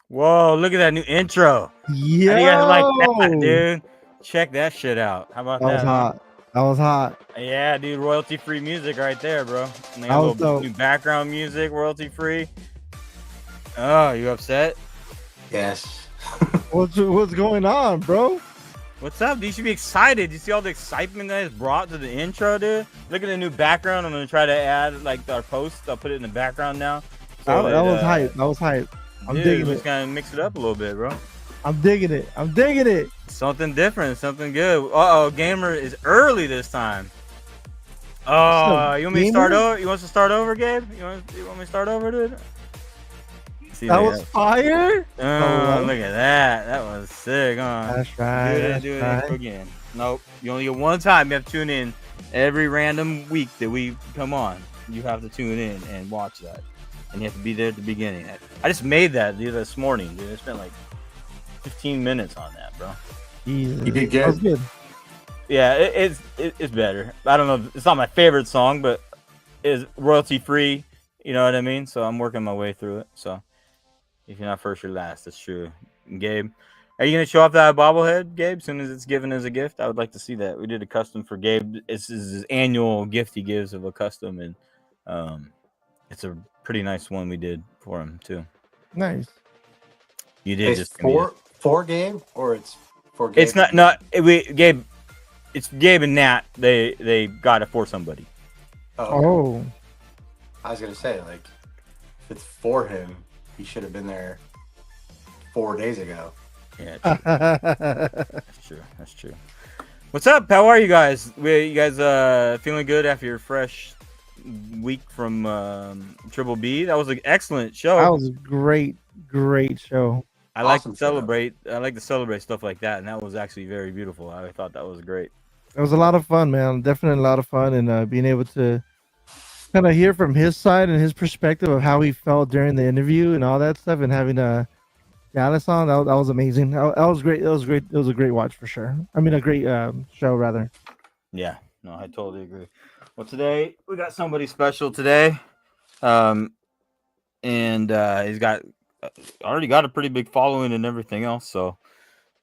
Whoa, look at that new intro. Yeah. How do you guys like that, dude? Check that shit out. How about That was that? hot. That was hot. Yeah, dude, royalty-free music right there, bro. And they That got a was little dope. new background music, royalty-free. Oh, you upset? Yes. What's going on, bro? What's up? You should be excited. You see all the excitement that is brought to the intro, dude? Look at the new background. I'm gonna try to add like our post. I'll put it in the background now. That was hype. That was hype. I'm digging Just it. kind of mix it up a little bit, bro. I'm digging it. I'm digging it. Something different, something good. Uh-oh, gamer is early this time. Oh, you want me to start over? You want us to start over, Gabe? You want me to start over, dude? See, That was fire. Oh, look at that. That was sick, huh? That's right. Do it again. Nope. You only get one time. You have to tune in every random week that we come on. You have to tune in and watch that. And you have to be there at the beginning. I just made that this morning, dude. I spent like 15 minutes on that, bro. Jesus. You did good. That was good. Yeah, it's better. I don't know. It's not my favorite song, but it's royalty free. You know what I mean? So I'm working my way through it. So if you're not first, you're last. That's true. And Gabe, are you gonna show off that bobblehead, Gabe? As soon as it's given as a gift, I would like to see that. We did a custom for Gabe. This is his annual gift he gives of a custom, and it's a pretty nice one we did for him too. Nice. You did It's just for Gabe, or it's for Gabe? It's Gabe. It's Gabe and Nat. They got it for somebody. Oh. I was gonna say, like, if it's for him, he should have been there 4 days ago. Yeah, that's true. That's true. What's up? How are you guys? You guys feeling good after your fresh week from Triple B? That was an excellent show. That was a great show. I like Awesome to show. celebrate. I like to celebrate stuff like that, and that was actually very beautiful. I thought that was great. It was a lot of fun, man. Definitely a lot of fun, and being able to kind of hear from his side and his perspective of how he felt during the interview and all that stuff, and having Dallas on, that was amazing. That was great. It was great. It was a great watch for sure. I mean, a great show rather. Yeah, no, I totally agree. Well, today we got somebody special today, and he's already got a pretty big following and everything else. So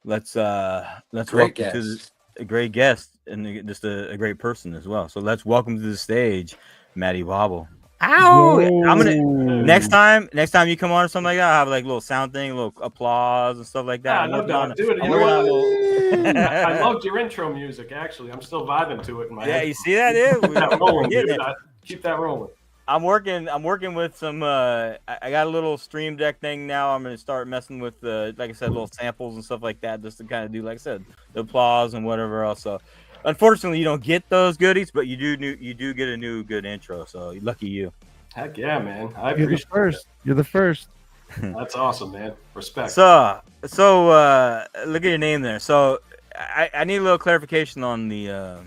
let's welcome to a great guest and just a great person as well. So let's welcome to the stage, Matty Bobble. Ow! Whoa. I'm gonna next time you come on or something like that, I'll have like a little sound thing, a little applause and stuff like that. Yeah, no doubt. Dude, you know what? I loved your intro music. Actually, I'm still vibing to it in my head. Yeah, you see that, dude? Keep that rolling, dude. Keep that rolling. I'm working with some. I got a little stream deck thing now. I'm gonna start messing with like I said, little samples and stuff like that, just to kind of do, like I said, the applause and whatever else. So, unfortunately, you don't get those goodies, but you do get a new good intro. So, lucky you. Heck yeah, man! I You're the appreciate first. You're the first. it. That's awesome, man. Respect. So look at your name there. So, I need a little clarification on the.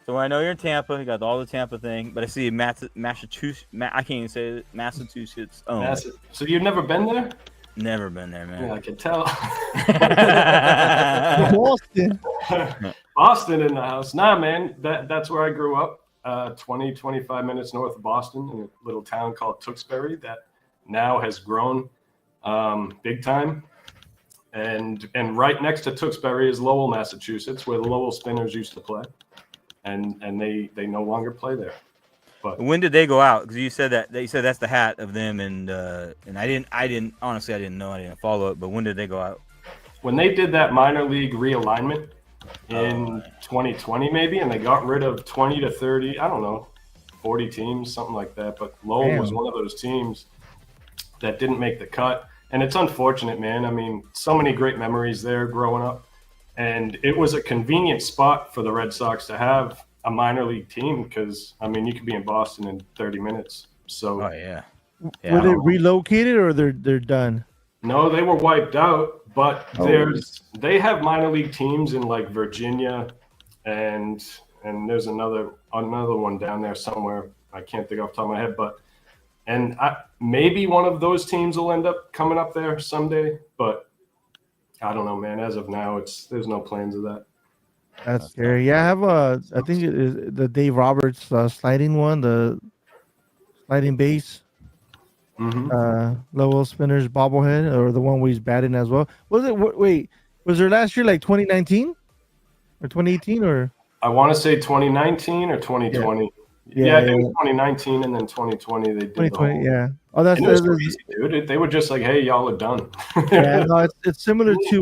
So I know you're in Tampa. You got all the Tampa thing, but I see Massachusetts. I can't even say it. Massachusetts. Oh, so you've never been there? never been there, man. Yeah, I can tell. Boston. Boston in the house. Nah, man. That's where I grew up. 25 minutes north of Boston, in a little town called Tewksbury that now has grown big time. And right next to Tewksbury is Lowell, Massachusetts, where the Lowell Spinners used to play. And they no longer play there. But when did they go out? Because you said that's the hat of them, and I didn't honestly, I didn't know, I didn't follow it. But when did they go out? when they did that minor league realignment in 2020 maybe, and they got rid of 20 to 30, I don't know, 40 teams, something like that. But Lowell was one of those teams that didn't make the cut. And it's unfortunate, man. I mean, so many great memories there growing up. And it was a convenient spot for the Red Sox to have a minor league team because, I mean, you could be in Boston in 30 minutes. So, Oh yeah. Were they relocated or they're done? No, they were wiped out, but they have minor league teams in like Virginia and there's another one down there somewhere. I can't think off the top of my head, but maybe one of those teams will end up coming up there someday, but I don't know, man. As of now, there's no plans of that. That's scary. Yeah, I have I think it is the Dave Roberts sliding one, the sliding base. Lowell Spinner's bobblehead, or the one where he's batting as well. Was it? Wait, was there last year like 2019 or 2018 or? I want to say 2019 or 2020. Yeah, I think it was 2019 and then 2020 they did 2020. Yeah. Oh, that's crazy, dude. They were just like, "Hey, y'all are done." Yeah, no, it's similar to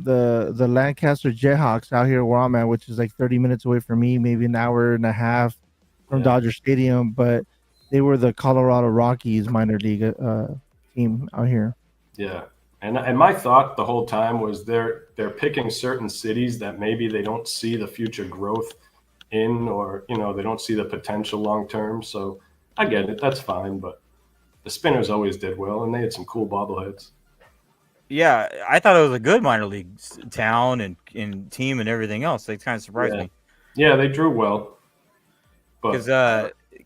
the Lancaster Jayhawks out here where I'm at, which is like 30 minutes away from me, maybe an hour and a half from Dodger Stadium, but they were the Colorado Rockies minor league team out here. Yeah, and my thought the whole time was they're picking certain cities that maybe they don't see the future growth in, or they don't see the potential long term. So I get it, that's fine. But the Spinners always did well, and they had some cool bobbleheads. Yeah, I thought it was a good minor league town and team and everything else. They kind of surprised me. Yeah, they drew well. Because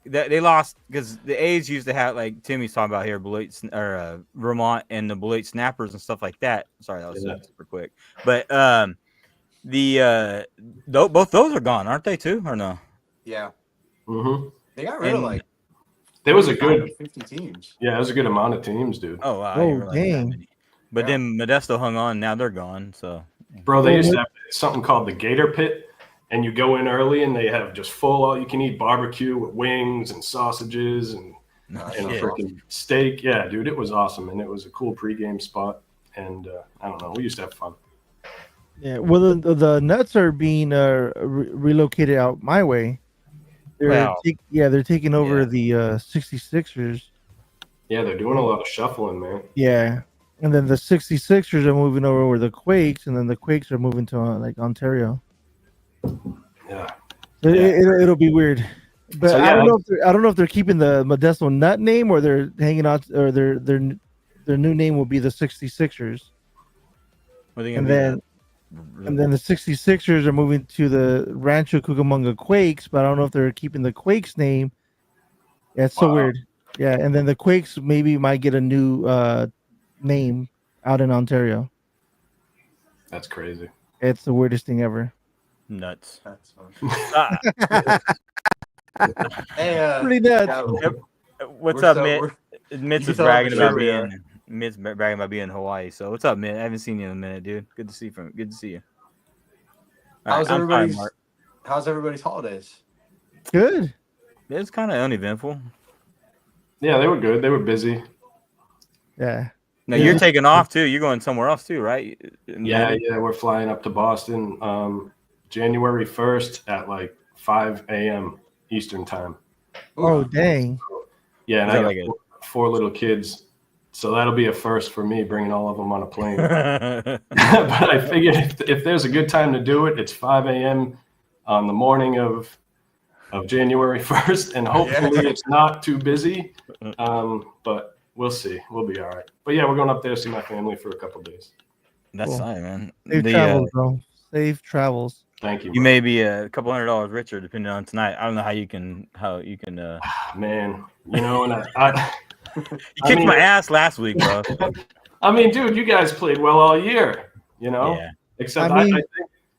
they lost, because the A's used to have, like Timmy's talking about here, Vermont and the Beloit Snappers and stuff like that. Sorry, that was super quick. But both those are gone, aren't they too, or no? Yeah. Mm-hmm. They got rid of like. There was a good 50 teams. Yeah, it was a good amount of teams, dude. Oh wow! Oh dang! But then Modesto hung on. Now they're gone. So, bro, they used to have something called the Gator Pit, and you go in early, and they have just full all-you-can-eat barbecue with wings and sausages and a freaking steak. Yeah, dude, it was awesome, and it was a cool pregame spot. And I don't know, we used to have fun. Yeah, well, the Nuts are being relocated out my way. They're taking over the 66ers. Yeah, they're doing a lot of shuffling, man. Yeah, and then the 66ers are moving over with the Quakes, and then the Quakes are moving to like Ontario. Yeah, it'll be weird. But so, I don't know if they're keeping the Modesto Nut name, or they're hanging out, or their new name will be the 66ers. And then the 66ers are moving to the Rancho Cucamonga Quakes, but I don't know if they're keeping the Quakes name. Yeah, it's so weird. Yeah, and then the Quakes maybe might get a new name out in Ontario. That's crazy. It's the weirdest thing ever. Nuts. That's fun. Hey, pretty nuts. What's up, Mitch is bragging about being in Hawaii. So what's up, man? I haven't seen you in a minute, dude. Good to see you. How's everybody's holidays? Good. It's kind of uneventful. Yeah, they were good. They were busy. Yeah. Now you're taking off too. You're going somewhere else too, right? Yeah. We're flying up to Boston January 1st at like 5 a.m. Eastern time. Oh, dang. Yeah, and I got 4 little kids. So that'll be a first for me, bringing all of them on a plane. But I figured if there's a good time to do it, it's 5 a.m. on the morning of January 1st, and hopefully it's not too busy. But we'll see. We'll be all right. But yeah, we're going up there to see my family for a couple of days. That's fine, man. Safe travels, bro. Safe travels. Thank you. You may be a couple $100 richer depending on tonight. I don't know how you can. Man, and I you kicked my ass last week, bro. I mean, dude, you guys played well all year, Yeah. Except I think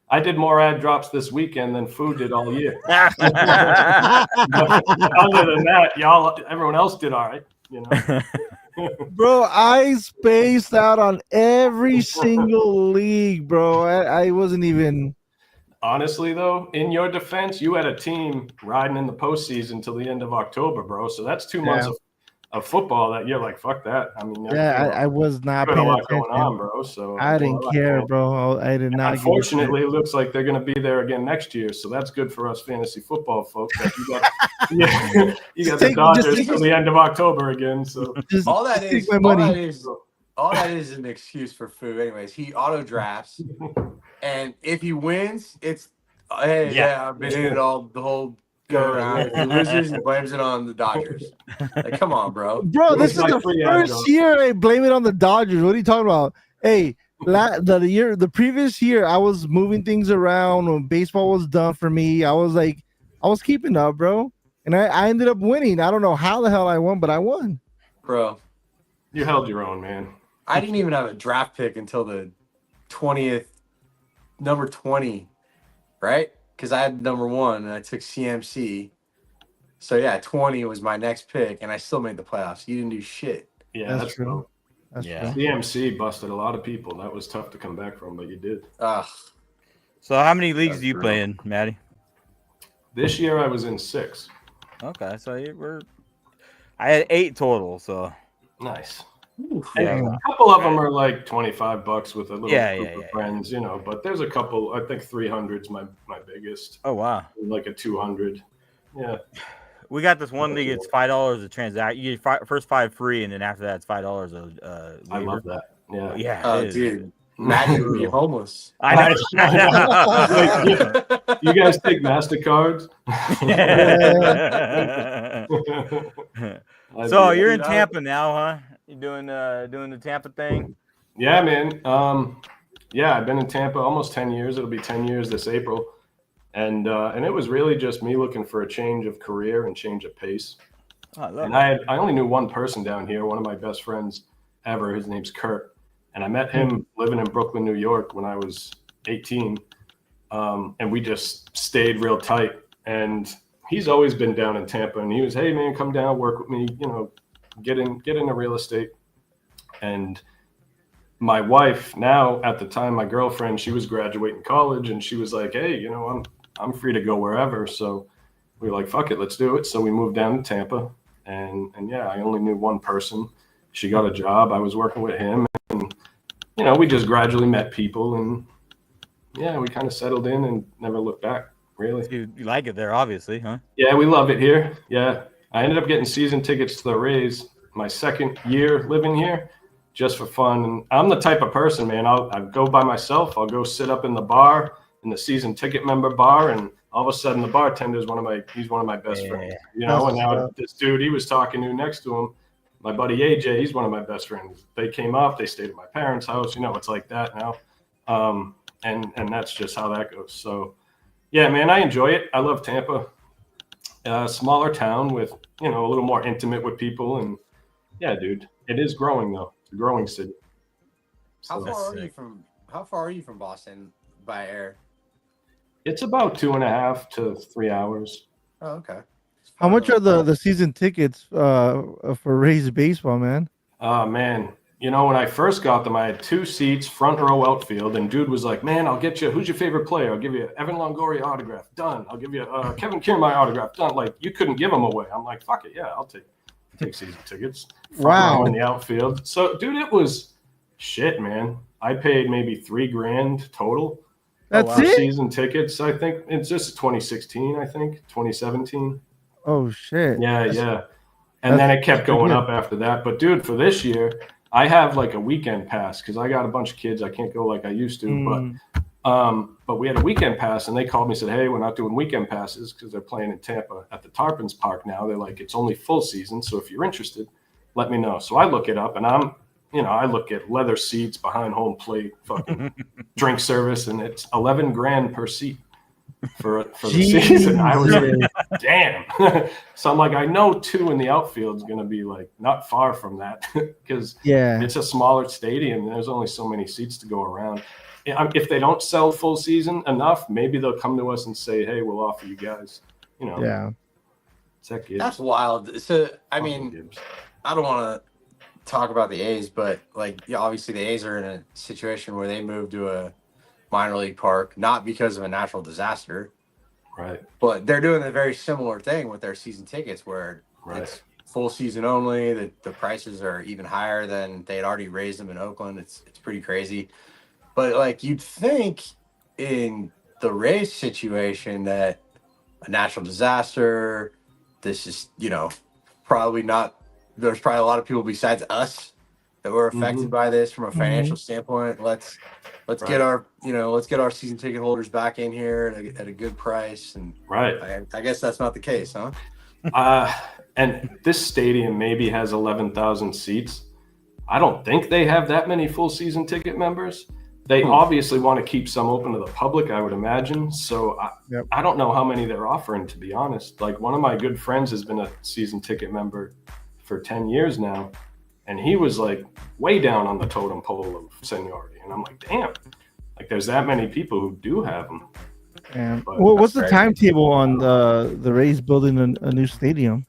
I did more ad drops this weekend than Food did all year. But other than that, everyone else did all right, Bro, I spaced out on every single league, bro. I wasn't even. Honestly, though, in your defense, you had a team riding in the postseason till the end of October, bro. So that's 2 months of of football that you're like, fuck that. I mean, I was not got a paying lot going on, attention. bro. So I didn't care, bro. I did not. Unfortunately, it looks like they're going to be there again next year, so that's good for us fantasy football folks. That you got the Dodgers till the end of October again. So all that is an excuse for Foo. Anyways, he auto drafts, and if he wins, it's hey, yeah, I've been in it all the whole go around. If he loses, he blames it on the Dodgers. Like, come on, bro. Bro, this is the first year I blame it on the Dodgers. What are you talking about? Hey, the previous year, I was moving things around when baseball was done for me. I was keeping up, bro, and I ended up winning. I don't know how the hell I won, but I won, bro. You held your own, man. I didn't even have a draft pick until the 20th, number 20, right? Because I had number 1 and I took CMC. So yeah, 20 was my next pick, and I still made the playoffs. You didn't do shit. Yeah, that's true. True. CMC busted a lot of people. That was tough to come back from, but you did. So how many leagues do you play in, Matty? This year I was in 6. Okay, so I had 8 total. So nice. Yeah. A couple of them are like $25 with a little group of friends, but there's a couple. I think 300 is my biggest. Oh wow! Like a 200. Yeah. We got this one league. It's $5 a transaction. You get first 5 free, and then after that, it's $5 a. I love that. Yeah. Yeah. Oh, dude. Matty would be homeless. I know. You guys take MasterCards? So you're in Tampa now, huh? You doing the Tampa thing? Yeah, man. I've been in Tampa almost 10 years. It'll be 10 years this April. And it was really just me looking for a change of career and change of pace. I only knew one person down here, one of my best friends ever. His name's Kurt. And I met him living in Brooklyn, New York when I was 18. And we just stayed real tight. And he's always been down in Tampa. And he was, hey, man, come down, work with me, get into real estate. And my wife now, at the time, my girlfriend, she was graduating college, and she was like, hey, I'm free to go wherever. So we were like, fuck it, let's do it. So we moved down to Tampa, and yeah, I only knew one person. She got a job. I was working with him, and we just gradually met people, and yeah, we kind of settled in and never looked back, really. You like it there, obviously, huh? Yeah, we love it here. Yeah. I ended up getting season tickets to the Rays my second year living here, just for fun. And I'm the type of person, man, I'll go by myself. I'll go sit up in the bar, in the season ticket member bar, and all of a sudden the bartender is he's one of my best friends. And now this dude he was talking to next to him, my buddy AJ, he's one of my best friends. They came up, they stayed at my parents' house. It's like that now. And that's just how that goes. So yeah, man, I enjoy it. I love Tampa. Smaller town with, a little more intimate with people. And yeah, dude, it is growing though. It's a growing city. So how far are you from Boston by air? It's about 2.5 to 3 hours. Oh, okay. How much are the season tickets for Rays baseball, man? Man, when I first got them, I had 2 seats, front row outfield, and dude was like, man, I'll get you, who's your favorite player? I'll give you Evan Longoria autograph. Done. I'll give you Kevin Kiermaier autograph. Done. Like, you couldn't give them away. I'm like, fuck it. Yeah, I'll take season tickets. Wow. In the outfield. So, dude, it was shit, man. I paid maybe $3,000 total. That's it? Season tickets. I think it's just 2016, 2017. Oh, shit. Yeah. And then it kept going up after that. But, dude, for this year, I have like a weekend pass because I got a bunch of kids. I can't go like I used to. But we had a weekend pass, and they called me and said, hey, we're not doing weekend passes because they're playing in Tampa at the Tarpons Park now. They're like, it's only full season. So if you're interested, let me know. So I look it up, and I look at leather seats behind home plate, fucking drink service, and it's $11,000 per seat for the season. I was like, damn. So I'm like, I know 2 in the outfield is going to be like not far from that because it's a smaller stadium. And there's only so many seats to go around. If they don't sell full season enough, maybe they'll come to us and say, hey, we'll offer you guys, Yeah. That's wild. So, I mean, I don't want to talk about the A's, but obviously the A's are in a situation where they moved to a minor league park, not because of a natural disaster, right? But they're doing a very similar thing with their season tickets, where it's full season only. The prices are even higher than they had already raised them in Oakland. It's pretty crazy. But like you'd think in the Rays situation that a natural disaster, this is, probably not, there's probably a lot of people besides us that were affected by this from a financial standpoint. Let's get our season ticket holders back in here at a good price. And I guess that's not the case, huh? And this stadium maybe has 11,000 seats. I don't think they have that many full season ticket members. They obviously want to keep some open to the public, I would imagine. So I don't know how many they're offering, to be honest. Like one of my good friends has been a season ticket member for 10 years now. And he was like way down on the totem pole of seniority. And I'm like, damn, like there's that many people who do have them. Well, what's the timetable on the Rays building a new stadium?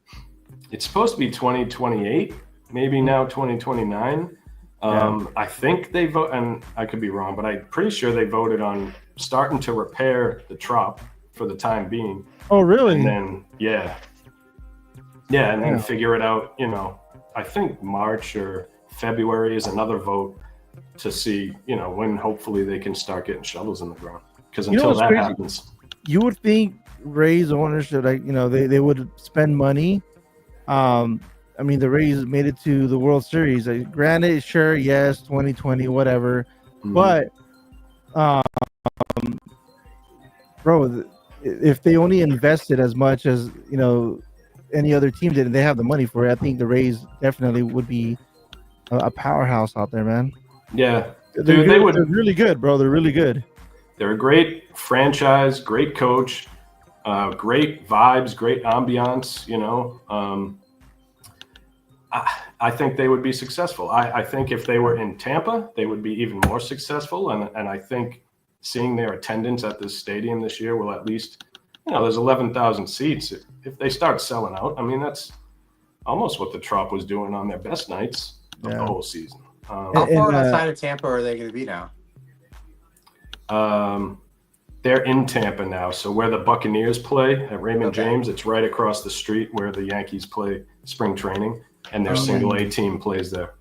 It's supposed to be 2028, maybe now 2029. I think they vote, and I could be wrong, but I'm pretty sure they voted on starting to repair the Trop for the time being. Oh, really? And then, and then figure it out. I think March or February is another vote to see, when hopefully they can start getting shovels in the ground. Because until that happens, you would think Rays owners should, they would spend money. I mean, the Rays made it to the World Series. Granted, sure, yes, 2020, whatever. But, bro, if they only invested as much as, any other team did and they have the money for it, I think the Rays definitely would be a powerhouse out there, man. Yeah. They're really good, bro. They're really good. They're a great franchise, great coach, great vibes, great ambiance, I think they would be successful. I think if they were in Tampa, they would be even more successful. And I think seeing their attendance at this stadium this year will at least, there's 11,000 seats. If they start selling out, I mean, that's almost what the Trop was doing on their best nights of the whole season. How far outside of Tampa are they going to be now? They're in Tampa now. So where the Buccaneers play at Raymond James, it's right across the street where the Yankees play spring training. And their single A team plays there.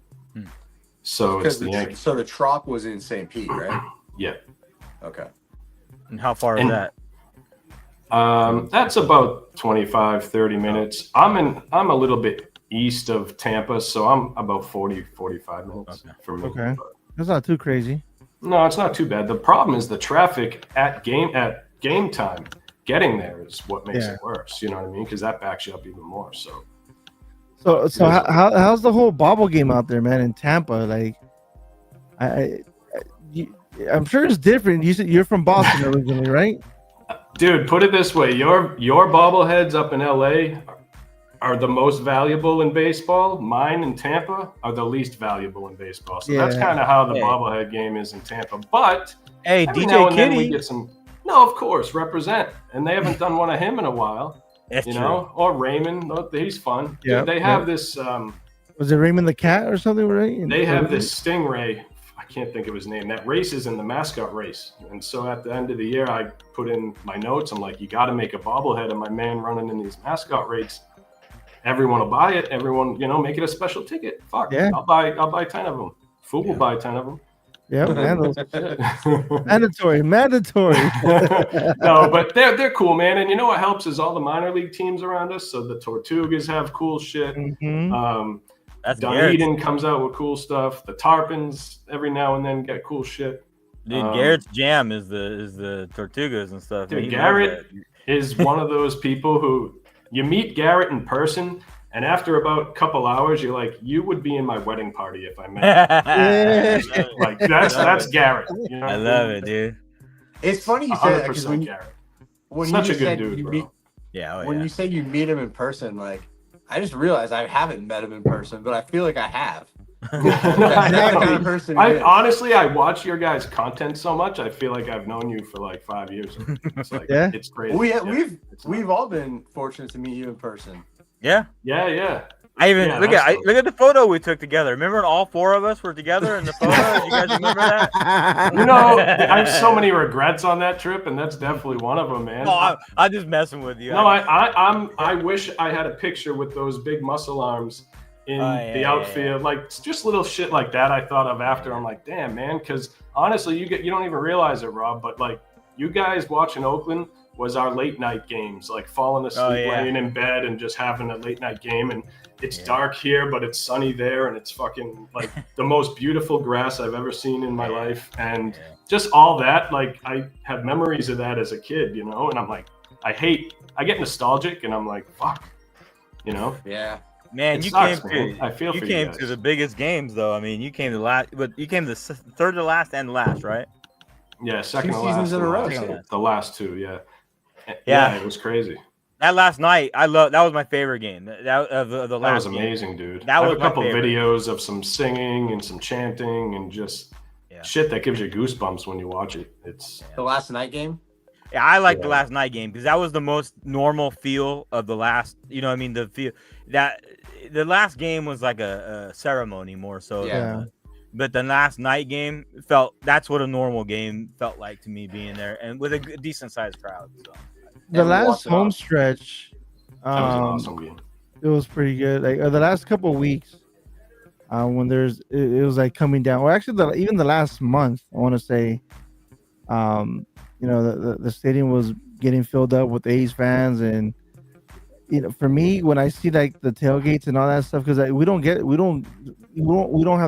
So it's the Yankees. So the Trop was in St. Pete, right? Yeah. Okay. And how far is that? That's about 25, 30 minutes. I'm a little bit east of Tampa, so I'm about 40, 45 minutes from me. Okay. That's not too crazy. No, it's not too bad. The problem is the traffic at game time. Getting there is what makes it worse. You know what I mean? Because that backs you up even more. So how's the whole Bobble game out there, man, in Tampa? Like, I'm sure it's different. You said you're from Boston originally, right? Dude, put it this way: your bobbleheads up in LA are the most valuable in baseball. Mine in Tampa are the least valuable in baseball. So that's kind of how the bobblehead game is in Tampa. But every DJ now and then Kitty, we get some. No, of course, represent, and they haven't done one of him in a while. That's true. Or Raymond. He's fun. Yeah, they have this. Was it Raymond the Cat or something, right? They have this Stingray. I can't think of his name. That races in the mascot race. And so at the end of the year, I put in my notes. I'm like, you got to make a bobblehead of my man running in these mascot races. Everyone will buy it. Everyone, make it a special ticket. Fuck. Yeah. I'll buy 10 of them. Food will buy 10 of them. Yeah, mandatory. No, but they're cool, man. And you know what helps is all the minor league teams around us. So the Tortugas have cool shit. Dunedin comes out with cool stuff. The Tarpons every now and then get cool shit. Dude, Garrett's jam is the Tortugas and stuff. Dude, Garrett is one of those people who you meet Garrett in person. And after about a couple hours, you're like, you would be in my wedding party if I met you. Like that's Garrett. I love it, dude. It's funny you say that because when such a good dude, bro. When you say you meet him in person, like I just realized I haven't met him in person, but I feel like I have. That's the kind of person honestly, I watch your guys' content so much. I feel like I've known you for like 5 years. It's like it's crazy. We've all been fortunate to meet you in person. Yeah. I even Yeah, look that's at the photo we took together. Remember when all 4 of us were together in the photo? You guys remember that? You know, I have so many regrets on that trip, and that's definitely one of them, man. No, I'm just messing with you. No, I wish I had a picture with those big muscle arms in the outfield, like just little shit like that. I thought of after. I'm like, damn, man, because honestly, you don't even realize it, Rob, but like you guys watching Oakland was our late night games, like falling asleep, laying in bed, and just having a late night game. And it's dark here, but it's sunny there, and it's fucking like the most beautiful grass I've ever seen in my life, and just all that. Like I have memories of that as a kid, you know, and I'm like, I get nostalgic, and I'm like, fuck, you know. Yeah. Man, you sucks, came man. I feel you for came you guys. to the biggest games though. I mean, you came to last, but you came to third to last and last, right? Yeah, second 2 to last seasons in a and row. last. The last 2, Yeah. Yeah, it was crazy. That last night, that was my favorite game. That of the That last was amazing, game. dude. That I have was a couple my favorite. videos of some singing and some chanting and just shit that gives you goosebumps when you watch it. It's The last night game. Yeah, I like the last night game because that was the most normal feel of the last. You know what I mean? The feel that the last game was like a ceremony more so. Yeah. But the last night game that's what a normal game felt like to me, being there and with a decent sized crowd. So. The last home stretch, that was an awesome game. It was pretty good. Like the last couple of weeks, when it was like coming down. Well, actually, even the last month, I want to say, you know, the stadium was getting filled up with A's fans, and you know, for me, when I see like the tailgates and all that stuff, because we don't have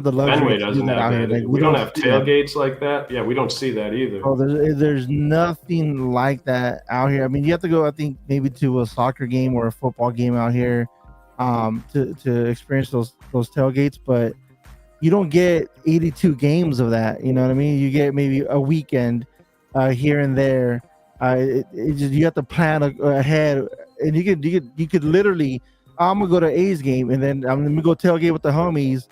the luxury. Fenway to do doesn't that have out here. that. Like, We don't have tailgates like that. Yeah, we don't see that either. Oh, there's nothing like that out here. I mean, you have to go, I think, maybe to a soccer game or a football game out here, to experience those tailgates. But you don't get 82 games of that. You know what I mean? You get maybe a weekend here and there. You have to plan ahead, and you could literally, I'm gonna go to A's game, and then I'm gonna go tailgate with the homies,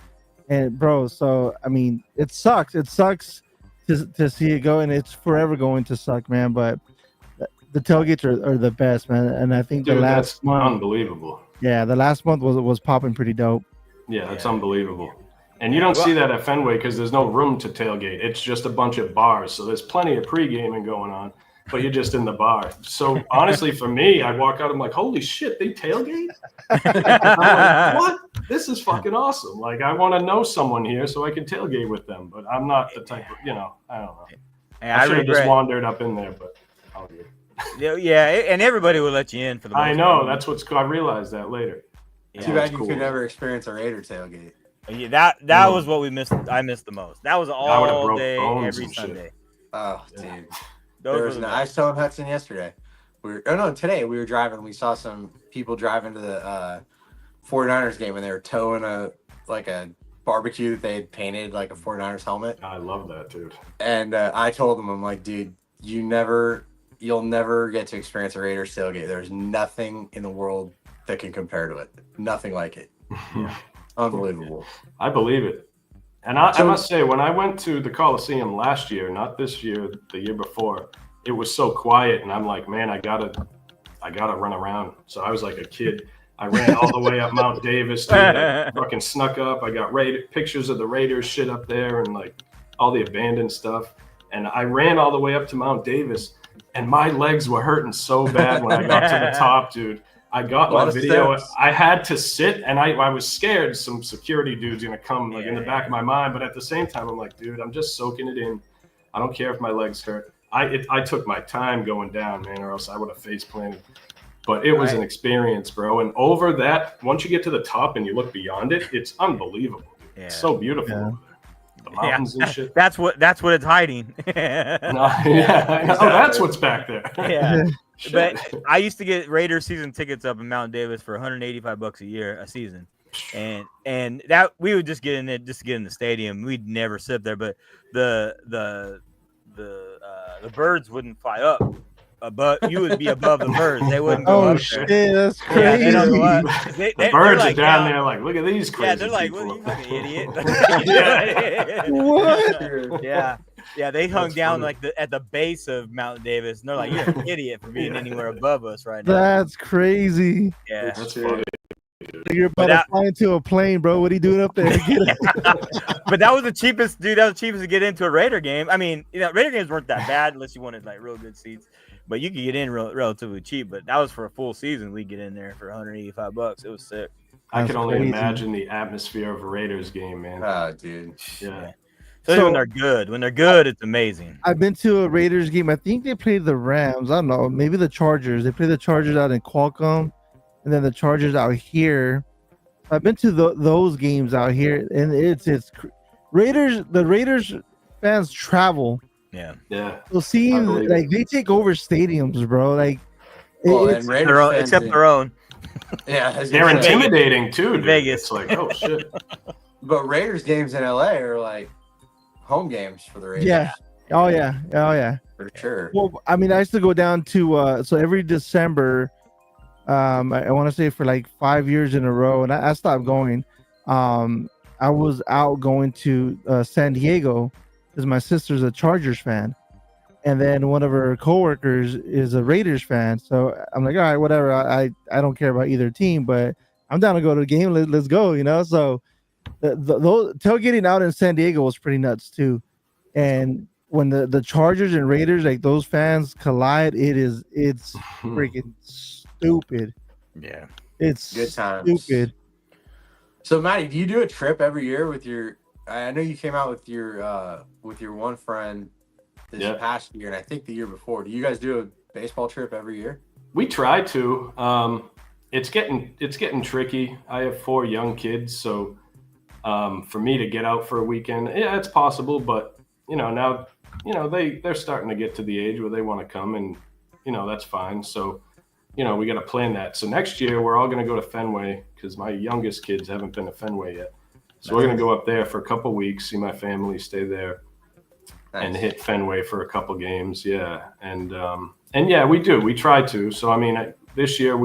and bro. So I mean, it sucks. It sucks to see it go, and it's forever going to suck, man. But the tailgates are the best, man. And I think the last month, unbelievable. Yeah, the last month was popping pretty dope. Yeah, that's unbelievable. And you don't see that at Fenway because there's no room to tailgate. It's just a bunch of bars. So there's plenty of pre-gaming going on, but you're just in the bar. So honestly, for me, I walk out, I'm like, holy shit, they tailgate? I'm like, what? This is fucking awesome. Like, I want to know someone here so I can tailgate with them. But I'm not the type of, I don't know. I should have just wandered up in there, but I'll do it. Yeah, and everybody will let you in for the most I know. That's what's cool. I realized that later. Too bad you could never experience a Raider tailgate. Yeah, that was what we missed. I missed the most. That was all day, every Sunday. Oh, dude. I was telling Hudson yesterday. Today we were driving. We saw some people driving to the 49ers game, and they were towing a barbecue that they had painted like a 49ers helmet. I love that, dude. And I told them, I'm like, dude, you'll never get to experience a Raiders tailgate. There's nothing in the world that can compare to it. Nothing like it. Unbelievable. I believe it. And I must say, when I went to the Coliseum last year, not this year, the year before, it was so quiet, and I'm like, man, I gotta run around. So I was like a kid. I ran all the way up Mount Davis. Dude. I fucking snuck up. I got pictures of the Raiders shit up there and like all the abandoned stuff. And I ran all the way up to Mount Davis, and my legs were hurting so bad when I got to the top, dude. I got my video. I had to sit, and I was scared some security dude's gonna come in the back of my mind. But at the same time, I'm like, dude, I'm just soaking it in. I don't care if my legs hurt. I took my time going down, man, or else I would have face planted. But it was an experience, bro. And over that, once you get to the top and you look beyond it, it's unbelievable. Yeah. It's so beautiful. Yeah. The mountains and shit. That's what it's hiding. That's what's back there. Yeah. But I used to get Raiders season tickets up in Mount Davis for $185 a season, and that we would just get in the stadium. We'd never sit there, but the birds wouldn't fly up. But you would be above the birds. They wouldn't go up shit, there. That's crazy. Yeah, the birds are down there like, look at these crazy. Yeah, they're like, "What, you fucking idiot?" What? Yeah. They hung down like at the base of Mount Davis, and they're like, "You're an idiot for being anywhere above us right now." That's crazy. Yeah, that's funny. You're about to fly into a plane, bro. What are you doing up there? But that was the cheapest, dude. That was the cheapest to get into a Raider game. I mean, Raider games weren't that bad unless you wanted like real good seats. But you could get in relatively cheap. But that was for a full season. We get in there for $185. It was sick. I can only imagine the atmosphere of a Raiders game, man. Oh, dude. Yeah. So when they're good. When they're good, it's amazing. I've been to a Raiders game. I think they played the Rams. I don't know. Maybe the Chargers. They played the Chargers out in Qualcomm, and then the Chargers out here. I've been to those games out here, and it's Raiders. The Raiders fans travel. Yeah. So seeing like they take over stadiums, bro. Like and Raiders except their own. Yeah, they're intimidating too. Dude. Vegas, it's like, oh shit. But Raiders games in LA are like home games for the Raiders. Yeah. Oh yeah. For sure. Well, I mean, I used to go down to so every December, I want to say for like 5 years in a row, and I stopped going. I was out going to San Diego because my sister's a Chargers fan, and then one of her coworkers is a Raiders fan. So I'm like, all right, whatever. I don't care about either team, but I'm down to go to the game. Let's go, you know. So those tailgating out in San Diego was pretty nuts too, and when the Chargers and Raiders, like those fans collide, it's freaking stupid. Yeah, it's good times. Stupid. So Matty, do you do a trip every year with your? I know you came out with your one friend this past year, and I think the year before. Do you guys do a baseball trip every year? We try to. It's getting tricky. I have 4 young kids, so for me to get out for a weekend, yeah, it's possible, but now. They're starting to get to the age where they want to come, and that's fine. So we got to plan that. So next year we're all going to go to Fenway because my youngest kids haven't been to Fenway yet. So we're going to go up there for a couple weeks, see my family, stay there, and hit Fenway for a couple games. Yeah, and yeah, we do. We try to. So I mean, this year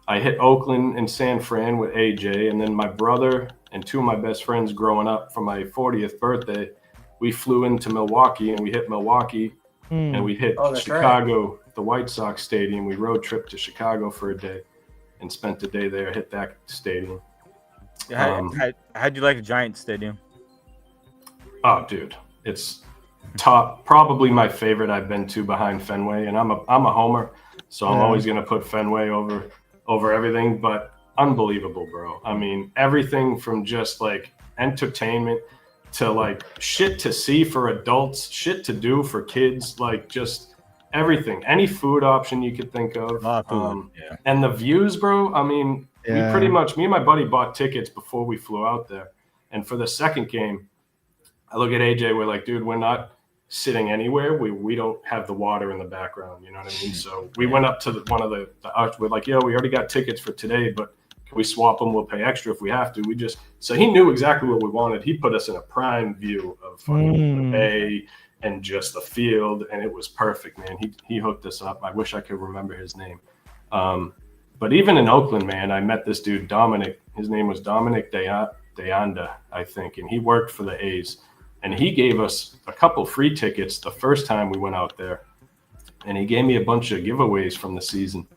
I hit Oakland and San Fran with AJ, and then my brother and 2 of my best friends growing up for my 40th birthday. We flew into Milwaukee and we hit Milwaukee and we hit Chicago, the White Sox stadium. We road tripped to Chicago for a day and spent the day there, hit that stadium. How'd you like the Giants stadium? Oh, dude, it's top, probably my favorite I've been to behind Fenway. And I'm a homer, so I'm always going to put Fenway over everything, but unbelievable, bro. I mean, everything from just like entertainment to like shit to see for adults, shit to do for kids, like just everything, any food option you could think of. And the views, bro. I mean, we pretty much, me and my buddy bought tickets before we flew out there. And for the second game, I look at AJ, we're like, dude, we're not sitting anywhere. We don't have the water in the background. You know what I mean? So we went up to one of the we're like, yo, we already got tickets for today, but can we swap them? We'll pay extra if we have to. So he knew exactly what we wanted. He put us in a prime view of the bay and just the field, and it was perfect, man. He hooked us up. I wish I could remember his name. But even in Oakland, man, I met this dude, Dominic. His name was Dominic Deanda, I think, and he worked for the A's. And he gave us a couple free tickets the first time we went out there. And he gave me a bunch of giveaways from the season.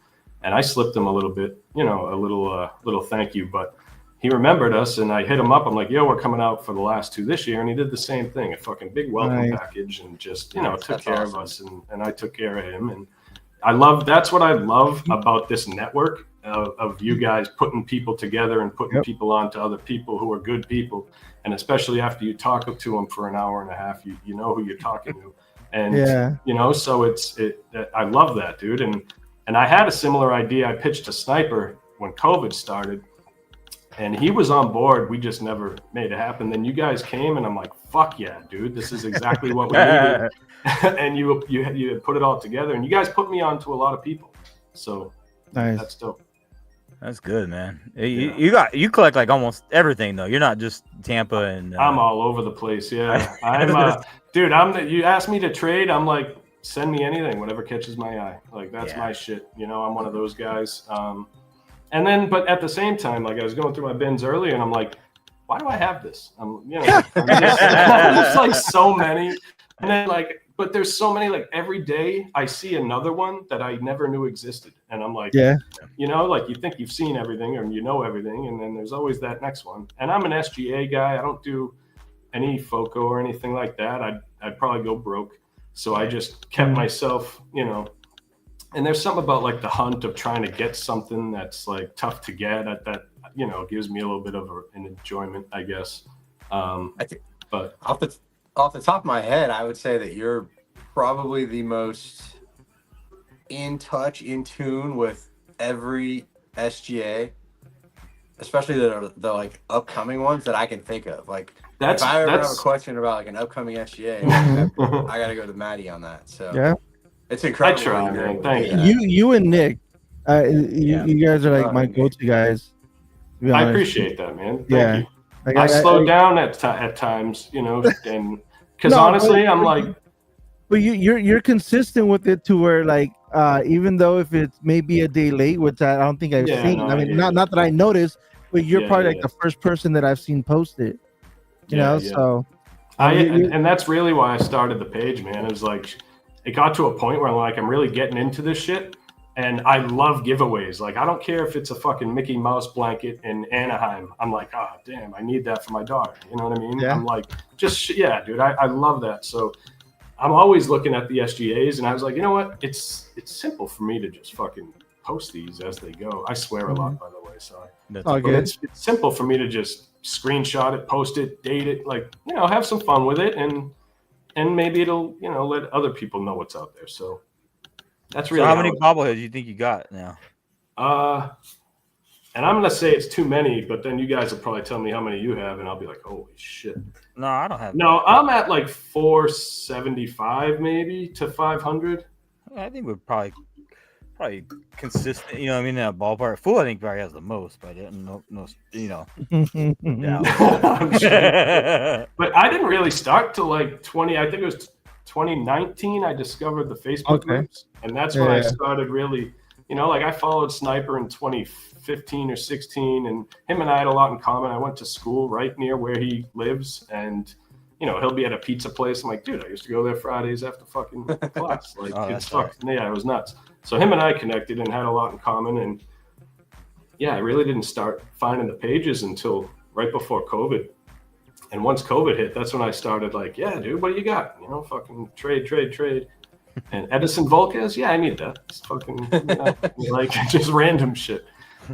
And I slipped him a little bit, a little thank you. But he remembered us, and I hit him up. I'm like, yo, we're coming out for the last 2 this year. And he did the same thing, a fucking big welcome package, and just, took care of us. And I took care of him. And that's what I love about this network of you guys putting people together and putting people on to other people who are good people. And especially after you talk to them for an hour and a half, you know who you're talking to. And, so I love that, dude. And I had a similar idea. I pitched to Sniper when COVID started, and he was on board. We just never made it happen. Then you guys came, and I'm like, fuck yeah, dude. This is exactly what we needed. And you put it all together, and you guys put me on to a lot of people. So that's dope. That's good, man. You collect like almost everything though. You're not just Tampa and. I'm all over the place. Yeah, I'm. Dude, you asked me to trade. I'm like, send me anything, whatever catches my eye. Like that's my shit. I'm one of those guys. And then, but at the same time, like I was going through my bins earlier, and I'm like, why do I have this? I'm just like so many. And then like but there's so many, like every day I see another one that I never knew existed. And I'm like, Yeah. you know, like you think you've seen everything or you know everything. And then there's always that next one. And I'm an SGA guy. I don't do any FOCO or anything like that. I'd probably go broke. So I just kept myself, you know, and there's something about like the hunt of trying to get something that's like tough to get at that, you know, gives me a little bit of an enjoyment, I guess. I think, but off the top of my head, I would say that you're probably the most in touch, in tune with every SGA, especially the like upcoming ones that I can think of. Like, if I ever have a question about like an upcoming SGA, I gotta go to Matty on that. So Yeah. it's incredible. I try, man. Thank You and Nick, you guys are like my go-to guys. To be honest. I appreciate that, man. Thank Yeah. you. Like, I slow down at times, you know, and because No, honestly, but- I'm like, But you're consistent with it to where like even though if it's maybe a day late, which I don't think I've Yeah, seen. no, I I mean, hear not you. not that I noticed, but you're Yeah, probably yeah, like the first person that I've seen post it. You Yeah, know, yeah. so and that's really why I started the page, man. It was like, it got to a point where I'm really getting into this shit. And I love giveaways. Like, I don't care if it's a fucking Mickey Mouse blanket in Anaheim. I'm like, oh, damn, I need that for my daughter. You know what I mean? Yeah. I'm like, yeah, dude, I love that. So I'm always looking at the SGAs, and I was like, you know what? It's simple for me to just fucking post these as they go. I swear a lot, by the way. So all good. it's simple for me to just screenshot it, post it, date it, like, you know, have some fun with it, and maybe it'll, you know, let other people know what's out there. So that's really So how many bobbleheads do you think you got now? And I'm gonna say it's too many, but then you guys will probably tell me how many you have, and I'll be like, holy shit. No, I don't have. No, I'm at like 475 maybe to 500. I think we're probably consistent. You know what I mean? That ballpark. Fool, I think probably has the most, but no, you know. I'm sure. But I didn't really start till like 20. I think it was 2019. I discovered the Facebook groups, and that's when I started really. You know, like I followed Sniper in 2015 or 16, and him and I had a lot in common. I went to school right near where he lives, and you know, he'll be at a pizza place. I'm like, dude, I used to go there Fridays after fucking class. Like, it's fucking, yeah, it was nuts. So him and I connected and had a lot in common. And yeah, I really didn't start finding the pages until right before COVID. And once COVID hit, that's when I started like, yeah, dude, what do you got? You know, fucking trade. And Edison Volquez, yeah, I need that. It's fucking, you know, like just random shit,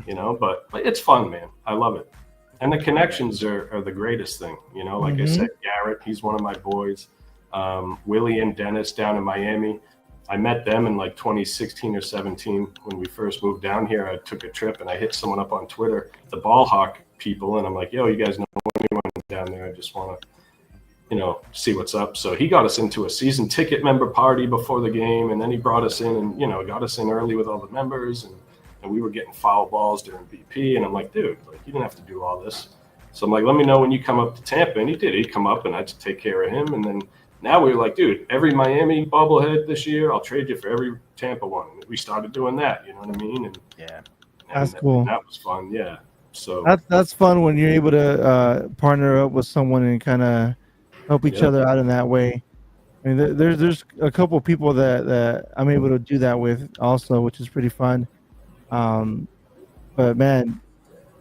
you know, but it's fun, man. I love it. And the connections are the greatest thing, you know, like I said, Garrett, he's one of my boys. Willie and Dennis down in Miami. I met them in like 2016 or 17 when we first moved down here. I took a trip and I hit someone up on Twitter, the ball hawk people. And I'm like, yo, you guys know anyone down there? I just want to, you know, see what's up. So he got us into a season ticket member party before the game. And then he brought us in and, you know, got us in early with all the members. And we were getting foul balls during BP. And I'm like, dude, like, you didn't have to do all this. So I'm like, let me know when you come up to Tampa. And he did. He'd come up and I'd take care of him. And then now we were like, dude, every Miami bobblehead this year, I'll trade you for every Tampa one. And we started doing that. You know what I mean? And that's cool. And that was fun. Yeah. So that's fun when you're able to partner up with someone and kind of help each other out in that way. I mean, there's a couple of people that I'm able to do that with also, which is pretty fun. But man,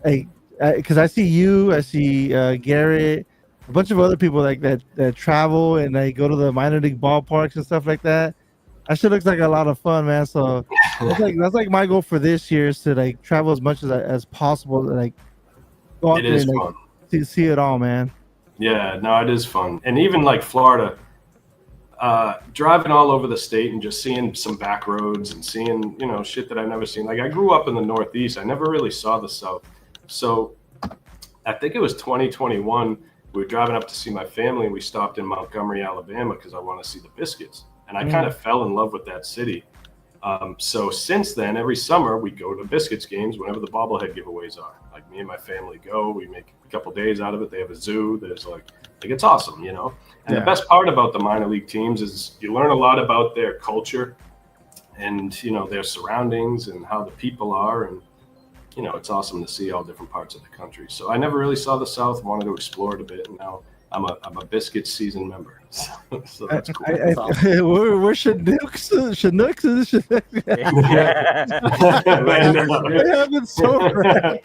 because I see you, I see Garrett, a bunch of other people like that travel and they go to the minor league ballparks and stuff like that. That shit looks like a lot of fun, man. So that's like my goal for this year is to like travel as much as possible, and like go out there and like, see it all, man. Yeah, no, it is fun. And even like Florida, driving all over the state and just seeing some back roads and seeing, you know, shit that I've never seen. Like I grew up in the Northeast. I never really saw the South. So I think it was 2021. We were driving up to see my family and we stopped in Montgomery, Alabama because I want to see the Biscuits. And I kind of fell in love with that city. So since then, every summer we go to Biscuits games whenever the bobblehead giveaways are. Like me and my family go, we make a couple days out of it. They have a zoo. There's like it's awesome, you know? And the best part about the minor league teams is you learn a lot about their culture and, you know, their surroundings and how the people are. And, you know, it's awesome to see all different parts of the country. So I never really saw the South, wanted to explore it a bit. And now I'm a Biscuit season member, so that's cool. We're Chinooks. They have it so right.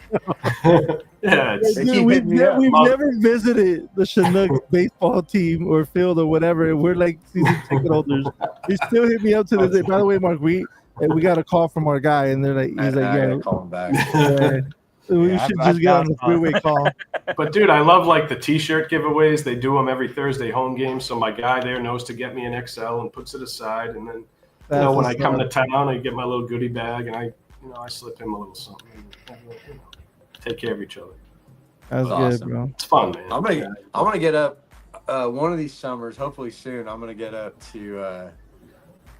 Yeah, Dude, we've never visited the Chinooks baseball team or field or whatever. We're like season ticket holders. They still hit me up to this day. By the way, Mark, we got a call from our guy, and they're like, he's like, I yeah, gotta call him back. We should just get on the three-way call. But dude, I love like the T-shirt giveaways. They do them every Thursday home game. So my guy there knows to get me an XL and puts it aside. And then when I come to town, I get my little goodie bag and I slip him a little something. Take care of each other. That's awesome. Good, bro. It's fun, man. I'm gonna get up one of these summers, hopefully soon. I'm gonna get up to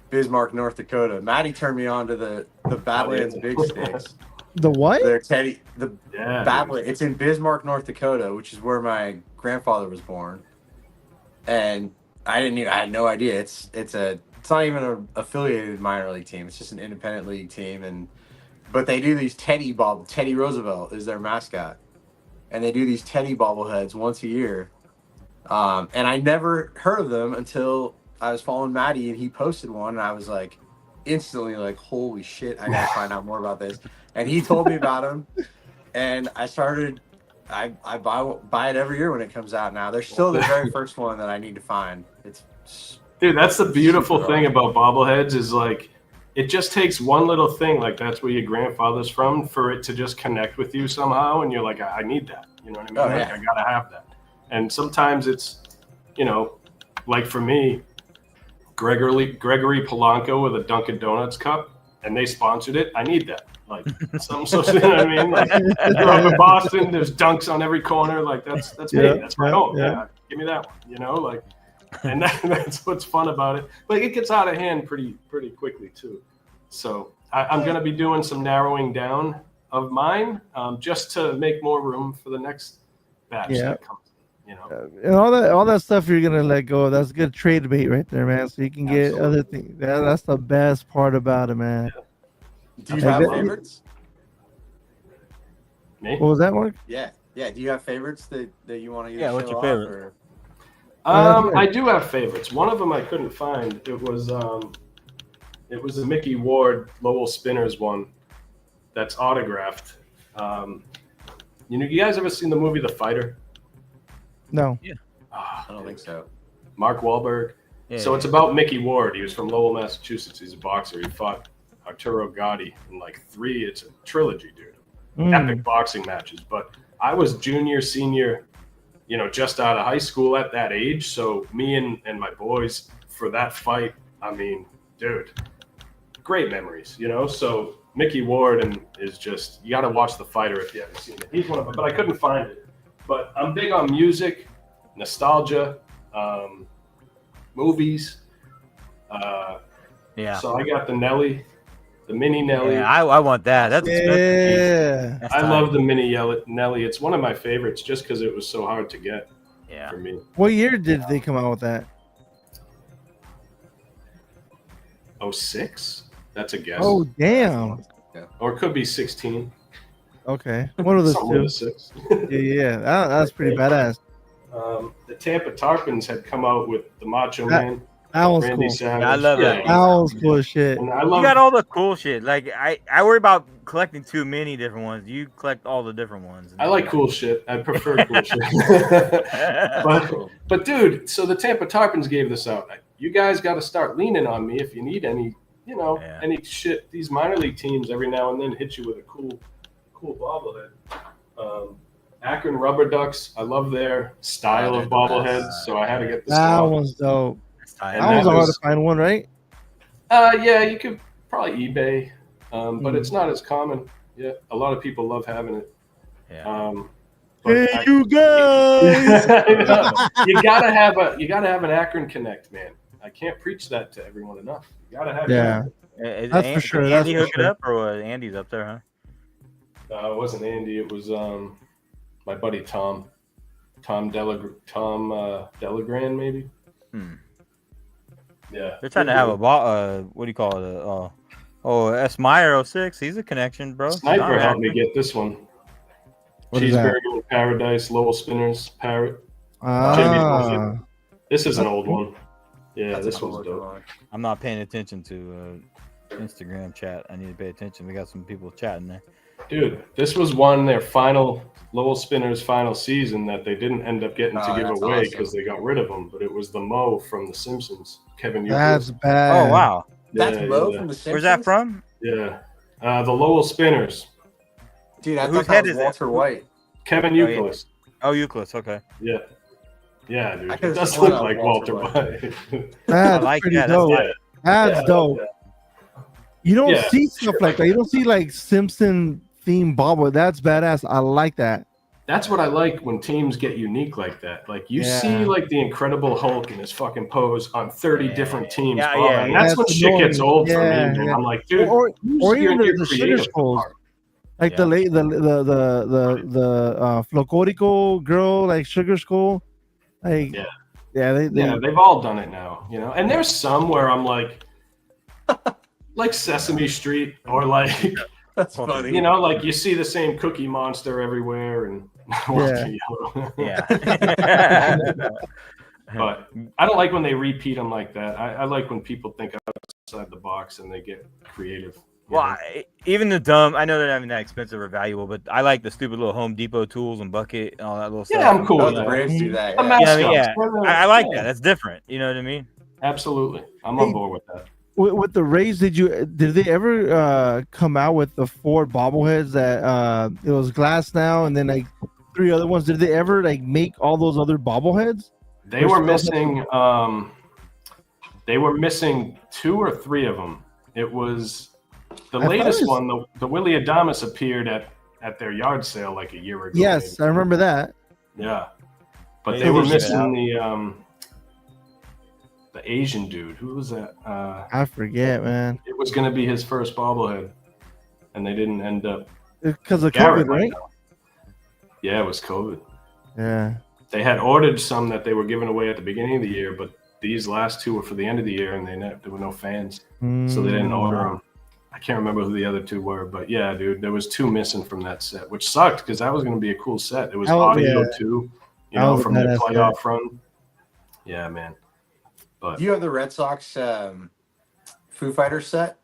Bismarck, North Dakota. Matty turned me on to the Badlands Big Sticks. The what? Badlands. It's in Bismarck, North Dakota, which is where my grandfather was born. And I had no idea. It's not even an affiliated minor league team. It's just an independent league team. But they do these Teddy Roosevelt is their mascot. And they do these Teddy bobbleheads once a year. And I never heard of them until I was following Matty and he posted one and I was like instantly like, holy shit, I gotta find out more about this. And he told me about them and I buy it every year when it comes out now. They're still the very first one that I need to find. Dude, that's the beautiful thing about bobbleheads is like it just takes one little thing, like that's where your grandfather's from, for it to just connect with you somehow and you're like, I need that. You know what I mean? Oh, like, yeah. I gotta have that. And sometimes it's, like for me, Gregory Polanco with a Dunkin' Donuts cup, and they sponsored it. I need that. Like something so, you know what I mean? Like I grew up in Boston, there's dunks on every corner. Like that's me. That's my home. Yeah. Give me that one. Like, and that's what's fun about it. But it gets out of hand pretty quickly too. So I'm gonna be doing some narrowing down of mine, just to make more room for the next batch that comes. And all that stuff you're gonna let go of, that's good trade bait right there, man. So you can get other things. That's the best part about it, man. Yeah. Do you have favorites? Me? What was that, Mark? Yeah. Do you have favorites that you want to use? Yeah, what's your favorite? Or? I do have favorites. One of them I couldn't find. It was a Mickey Ward Lowell Spinners one that's autographed. You guys ever seen the movie The Fighter? No. Yeah. I don't think so. Mark Wahlberg. Yeah, so it's about Mickey Ward. He was from Lowell, Massachusetts. He's a boxer. He fought Arturo Gatti in like 3. It's a trilogy, dude. Epic boxing matches. But I was junior, senior, just out of high school at that age. So me and my boys for that fight, I mean, dude, great memories, So Mickey Ward is just, you got to watch The Fighter if you haven't seen it. He's one of them, but I couldn't find it. But I'm big on music, nostalgia, movies. So I got the mini Nelly. Yeah, I want that. That's expensive. Yeah. I love the mini Nelly. It's one of my favorites just because it was so hard to get for me. What year did they come out with that? 06? That's a guess. Oh, damn. Or it could be 16. Okay. One of those two. Yeah. That's pretty badass. The Tampa Tarpons had come out with the Macho Man. That was Randy cool. Savage. Yeah, I love that. That was cool as shit. And I You love got all the cool shit. Like I worry about collecting too many different ones. You collect all the different ones. I like cool shit. I prefer cool shit. But dude, so the Tampa Tarpons gave this out. You guys got to start leaning on me if you need any, any shit. These minor league teams every now and then hit you with a cool bobblehead. Akron Rubber Ducks. I love their style of bobbleheads, so I had to get this. That one's dope. That was hard to find one, right? Yeah, you could probably eBay, but it's not as common. Yeah, a lot of people love having it. Yeah. You guys! you gotta have an Akron Connect, man. I can't preach that to everyone enough. You gotta have That's for sure. Did Andy hook it up, or what? Andy's up there, huh? It wasn't Andy. It was my buddy Tom Delagran, maybe. Yeah, They're trying to have what do you call it? S. Meyer 06. He's a connection, bro. Sniper helped me get this one. Cheeseburger in Paradise, Lowell Spinners, Parrot. Ah, This is an old one. Yeah, That's this a cool one's looking dope. one. I'm not paying attention to Instagram chat. I need to pay attention. We got some people chatting there. Dude, this was one their final Lowell Spinners final season that they didn't end up getting to give That's away awesome. because they got rid of him. But it was the Mo from The Simpsons, Kevin that's Euclid. bad. Oh wow, That's Mo yeah. from the Simpsons. where's that from? Yeah, the Lowell Spinners, Dude, I Whose thought head that is was it? Walter White. Kevin yeah. Euclid. Oh, Euclid. Okay. Yeah, yeah, dude, I it could've does sworn look that like was Walter Walter White. That's like pretty that. That's dope. tight. That's Yeah, dope. You don't Yeah, see stuff shit like like that. You that. don't see like Simpson themed bobble. That's badass. I like that. That's what I like when teams get unique like that. Like you Yeah. see like the Incredible Hulk in his fucking pose on 30 different teams. Yeah, bro, yeah, and yeah. that's when That's shit gets annoying. old for me, Yeah, man. yeah. I'm like, dude, Or use even your the sugar creative skulls. part. Like Yeah. the Flocorico girl, like Sugar Skull. Like Yeah. they Yeah, they've all done it now, you know. And there's some where I'm like Sesame Street, or like, That's funny. you know, like you see the same Cookie Monster everywhere, and Yeah. But I don't like when they repeat them like that. I like when people think outside the box and they get creative. you Well, know? even the dumb, I know they're not even that expensive or valuable, but I like the stupid little Home Depot tools and bucket and all that little stuff. Yeah, I'm cool Oh, with the that. Braves do that. The Yeah. Yeah, I mean, mascots. I like Yeah, that. That's different. You know what I mean? Absolutely. I'm Hey, on board with that. with the Rays, did they ever come out with the 4 bobbleheads that it was glass now and then like 3 other ones? Did they ever like make all those other bobbleheads? They were missing 2 or 3 of them. It was the I thought latest it was- one, the Willie Adamas appeared at their yard sale like a year ago. Yes, maybe. I remember that. Yeah. But They they were figured it out. missing the Asian dude. Who was that? I forget, man. It was going to be his first bobblehead, and they didn't end up. Because of Garrett COVID, might right? know. Yeah, it was COVID. Yeah. They had ordered some that they were giving away at the beginning of the year, but these last 2 were for the end of the year, and there were no fans, so they didn't order them. I can't remember who the other 2 were, but yeah, dude, there was 2 missing from that set, which sucked because that was going to be a cool set. It was Oh, audio yeah. too, you That know, was a from the badass playoff run. Yeah, man. But Do you have the Red Sox Foo Fighters set?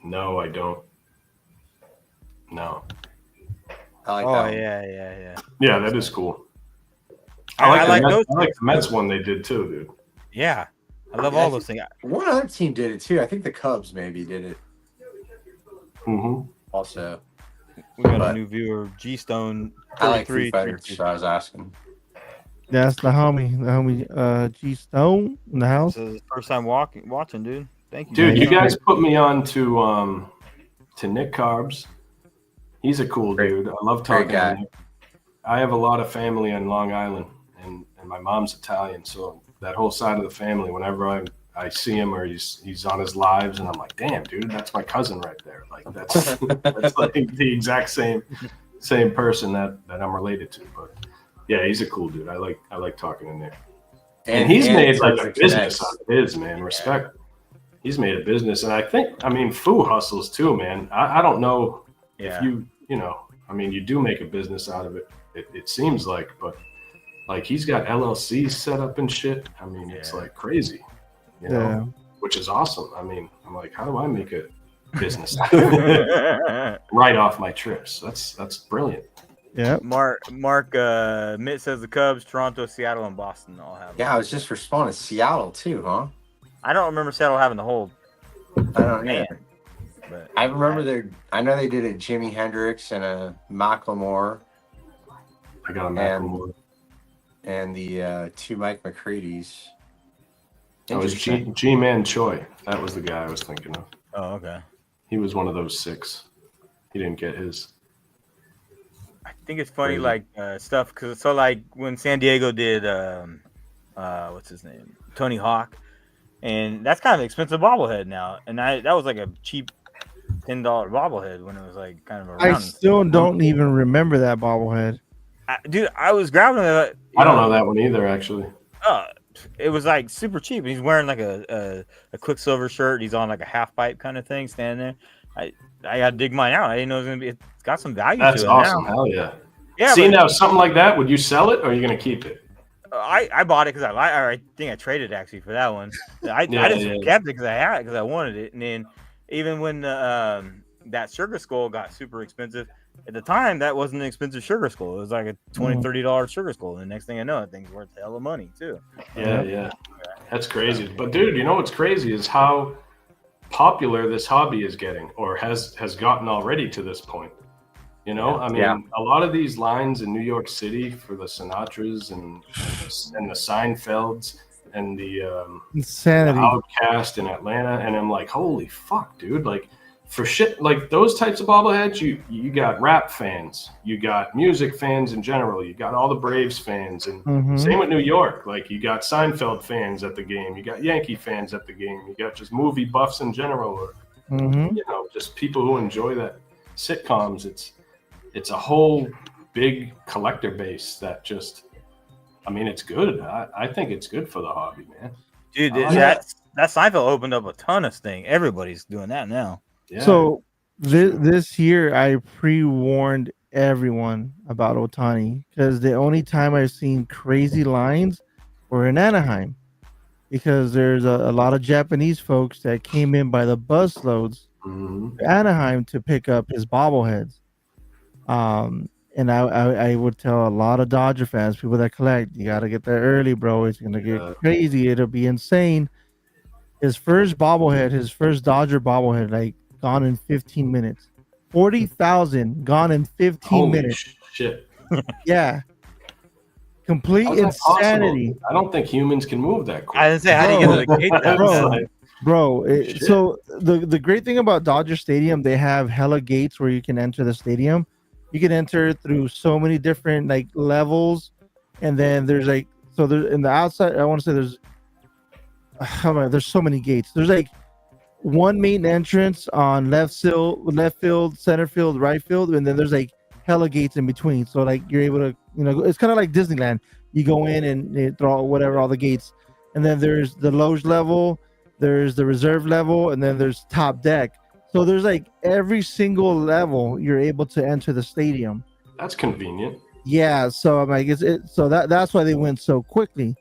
no, I don't. No. I like Oh that one. yeah. Yeah, that is cool. I like the Mets, those. I like the Mets one they did too, dude. Yeah, I love Yeah, all those things. One other team did it too. I think the Cubs maybe did it Mm-hmm. also. We got a But- new viewer, G Stone. I like Foo 33. Fighters, so I was asking. That's the homie G Stone in the house. This is his first time watching, dude. Thank you, Dude, man. you guys put me on to Nick Carbs. He's a cool dude. I love talking Great guy. to Nick. I have a lot of family in Long Island, and my mom's Italian, so that whole side of the family, whenever I see him or he's on his lives, and I'm like, damn, dude, that's my cousin right there. Like that's that's like the exact same person that I'm related to. But yeah, he's a cool dude. I like talking to Nick. And he's made like a business out of his, man. Respect. He's made a business, and I mean, Foo hustles too, man. I don't know if you know, I mean, you do make a business out of it. It seems like, but like he's got LLCs set up and shit. I mean, it's like crazy, you know, which is awesome. I mean, I'm like, how do I make a business right off my trips? That's brilliant. Yeah. Mark Mitt says the Cubs, Toronto, Seattle, and Boston all have. Yeah, I was just responding. Seattle too, huh? I don't remember Seattle having the hold. I don't know. Man. But I remember I know they did a Jimi Hendrix and a Macklemore I got a Macklemore. and the 2 Mike McCready's. That was G-Man Choi. That was the guy I was thinking of. oh, okay. He was one of those 6. He didn't get his. I think it's funny, Crazy. like stuff, because like when San Diego did, what's his name, Tony Hawk, and that's kind of an expensive bobblehead now, and that was like a cheap $10 bobblehead when it was like kind of around. I still don't even remember that bobblehead. Dude, I was grabbing it. I don't know that one either, actually. It was like super cheap. He's wearing like a Quicksilver shirt. He's on like a half pipe kind of thing, standing there. I got to dig mine out. I didn't know it was gonna be. It's got some value That's to it awesome. now. Hell yeah. Yeah. See, but, now something like that, would you sell it or are you going to keep it? I bought it because I think I traded actually for that one. I just kept it because I wanted it. And then even when that sugar skull got super expensive at the time, that wasn't an expensive sugar skull. It was like a $20-$30 sugar skull. And the next thing I know, that thing's worth a hell of money too. Yeah. That's crazy. But dude, you know what's crazy is how popular this hobby is getting, or has gotten already to this point. You know, I mean, a lot of these lines in New York City for the Sinatras and the Seinfelds and the Insanity. Outcast in Atlanta, and I'm like, holy fuck, dude! Like, for shit like those types of bobbleheads, you got rap fans, you got music fans in general, you got all the Braves fans, and same with New York. Like, you got Seinfeld fans at the game, you got Yankee fans at the game, you got just movie buffs in general, or you know, just people who enjoy that sitcoms. It's a whole big collector base that just, I mean, it's good. I think it's good for the hobby, man. Dude, that Seinfeld opened up a ton of things. Everybody's doing that now. Yeah. So this year, I pre-warned everyone about Ohtani because the only time I've seen crazy lines were in Anaheim, because there's a lot of Japanese folks that came in by the busloads to Anaheim to pick up his bobbleheads. And I would tell a lot of Dodger fans, people that collect, you got to get there early, bro. It's going to get crazy. It'll be insane. His first Dodger bobblehead, like, gone in 15 minutes. 40,000 gone in 15 Holy minutes. Shit. Yeah. Complete insanity. I don't think humans can move that quick. I didn't say how do you get to the gate that Bro, so the great thing about Dodger Stadium, they have hella gates where you can enter the stadium. You can enter through so many different like levels, and then there's like, so there's in the outside, I want to say there's so many gates. There's like one main entrance on left field, center field, right field, and then there's like hella gates in between. So like you're able to, you know, it's kind of like Disneyland. You go in and you throw all the gates, and then there's the loge level, there's the reserve level, and then there's top deck. So there's like every single level you're able to enter the stadium. That's convenient. Yeah, so I'm like, so that's why they went so quickly.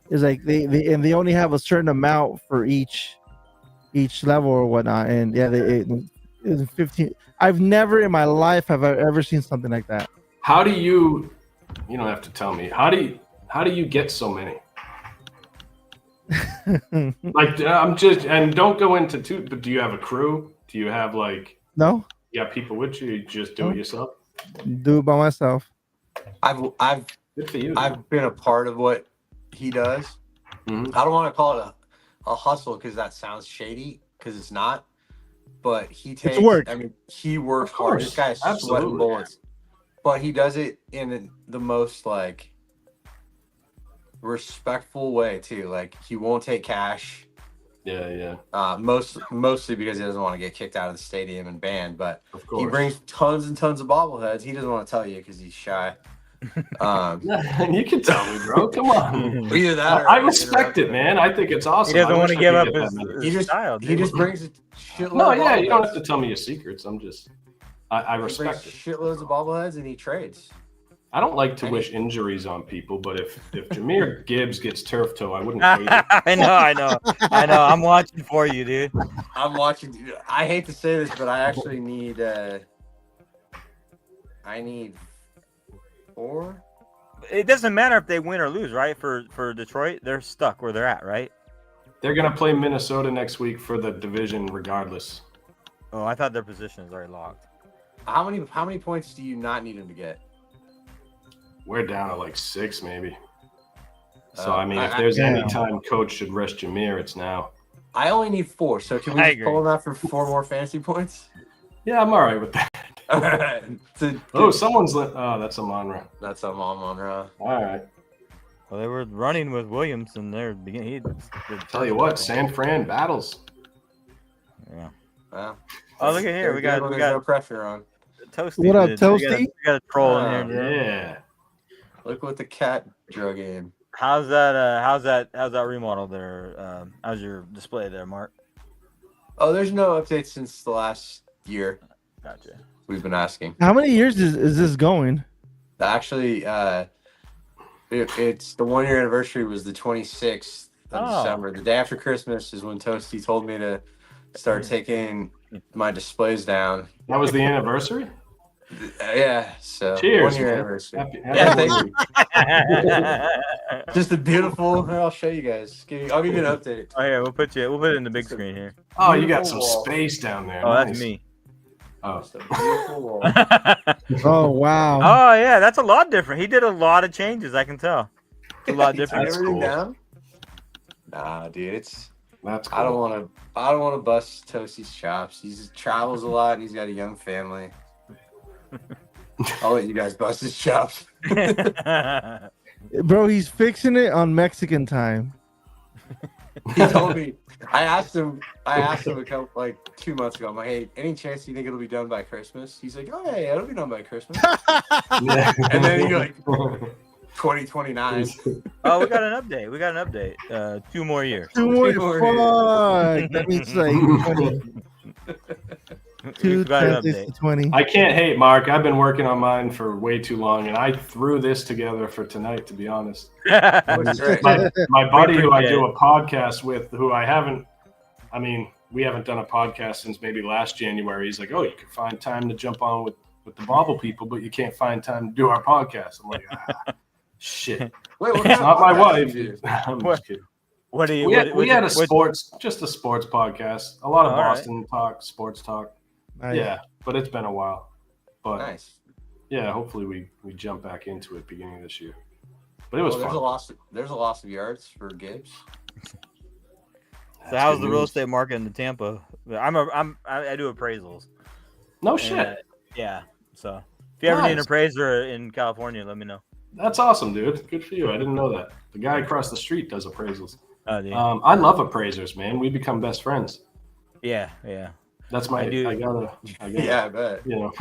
Is like they only have a certain amount for each level or whatnot, and yeah, it's 15. I've never in my life have I ever seen something like that. How do you don't have to tell me. How do you get so many? Like, I'm just, and don't go into but do you have a crew? Do you have like, no? You got people with you? You just do it yourself? Do it by myself. Good for you. I've been a part of what he does. I don't want to call it a hustle because that sounds shady, because it's not. But he takes, it's work. I mean, he works hard. This guy is sweating bullets. But he does it in the most like respectful way too. Like, he won't take cash. Yeah. Mostly because he doesn't want to get kicked out of the stadium and banned. But he brings tons and tons of bobbleheads. He doesn't want to tell you because he's shy. You can tell me, bro. Come on. Either that, or I respect it, man. I think it's awesome. He doesn't want to give up his style. He just brings a shitload. No, of yeah, you don't bobbleheads. have to tell me your secrets. I respect it. Shitloads of bobbleheads, and he trades. I don't like to wish injuries on people, but if Jahmyr Gibbs gets turf toe, I wouldn't hate it. I know. I'm watching for you, dude. I'm watching. I hate to say this, but I actually need. I need 4. It doesn't matter if they win or lose, right? For Detroit, they're stuck where they're at, right? They're gonna play Minnesota next week for the division, regardless. Oh, I thought their position is already locked. How many points do you not need him to get? We're down to like 6, maybe. So I mean, if there's any time coach should rest Jahmyr, it's now. I only need 4. So can we just pull him out for 4 more fantasy points? Yeah, I'm all right with that. Someone's that's Amon-Ra. That's Amon-Ra. All right. Well, they were running with Williams, and they're beginning. Tell you what, San Fran battles. Yeah. Wow. Oh, look at here. We got no pressure on. Toasty. What up, Toasty? We got a troll in here. Yeah. Look what the cat drug in. How's that remodel there? How's your display there, Mark? Oh, there's no updates since the last year. Gotcha. We've been asking. How many years is this going? Actually, It's the 1 year anniversary was the 26th of December. The day after Christmas is when Toasty told me to start taking my displays down. That was the anniversary? Yeah. So Cheers, 1 year man. anniversary. Happy Thank you. Just a beautiful. I'll show you guys. I'll give you an update. Oh yeah, we'll put it in the big screen here. Oh, you got some Beautiful wall. space down there. Oh, Nice. that's me. Oh. Just a beautiful wall. Oh wow. Oh yeah, that's a lot different. He did a lot of changes. I can tell. It's a lot He took different. That's everything cool. down. Nah, dude, That's cool. I don't want to bust Toasty's chops. He travels a lot and he's got a young family. I'll let you guys bust his chops. Bro, he's fixing it on Mexican time. He told me. I asked him a couple 2 months ago. I'm like, hey, any chance you think it'll be done by Christmas? He's like, oh yeah, it'll be done by Christmas. Yeah. And then he like 2029. Oh, we got an update. 2 more years. 2 more. Two more Fuck. That means like 20. We got an 2 update. to 20. I can't hate, Mark. I've been working on mine for way too long, and I threw this together for tonight, to be honest. That's right. My buddy who I appreciate do a podcast with, who we haven't done a podcast since maybe last January. He's like, oh, you can find time to jump on with the Bobble people, but you can't find time to do our podcast. I'm like, shit. Wait, what It's kind of not my podcast do wife. you do? I'm What? just kidding. What do you? We had a sports podcast. A lot of Oh, all right. Boston talk, sports talk. Nice. Yeah, but it's been a while. But Nice. yeah, hopefully we jump back into it beginning of this year. But it was There's fun. a loss of yards for Gibbs. So how's the real estate market in Tampa? I do appraisals. No And, shit. yeah. So if you ever need an Nice. appraiser in California, let me know. That's awesome, dude. Good for you. I didn't know that. The guy across the street does appraisals. Oh, dude. I love appraisers, man. We become best friends. yeah. That's my. I do. I gotta. Yeah, I bet. You know.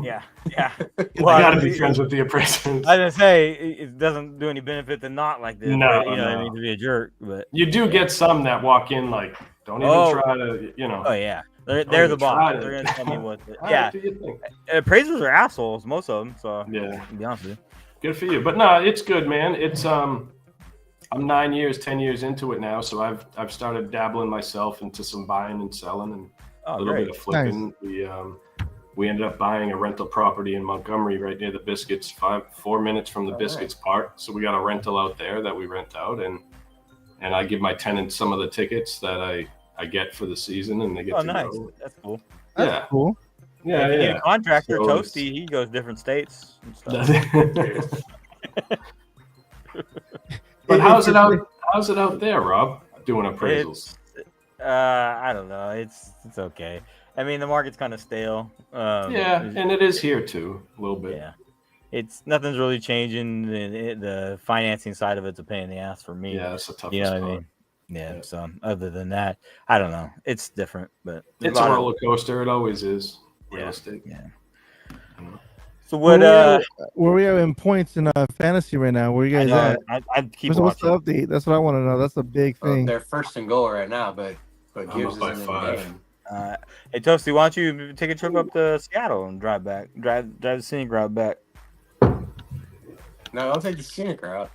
Yeah. I gotta be friends with the appraisers. I was gonna say it doesn't do any benefit to not like this. No, but, you know what I no. mean, to be a jerk, but You do get some that walk in like, don't even Oh. try to, you know. oh yeah, they're you the tried boss. it. They're gonna tell me what. All Yeah, right, do your thing. appraisers are assholes, most of them. So Yeah, to be honest with you. good for you. But no, it's good, man. It's I'm 10 years into it now, so I've started dabbling myself into some buying and selling and a Oh, little great. bit of flipping. We ended up buying a rental property in Montgomery, right near the Biscuits, 4 minutes from the Oh, Biscuits Park. So we got a rental out there that we rent out, and I give my tenants some of the tickets that I get for the season, and they get Oh, to nice. know. That's cool. That's Yeah. cool. Yeah, if you need yeah. a contractor, So it's- Toasty, he goes different states and stuff. But how's it out? How's it out there, Rob? Doing appraisals. I don't know. It's okay. I mean, the market's kind of stale. Yeah, and it is here too, a little bit. Yeah. It's nothing's really changing. The financing side of it's a pain in the ass for me. Yeah, that's the toughest You know what I part. mean? Yeah, Yeah. So other than that, I don't know. It's different, but there's It's a lot of- roller coaster. It always is. Real Yeah. estate. Yeah. Mm. So what? Where we at in points in fantasy right now? Where you I guys know, at? I keep What's the watching. update? That's what I want to know. That's a big thing. They're first and goal right now, but Gibbs up by isn't in the 5. game. Hey Toasty, why don't you take a trip up to Seattle and drive the scenic route back? No, don't take the scenic route.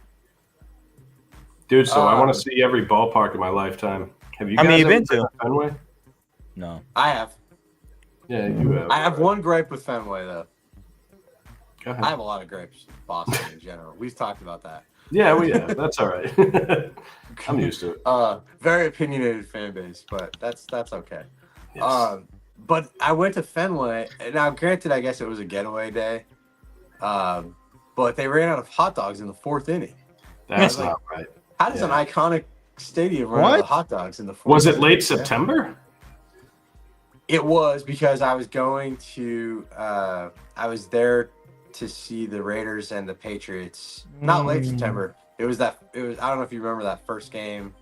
Dude, so I want Um, to see every ballpark in my lifetime. Have you How guys many you ever been to? Fenway? No. I have. Yeah, you have. I have one gripe with Fenway though. Go ahead. I have a lot of gripes with Boston in general. We've talked about that. Yeah, we have. That's all right. I'm used to it. Very opinionated fan base, but that's okay. Yes. But I went to Fenway. Now, granted, I guess it was a getaway day. But they ran out of hot dogs in the 4th inning. That's like- not right. How does an iconic stadium run out What? of hot dogs in the 4th? Was it late Yeah. September? It was because I was going to. I was there to see the Raiders and the Patriots. Not late September. It was that. It was. I don't know if you remember that first game.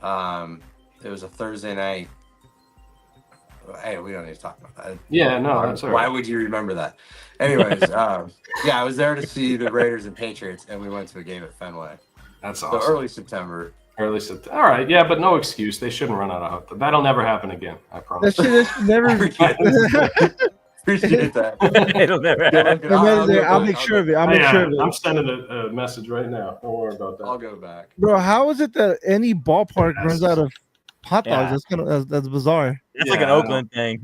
It was a Thursday night. Hey, we don't need to talk about that. Yeah, no, that's all Why right. would you remember that? Anyways, yeah, I was there to see the Raiders and Patriots, and we went to a game at Fenway. That's So awesome. early September. Early September. All right, yeah, but no excuse. They shouldn't run out of hot dogs. That'll never happen again. I That promise. shit never. Appreciate that. It'll never Good happen. looking. I'll make sure of it. I'll make sure of it. I'm sending a message right now. Don't worry about that. I'll go back. Bro, how is it that any ballpark Yes. runs out of hot dogs? Yeah. That's kind of that's bizarre. It's like an Yeah, I know. Oakland thing.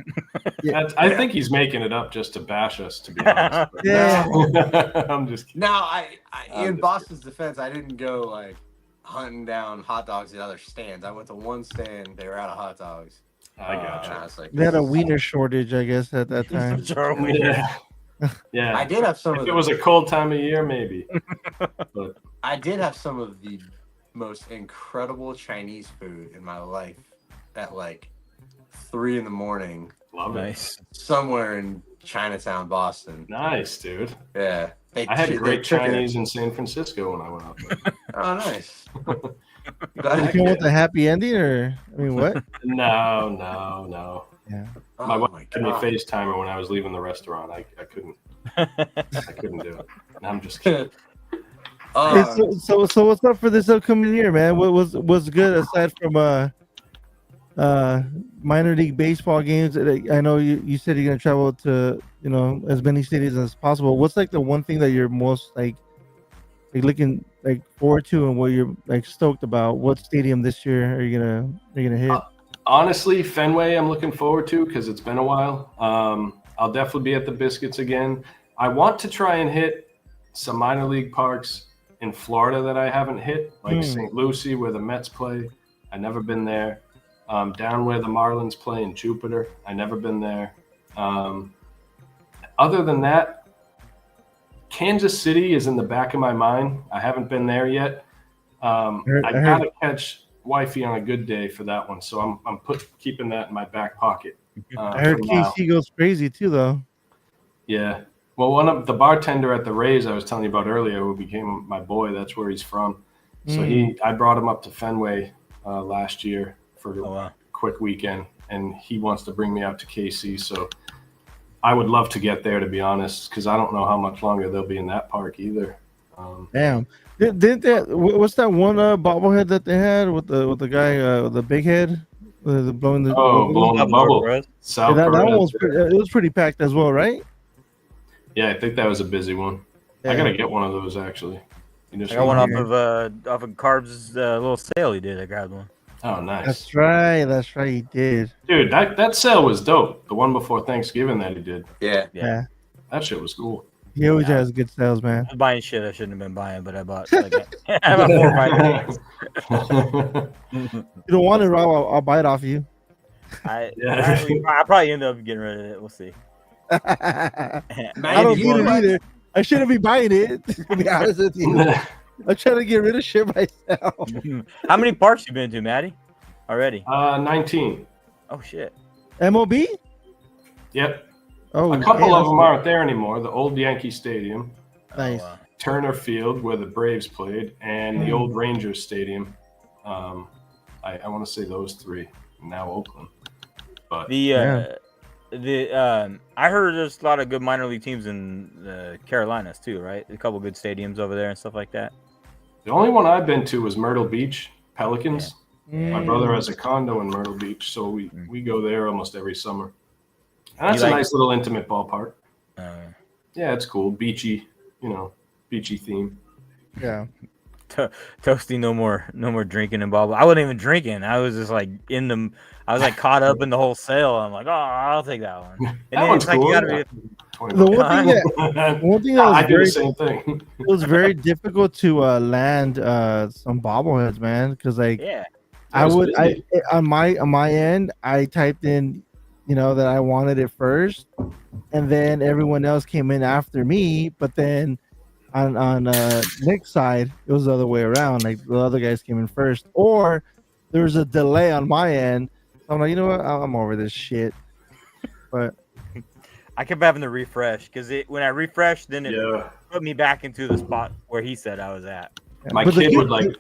I think he's making it up just to bash us, to be honest. But- Yeah. I'm just kidding. Now, I'm in just Boston's defense, I didn't go like hunting down hot dogs at other stands. I went to one stand; they were out of hot dogs. I And got I was like, They had a this is- wiener shortage, I guess, at that time. Sure, you. Yeah. Yeah. I did have some If of it was the, a cold time of year, maybe. But I did have some of the most incredible Chinese food in my life at like 3 a.m. love it. Nice. somewhere in Chinatown, Boston. Nice, dude. Yeah, I had they great took it. Chinese in San Francisco when I went out there. Oh, nice. You came with a happy ending, or I mean, what? No. Yeah. Oh, My wife my had me God. FaceTimer when I was leaving the restaurant. I couldn't do it. No, I'm just kidding. Hey, Uh, so what's up for this upcoming year, man? What's good aside from minor league baseball games? I know you said you're gonna travel to as many cities as possible. What's like the one thing that you're most like looking like forward to, and what you're like stoked about? What stadium this year are you gonna hit? Honestly, Fenway, I'm looking forward to because it's been a while. I'll definitely be at the Biscuits again. I want to try and hit some minor league parks in Florida that I haven't hit, like St. Lucie, where the Mets play. I've never been there. Down where the Marlins play in Jupiter. I've never been there. Other than that, Kansas City is in the back of my mind. I haven't been there yet. I gotta catch wifey on a good day for that one, so I'm keeping that in my back pocket. I heard for now. KC goes crazy too, though. Yeah. Well, one of the bartender at the Rays I was telling you about earlier, who became my boy, that's where he's from. So I brought him up to Fenway last year for a quick weekend, and he wants to bring me out to KC. So I would love to get there, to be honest, because I don't know how much longer they'll be in that park either. Damn. Didn't that? What's that one bobblehead that they had with the guy with the big head, the blowing the blowing the bubble. South that one Korea. was pretty packed as well, right? Yeah, I think that was a busy one. Yeah. I gotta get one of those actually. You just I got one off of Carb's little sale he did. I grabbed one. Oh, nice. That's right, he did. Dude, that sale was dope. The one before Thanksgiving that he did. yeah. That shit was cool. He always has good sales, man. I was buying shit I shouldn't have been buying, but I bought like I bought 4 or 5 things. You don't want it, Rob? I'll buy it off you. I probably end up getting rid of it. We'll see. I Matty, don't do need you it like- either. I shouldn't be buying it. To be honest with you, I'm trying to get rid of shit myself. How many parks you been to, Matty? Already? 19. Oh shit. MOB? Yep. Oh, A couple damn, of them aren't there anymore. The old Yankee Stadium, Nice. Oh, Turner Field, where the Braves played, and the old Rangers Stadium. I want to say those 3. Now Oakland. But I heard there's a lot of good minor league teams in the Carolinas too, right? A couple good stadiums over there and stuff like that. the only one I've been to was Myrtle Beach, Pelicans. My Mm. brother has a condo in Myrtle Beach, so we go there almost every summer. And that's You a like- nice little intimate ballpark. Uh, Yeah, it's cool. Beachy, beachy theme. Yeah. Toasty, no more drinking and blah blah. I wasn't even drinking. I was just like I was like caught up in the whole sale. I'm like, oh, I'll take that one. And That then one's it's like cool. you gotta be. The one thing that I was do the very same thing. it was very difficult to land some bobbleheads, man, because like Yeah. I was would busy. on my end I typed in that I wanted it first, and then everyone else came in after me, but then on Nick's side it was the other way around, like the other guys came in first, or there was a delay on my end. So I'm like, you know what, I'm over this shit. But I kept having to refresh because when I refreshed, then it Yeah. put me back into the spot where he said I was at. My but the kid good- would like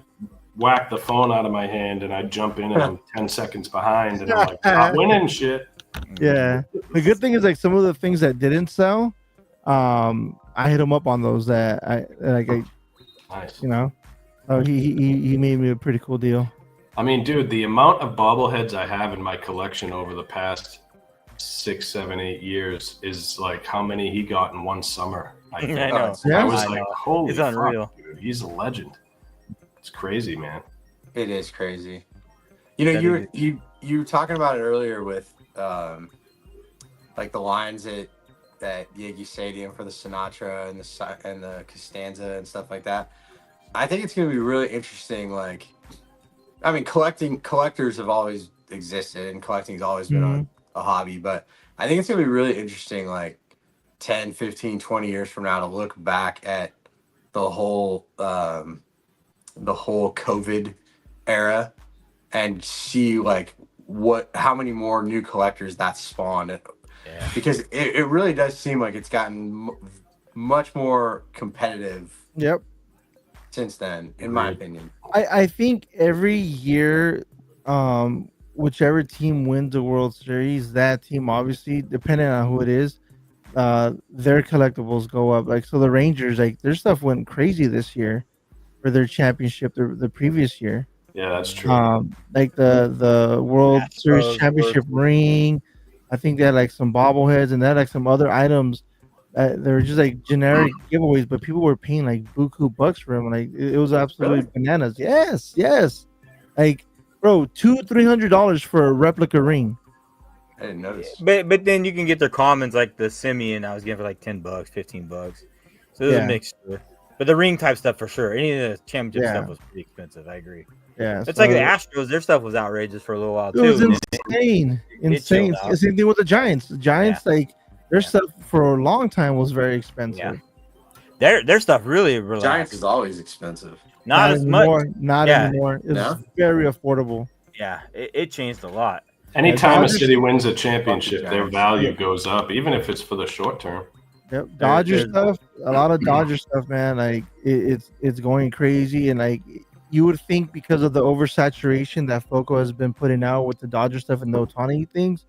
whack the phone out of my hand, and I'd jump in, and I'm 10 seconds behind, and I'm like, not winning shit. yeah, the good thing is like some of the things that didn't sell, I hit him up on those that I Nice. Oh, he made me a pretty cool deal. I mean, dude, the amount of bobbleheads I have in my collection over the past 6, 7, 8 years is like how many he got in one summer. I think. I know. Yeah. I was I like, know. holy It's fuck, unreal. dude. He's a legend. It's crazy, man. It is crazy. You know, you were talking about it earlier with like the lines at Yankee Stadium for the Sinatra and the Costanza and stuff like that. I think it's going to be really interesting. Like, I mean, collectors have always existed, and collecting's always been a hobby. But I think it's going to be really interesting, like 10, 15, 20 years from now, to look back at the whole COVID era and see like how many more new collectors that spawned. Yeah. Because it really does seem like it's gotten much more competitive Yep. since then, in my opinion. I think every year, whichever team wins the World Series, that team obviously, depending on who it is, their collectibles go up. Like, so the Rangers, like, their stuff went crazy this year for their championship the previous year. Yeah, that's true. Like the World Series championship ring. I think they had like some bobbleheads and they had like some other items. They were just like generic giveaways, but people were paying like buku bucks for them. Like it was absolutely bananas. Yes. Like, bro, $200-$300 for a replica ring. I didn't notice. But then you can get their commons like the Simeon I was getting for like $10, $15. So there's a mixture. But the ring type stuff for sure. Any of the championship stuff was pretty expensive. I agree. Yeah, it's like the Astros. Their stuff was outrageous for a little while too. It was insane. Same thing with the Giants. The Giants, like their stuff for a long time was very expensive. Yeah. Their stuff really relaxed. Giants is always expensive. Not as anymore, much. Not anymore. It's very affordable. Yeah, it changed a lot. Anytime a city wins a championship, their value goes up, even if it's for the short term. Yep, Dodger stuff. A lot of Dodger stuff, man. Like it's going crazy, and like you would think because of the oversaturation that Foco has been putting out with the Dodger stuff and the Ohtani things,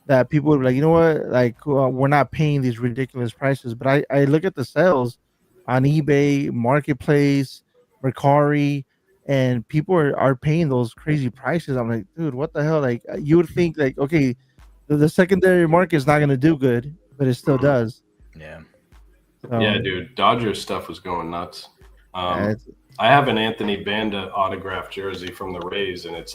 that people would be like, you know what, like we're not paying these ridiculous prices. But I look at the sales on eBay, Marketplace, Mercari, and people are paying those crazy prices. I'm like, dude, what the hell? Like you would think like, okay, the secondary market is not going to do good, but it still does. Yeah. Yeah, dude. Dodger stuff was going nuts. I have an Anthony Banda autographed jersey from the Rays, and it's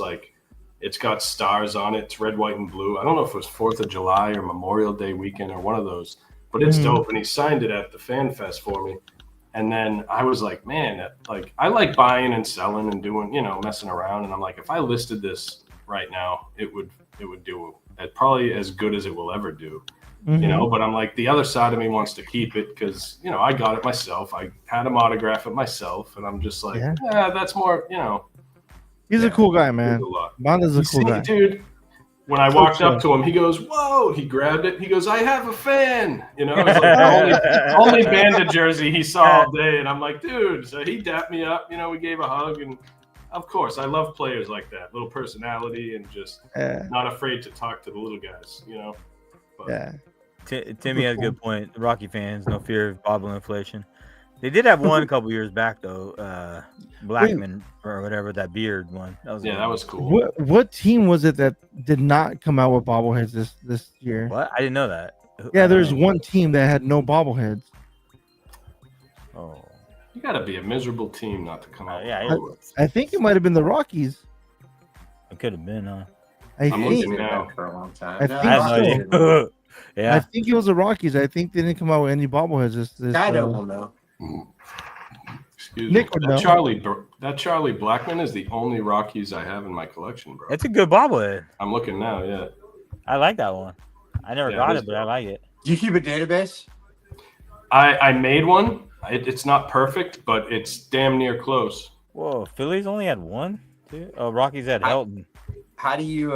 got stars on it. It's red, white, and blue. I don't know if it was 4th of July or Memorial Day weekend or one of those, but it's dope. And he signed it at the Fan Fest for me. And then I was like, man, like I like buying and selling and doing, messing around. And I'm like, if I listed this right now, it would do probably as good as it will ever do. But I'm like, the other side of me wants to keep it because, I got it myself. I had him autograph it myself. And I'm just like, that's more, He's a cool guy, man. Banda's a cool guy. Dude, when I walked up to him, he goes, whoa, he grabbed it. He goes, I have a fan. It was like the only Banda jersey he saw all day. And I'm like, dude. So he dapped me up. We gave a hug. And of course, I love players like that. Little personality and just not afraid to talk to the little guys, But, yeah. Timmy had a good point. The Rocky fans, no fear of Bobble inflation. They did have one a couple years back though. Blackman or whatever, that beard one. That was cool. What team was it that did not come out with bobbleheads this year? What? I didn't know that. Yeah, there's one team that had no bobbleheads. Oh, you got to be a miserable team not to come out. I think it might have been the Rockies. It could have been. I'm looking now for a long time. I think so. Yeah, I think it was the Rockies. I think they didn't come out with any bobbleheads. I don't know. Excuse me. That Charlie Blackman is the only Rockies I have in my collection, bro. It's a good bobblehead. I'm looking now. Yeah, I like that one. I never got it, but I like it. Do you keep a database? I made one. It's not perfect, but it's damn near close. Whoa, Phillies only had one, too? Oh, Rockies had Helton. How do you?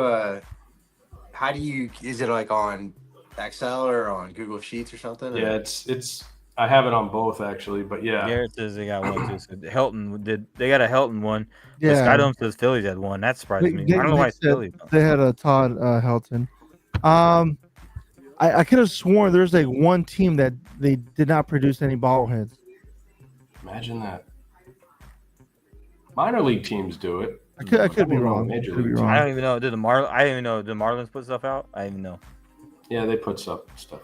Is it like on Excel or on Google Sheets or something? Yeah, it's. I have it on both actually, but yeah. Garrett says they got one too. So Helton they got a Helton one. Yeah. Skydome says Phillies had one. That surprised me. I don't know why it's Phillies. They had a Todd Helton. I could have sworn there's like one team that they did not produce any bobbleheads. Imagine that. Minor league teams do it. I could be wrong. I don't even know. I didn't even know. Did the Marlins put stuff out? I didn't even know. Yeah, they put stuff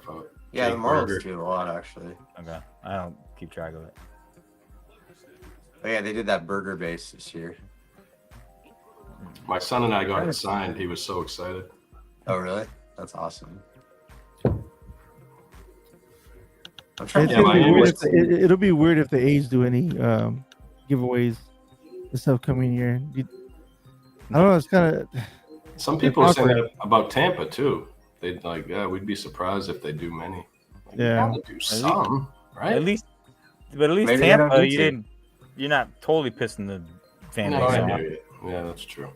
out. Yeah, the Jake Marlins Burger. do a lot actually. Okay, I don't keep track of it. But yeah, they did that burger base this year. My son and I got it signed. He was so excited. Oh, really? That's awesome. I'm trying It's to gonna be Miami weird was- it'll be weird if the A's do any giveaways this upcoming year. I don't know. It's kind of Some people are saying awkward. that about Tampa too. They'd like, yeah, we'd be surprised if they do many. Like, Yeah. you gotta do some, right? At least Maybe they Tampa, don't need to. You're not totally pissing the fan No, base I off. hear you. Yeah, that's true.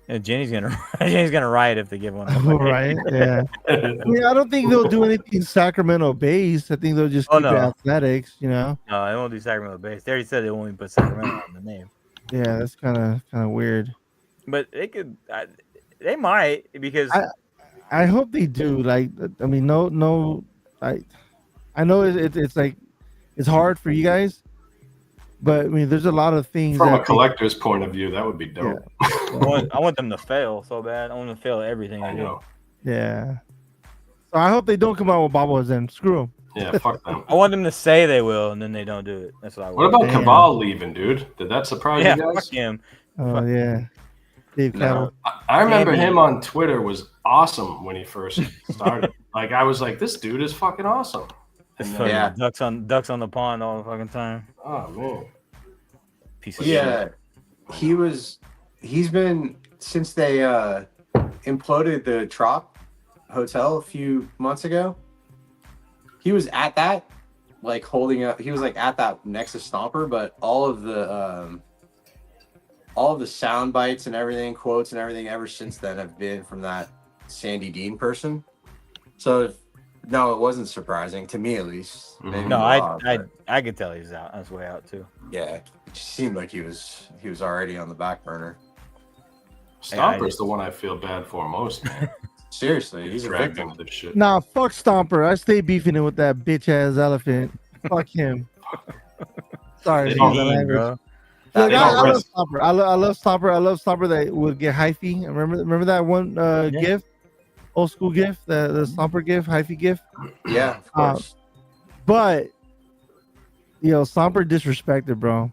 Yeah, Jenny's gonna riot if they give one. right. Yeah. I mean, I don't think they'll do anything Sacramento based. I think they'll just Oh, keep it no. athletics. You know. No, they won't do Sacramento base. They already said they won't even put Sacramento on the name. Yeah, that's kind of weird. But they could. They might because I hope they do. Like, I mean, no. I know it's like it's hard for you guys, but I mean, there's a lot of things From a that collector's point of view, that would be dope. I want them to fail so bad. I want them to fail at everything. I they do. know. Yeah. So I hope they don't come out with bobbles then. Screw them. Yeah, fuck them. I want them to say they will, and then they don't do it. That's what I What want. about Damn. Cabal leaving, dude? Did that surprise Yeah, you guys? fuck him. Oh yeah. Dave No. Cattle. I remember Andy. him on Twitter was awesome when he first started. Like I was like, this dude is fucking awesome. And then, Fucking Yeah. ducks on the pond all the fucking time. oh man. Piece of shit. Yeah, he's been since they imploded the Trop Hotel a few months ago. He was at that, like holding up. He was like at that next to Stomper, but all of the sound bites and everything, quotes and everything ever since then have been from that Sandy Dean person. So no, it wasn't surprising to me at least. Mhm. Maybe No, Rob, but I could tell he's out. On his way out too. yeah, it just seemed like he was already on the back burner. Stomper's the one I feel bad for most, man. Seriously, he's a Dragged victim. into this shit. Nah, fuck Stomper. I stay beefing it with that bitch ass elephant. Fuck him. Sorry, They excuse don't my Mean, language. bro. Look, They I don't love rest- Stomper. I love Stomper. I love Stomper that would get hyphy. Remember that one gif, old school gif, the Stomper gif, hyphy gif. Yeah, of course. But Stomper disrespected, bro.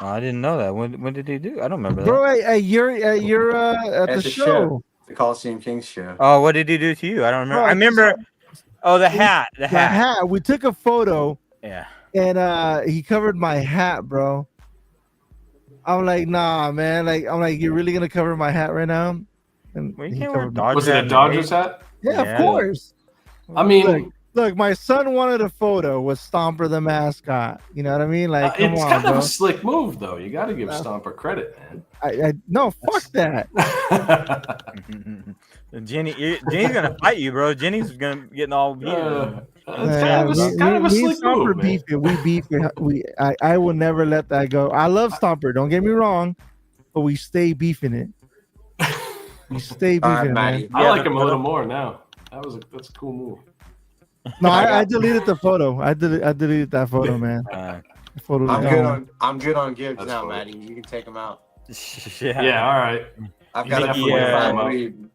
Oh, I didn't know that. When did he do? I don't remember Bro, that. at the the show. The Coliseum Kings show. Oh, what did he do to you? I don't remember. Bro, I remember. Oh, the hat. The The hat. hat. We took a photo Yeah. and he covered my hat, bro. I'm like, nah, man. I'm like, you're really gonna cover my hat right now? And Well, you he can't wear covered my- Dodgers Was it hat a in the Dodgers game. hat? Yeah, Yeah. of course. I mean, Look, my son wanted a photo with Stomper the mascot. You know what I mean? Like, come it's on, kind bro. of a slick move, though. You got to give Uh, Stomper credit, man. No, fuck that. Jenny's gonna fight you, bro. Jenny's gonna getting all heated. It's kind of a, kind of a me and slick move, Stomper man. beef it. We beef it. I will never let that go. I love Stomper. Don't get me wrong, but we stay beefing it. We stay All right, beefing it, man. Matty. I like him a little more now. That's a cool move. No, I deleted the photo. I deleted that photo, man. The photo was I'm good on Gibbs That's now, funny. Matty. You can take him out. Yeah, all right. I've You got a think he, 0.5 lead.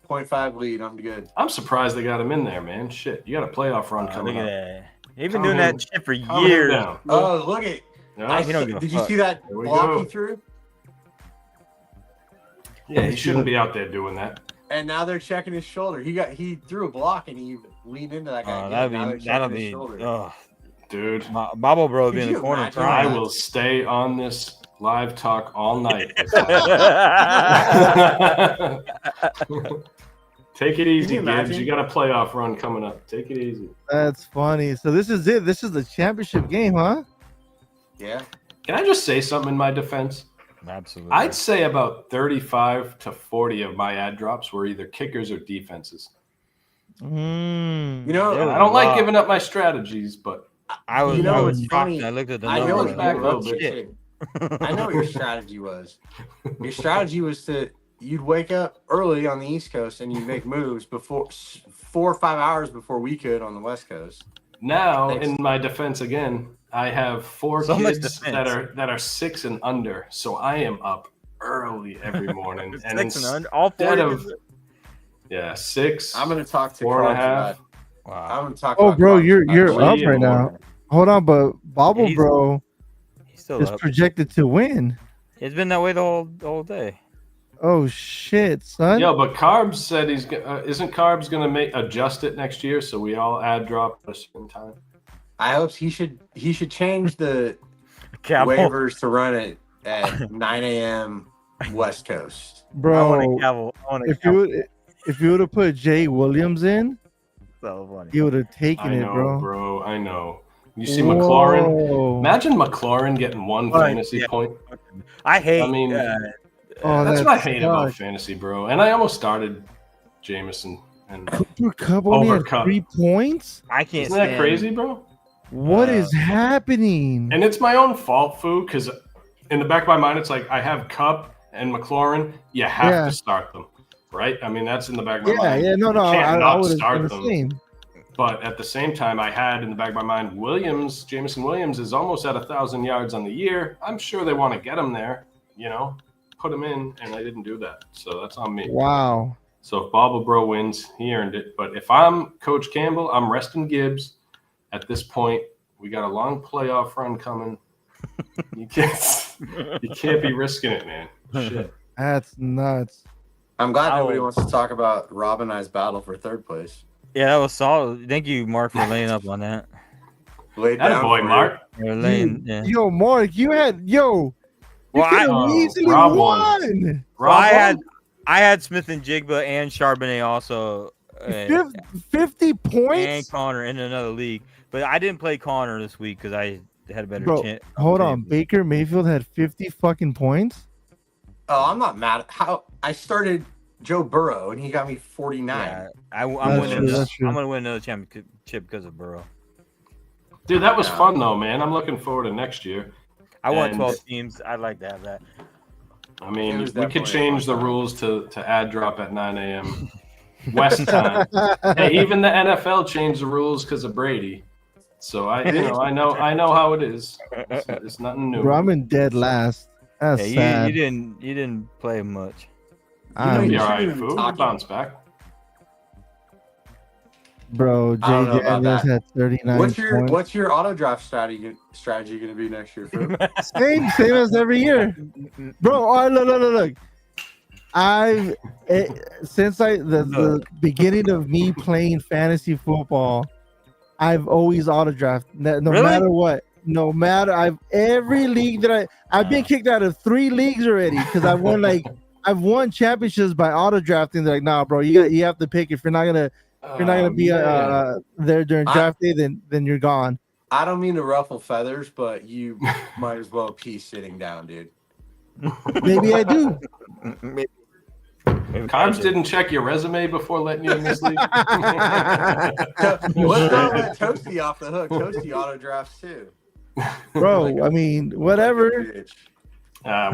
0.5 lead. I'm good. I'm surprised they got him in there, man. Shit, you got a playoff run Look coming at up. that. He's been Calm doing him- that shit for calm him years. down. Oh, look at. Yeah, he don't give a Did you fuck. see that There we block go. he threw? yeah, he shouldn't be out there doing that. And now they're checking his shoulder. He threw a block and he leaned into that guy. Oh, again. Now they're that'll checking his be. shoulder. Oh, Dude, Bobble bro would be Could in the you corner imagine? I crying. will stay on this live talk all night. Take it easy, Can you Gibbs. imagine? You got a playoff run coming up. Take it easy. That's funny. So this is it. This is the championship game, huh? Yeah. Can I just say something in my defense? Absolutely. I'd say about 35 to 40 of my ad drops were either kickers or defenses. Mm. You know, There was I don't a like lot. giving up my strategies, but I was. You know I what's was shocked. funny? I looked at the I know number. it's and back I a was little like, bit shit. too. I know what your strategy was. Your strategy was you'd wake up early on the East Coast and you'd make moves before 4 or 5 hours before we could on the West Coast. now Thanks. in my defense again, I have 4 So much kids defense. that are 6 and under, so I am up early every morning. and 6 and under. All 4 instead of Yeah, 6. I'm gonna talk to 4.5. Cards. Wow. I'm gonna talk. Oh, about bro, Cards you're about up G right and now. more. Hold on, but Bobble, He's- bro, He's still is up. projected to win. It's been that way the whole day. Oh shit, son. Yo, but Carbs said isn't Carbs gonna adjust it next year so we all add drop at a certain time? I hope he should change the Cavill. waivers to run it at 9 a.m. West Coast. I want Bro, a Cavill. I want a if you would have put Jay Williams in, so funny. he would have taken I it, know, bro. I know. You see McLaurin? Whoa. Imagine McLaurin getting one fantasy yeah. point. I hate. I mean, Oh, that's that what I hate about sucks. fantasy, bro. And I almost started Jameson. And Cooper Kupp only Over had Kupp. 3 points. I can't. isn't that stand- crazy, bro? What is happening? And it's my own fault, Foo, because in the back of my mind, it's like I have Cup and McLaurin. You have Yeah. to start them, right? I mean, that's in the back of my mind. Yeah, no, You no, can't I not would have start done the them. same. But at the same time, I had in the back of my mind, Jameson Williams is almost at 1,000 yards on the year. I'm sure they want to get him there, put him in, and I didn't do that. So that's on me. Wow. So if Bobble Bro wins, he earned it. But if I'm Coach Campbell, I'm resting Gibbs. At this point, we got a long playoff run coming. You can't be risking it, man. Shit. That's nuts. I'm glad nobody Ow. wants to talk about Rob and I's battle for third place. Yeah, that was solid. Thank you, Mark, for laying up on that. Laid down Attaboy, for Mark. For laying, yeah. Yo, Mark, you Well, could I- have easily Rob won. Well, I had Smith and Jigba and Charbonnet also, and 50 points. Connor in another league, but I didn't play Connor this week because I had a better Bro, chance. hold on. Baker Mayfield had 50 fucking points. Oh, I'm not mad. How I started Joe Burrow and he got me 49. Yeah, I'm That's winning. true, This. that's true. I'm gonna win another championship because of Burrow. Dude, that was Yeah. fun, though, man. I'm looking forward to next year. I want And- 12 teams. I'd like to have that. I It mean, was we could definitely a change fun the time. rules to add drop at 9 a.m. West time. Hey, even the NFL changed the rules because of Brady. So I know how it is. It's nothing new. Bro, I'm in dead last. That's Yeah, sad. you didn't play much. I'm- You'll be You all shouldn't right, even fool. talk- Bounce back. Bro, I don't know Jay about Daniels that. had 39 points. What's your auto draft strategy going to be next year, Foo? Same as every year. Bro, all right, look. Since the beginning of me playing fantasy football, I've always auto draft. No Really? matter what. No matter every league that I've been kicked out of 3 leagues already because I've won championships by auto drafting. They're like, nah, bro, you have to pick. If you're not gonna be man. there during draft day, then you're gone. I don't mean to ruffle feathers, but you might as well pee sitting down, dude. Maybe I do. Maybe Carbs didn't check your resume before letting you in this league. Let's not let Toasty off the hook. Toasty auto drafts too. Bro, I mean, whatever. Bitch.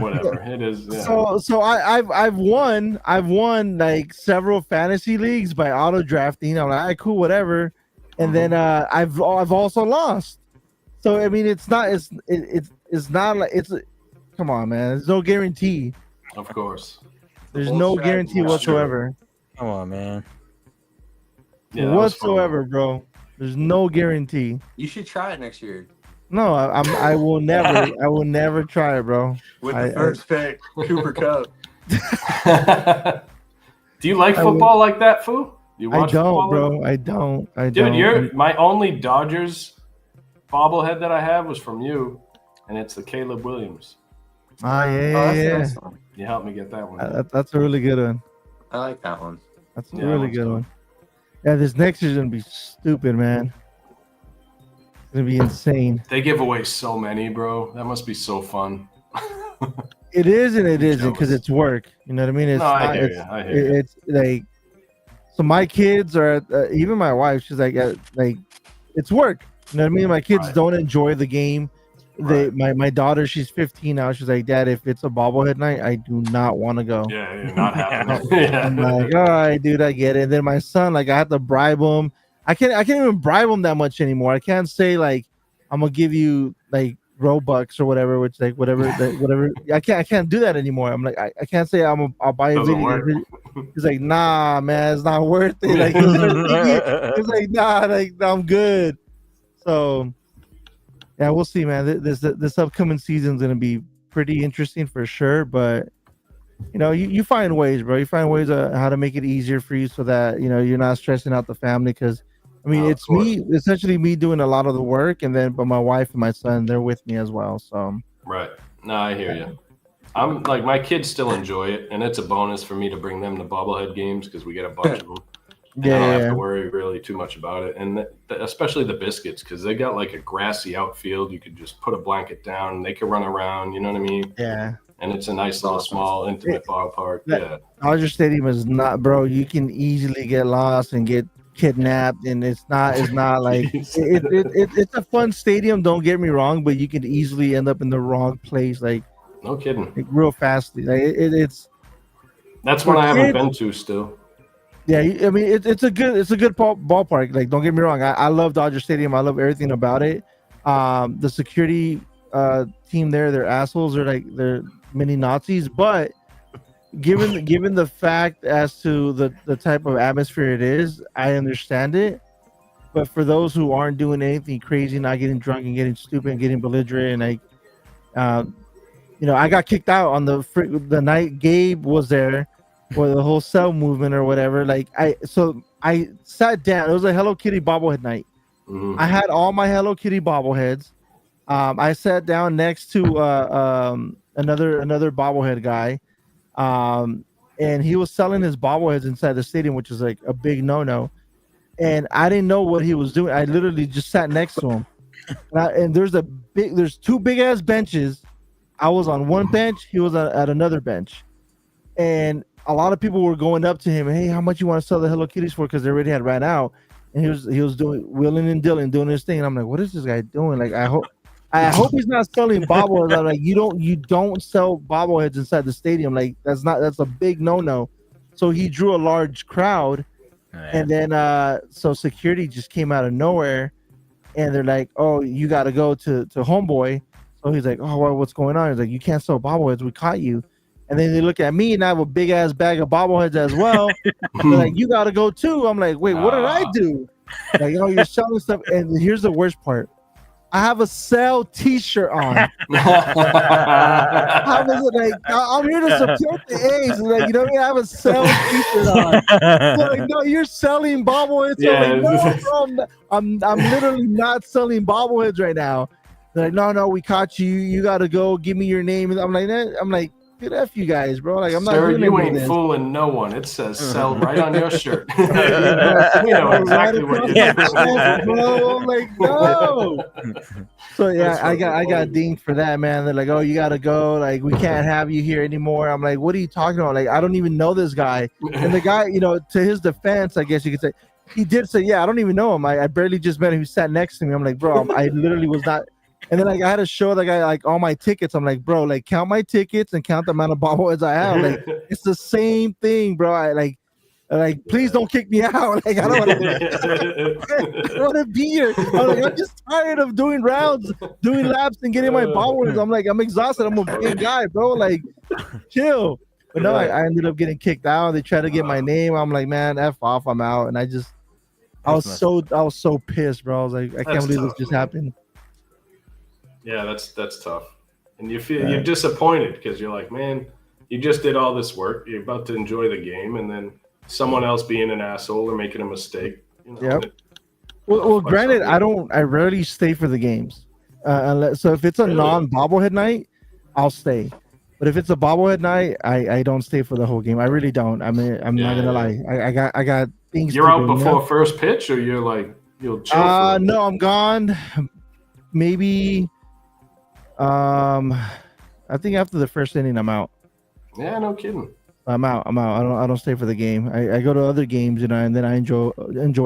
Whatever. It is. Yeah. So I've won like several fantasy leagues by auto drafting. I'm like, all right, cool, whatever. And then I've also lost. So I mean, it's not like come on, man. There's no guarantee. Of course. There's Whole no strategy guarantee was whatsoever. Come on, man. Yeah, that was fun. Whatsoever, bro. There's no guarantee. You should try it next year No, I will never. I will never try it, bro. with I- the first pick, Cooper Kupp. Do you like I would- football like that, Foo? You I watch don't, football? bro. I don't. Dude, you're my only Dodgers bobblehead that I have was from you, and it's the Caleb Williams. Ah, Oh, yeah. that's a nice one. You helped me get that one. That's a really good one. I like that one. That's a Yeah, really let's good go. one. Yeah, this next year's gonna be stupid, man. It's gonna be insane. They give away so many, bro. That must be so fun. It is and it I'm isn't because jealous. it's work. You know what I mean? It's No, I not- hear it's, you. I hear you. it's like so. My kids are even my wife. She's like it's work. You know what I mean? My kids Right. don't enjoy the game. They Right. my daughter, she's 15 now. She's like, Dad, if it's a bobblehead night, I do not want to go. Yeah, you're not happening. I'm like, all right, dude, I get it. And then my son, like, I have to bribe him. I can't even bribe him that much anymore. I can't say like I'm gonna give you like Robux or whatever, which like whatever I can't do that anymore. I'm like I can't say I'll buy a Doesn't video. work. He's like, nah, man, it's not worth it. Like he's like, nah, like I'm good. So yeah, we'll see, man. This upcoming season's gonna be pretty interesting for sure. But you know, you find ways, bro. You find ways how to make it easier for you so that you know you're not stressing out the family. Because I mean, it's me, essentially me doing a lot of the work, and then but my wife and my son, they're with me as well. So right. No, I hear you. I'm like, my kids still enjoy it, and it's a bonus for me to bring them to bobblehead games because we get a bunch of them. And I don't have to worry really too much about it, and especially the biscuits because they got like a grassy outfield. You could just put a blanket down, and they can run around. You know what I mean? Yeah. And it's a nice little small intimate ballpark. Yeah. Dodger Stadium is not, bro. You can easily get lost and get kidnapped, and it's not like it's a fun stadium. Don't get me wrong, but you can easily end up in the wrong place, like no kidding, like real fastly. Like it's that's one I haven't been to still. Yeah, I mean it's a good ballpark. Like don't get me wrong, I love Dodger Stadium. I love everything about it. The security team there, they're assholes. They're mini Nazis, but given the fact as to the type of atmosphere it is, I understand it. But for those who aren't doing anything crazy, not getting drunk and getting stupid and getting belligerent, like you know, I got kicked out on the night Gabe was there for the whole cell movement or whatever. Like I sat down. It was a Hello Kitty bobblehead night. I had all my Hello Kitty bobbleheads. I sat down next to another bobblehead guy, and he was selling his bobbleheads inside the stadium, which is like a big no-no. And I didn't know what he was doing. I literally just sat next to him. And there's two big ass benches. I was on one bench. He was at another bench, and a lot of people were going up to him. Hey, how much you want to sell the Hello Kitties for? Because they already had ran out. And he was doing wheeling and dealing, doing his thing. And I'm like, what is this guy doing? Like, I hope he's not selling bobbleheads. I'm like, you don't sell bobbleheads inside the stadium. Like that's a big no. So he drew a large crowd, and then so security just came out of nowhere, and they're like, oh, you got to go to homeboy. So he's like, oh, well, what's going on? He's like, you can't sell bobbleheads. We caught you. And then they look at me, and I have a big ass bag of bobbleheads as well. They're like, you got to go too. I'm like, wait, what did I do? Like, you know, you're selling stuff. And here's the worst part. I have a sell T-shirt on. How is it like? I'm here to support the A's. Like, you know what I mean? I have a sell T-shirt on. So like, no, you're selling bobbleheads. Yeah. Like, no, bro, I'm literally not selling bobbleheads right now. They're like, no, we caught you. You got to go. Give me your name. And I'm like, good F you guys, bro. Like, I'm not. Sir, you ain't fooling no one. It says sell right on your shirt. We know exactly what you're doing. Bro, I'm like, no. So yeah, I got dinged for that, man. They're like, oh, you gotta go. Like, we can't have you here anymore. I'm like, what are you talking about? Like, I don't even know this guy. And the guy, you know, to his defense, I guess you could say, he did say, yeah, I don't even know him. I barely just met him. He sat next to me. I'm like, bro, I literally was not. And then like I had to show the guy like all my tickets. I'm like, bro, like count my tickets and count the amount of bobbleheads I have. Like it's the same thing, bro. I like please don't kick me out. Like I don't want to be here. I'm just tired of doing rounds, doing laps, and getting my bobbleheads. I'm like, I'm exhausted. I'm a big guy, bro. Like, chill. But no, I ended up getting kicked out. They tried to get my name. I'm like, man, F off. I'm out. And I was so pissed, bro. I was like, I can't believe this just happened. Yeah, that's tough. And you feel you're disappointed because you're like, man, you just did all this work. You're about to enjoy the game, and then someone else being an asshole or making a mistake. You know, yep. Well, granted, I rarely stay for the games. So if it's a non-bobblehead night, I'll stay. But if it's a bobblehead night, I don't stay for the whole game. I really don't. I mean, I'm not gonna lie. I got things. You're out before first pitch, or you're like you'll chill. No, I'm gone. Maybe. I think after the first inning, I'm out. Yeah, no kidding. I'm out. I don't stay for the game. I go to other games, you know, and then I enjoy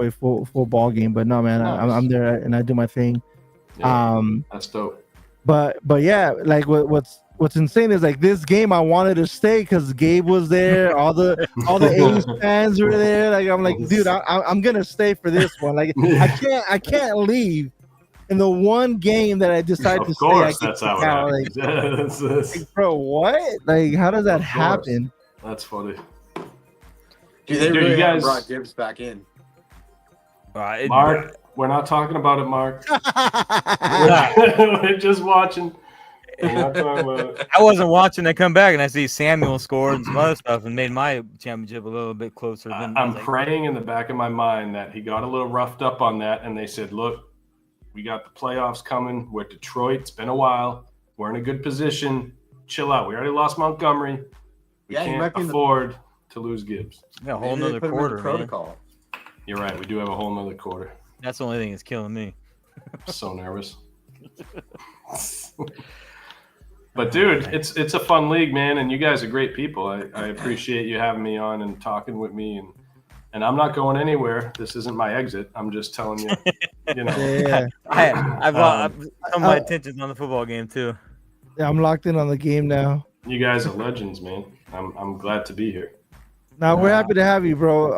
a full ball game. But no, man, nice. I'm there and I do my thing. Yeah, that's dope. But yeah, like what's insane is like this game I wanted to stay because Gabe was there, all the A's fans were there. Like I'm like, dude, I'm gonna stay for this one. Like I can't leave. in the one game that I decided to Of say I course, could that's how kick it out, happens. like, bro, what? Like, how does that Of course. happen? That's funny. Dude, they Dude, really you haven't guys- brought Gibbs back in. Mark, we're not talking about it, Mark. We're just watching. We're not talking about it. I wasn't watching they come back, and I see Samuel scored and some other stuff, and made my championship a little bit closer. Than I'm praying in the back of my mind that he got a little roughed up on that, and they said, "Look, we got the playoffs coming. We're Detroit. It's been a while. We're in a good position. Chill out. We already lost Montgomery. We can't afford to lose Gibbs." Yeah, a whole nother quarter, man. Protocol. You're right. We do have a whole nother quarter. That's the only thing that's killing me. I'm so nervous. But dude, it's a fun league, man, and you guys are great people. I appreciate you having me on and talking with me, and I'm not going anywhere. This isn't my exit. I'm just telling you, you know. Yeah. I've some of my attention's on the football game too. Yeah, I'm locked in on the game now. You guys are legends, man. I'm glad to be here. Now we're happy to have you, bro.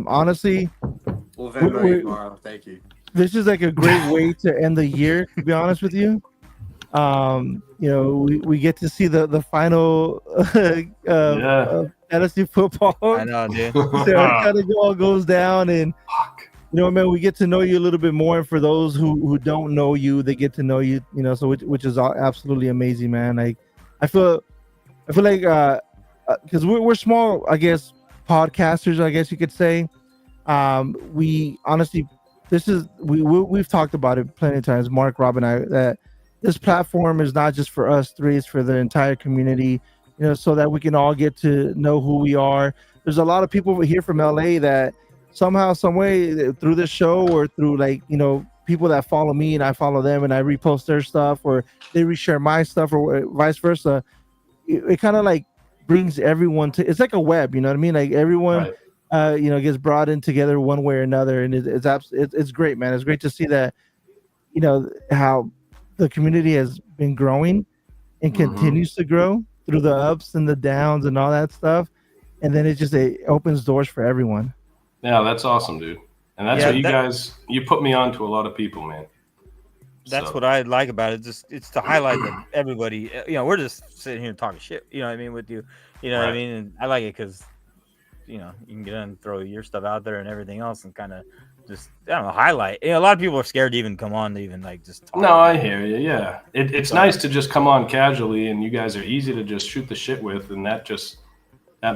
Honestly, We'll Venmo you tomorrow. Thank you. this is like a great way to end the year. To be honest with you, you know, we get to see the final fantasy football. I know, dude. So it kind of all goes down, and you know, man, we get to know you a little bit more. And for those who don't know you, they get to know you. You know, so which is absolutely amazing, man. Like, I feel like because we're small, I guess, podcasters, I guess you could say. We honestly, we've talked about it plenty of times, Mark, Rob, and I, that this platform is not just for us three; it's for the entire community. You know, so that we can all get to know who we are. There's a lot of people here from LA that somehow, some way, through this show or through, like, you know, people that follow me and I follow them and I repost their stuff, or they reshare my stuff, or vice versa. It kind of like brings everyone to. It's like a web, you know what I mean? Like everyone. Right. You know, gets brought in together one way or another, and it's great, man. It's great to see that, you know, how the community has been growing and continues to grow through the ups and the downs and all that stuff, and then it opens doors for everyone. Yeah, that's awesome, dude. And that's what you put me on to a lot of people, man. That's what I like about it. It's to highlight that everybody, you know, we're just sitting here talking shit, you know what I mean, with you, you know what I mean, and I like it because, you know, you can get in and throw your stuff out there and everything else and kind of just, I don't know, highlight. You know, a lot of people are scared to even come on to even like just talk. No, I hear you. Yeah. It's nice to just come on casually, and you guys are easy to just shoot the shit with. And that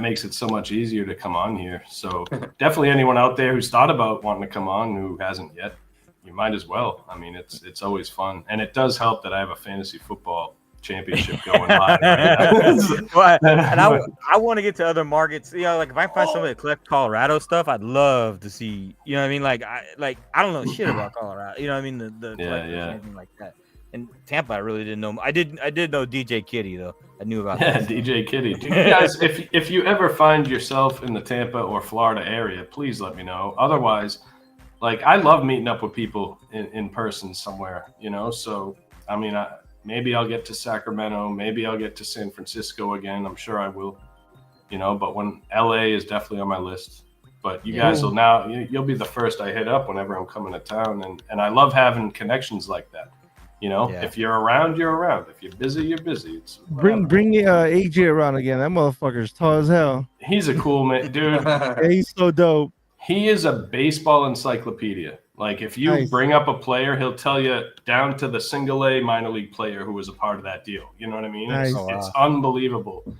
makes it so much easier to come on here. So definitely anyone out there who's thought about wanting to come on who hasn't yet, you might as well. I mean, it's always fun. And it does help that I have a fantasy football championship going live. Right and I want to get to other markets. You know, like if I find somebody that collects Colorado stuff, I'd love to see. You know what I mean? Like I don't know shit about Colorado. You know what I mean? The anything like that. And Tampa, I really didn't know. I did know DJ Kitty though. I knew about that. DJ Kitty. You guys, if you ever find yourself in the Tampa or Florida area, please let me know. Otherwise, like, I love meeting up with people in person somewhere. You know, so I mean, maybe I'll get to Sacramento. Maybe I'll get to San Francisco again. I'm sure I will. You know, but when LA is definitely on my list. But you guys will now, you'll be the first I hit up whenever I'm coming to town. And I love having connections like that. You know, if you're around, you're around. If you're busy, you're busy. It's bring AJ around again. That motherfucker's tall as hell. He's a cool man, dude. Yeah, he's so dope. He is a baseball encyclopedia. Like, if you bring up a player, he'll tell you down to the single A minor league player who was a part of that deal. You know what I mean? It's unbelievable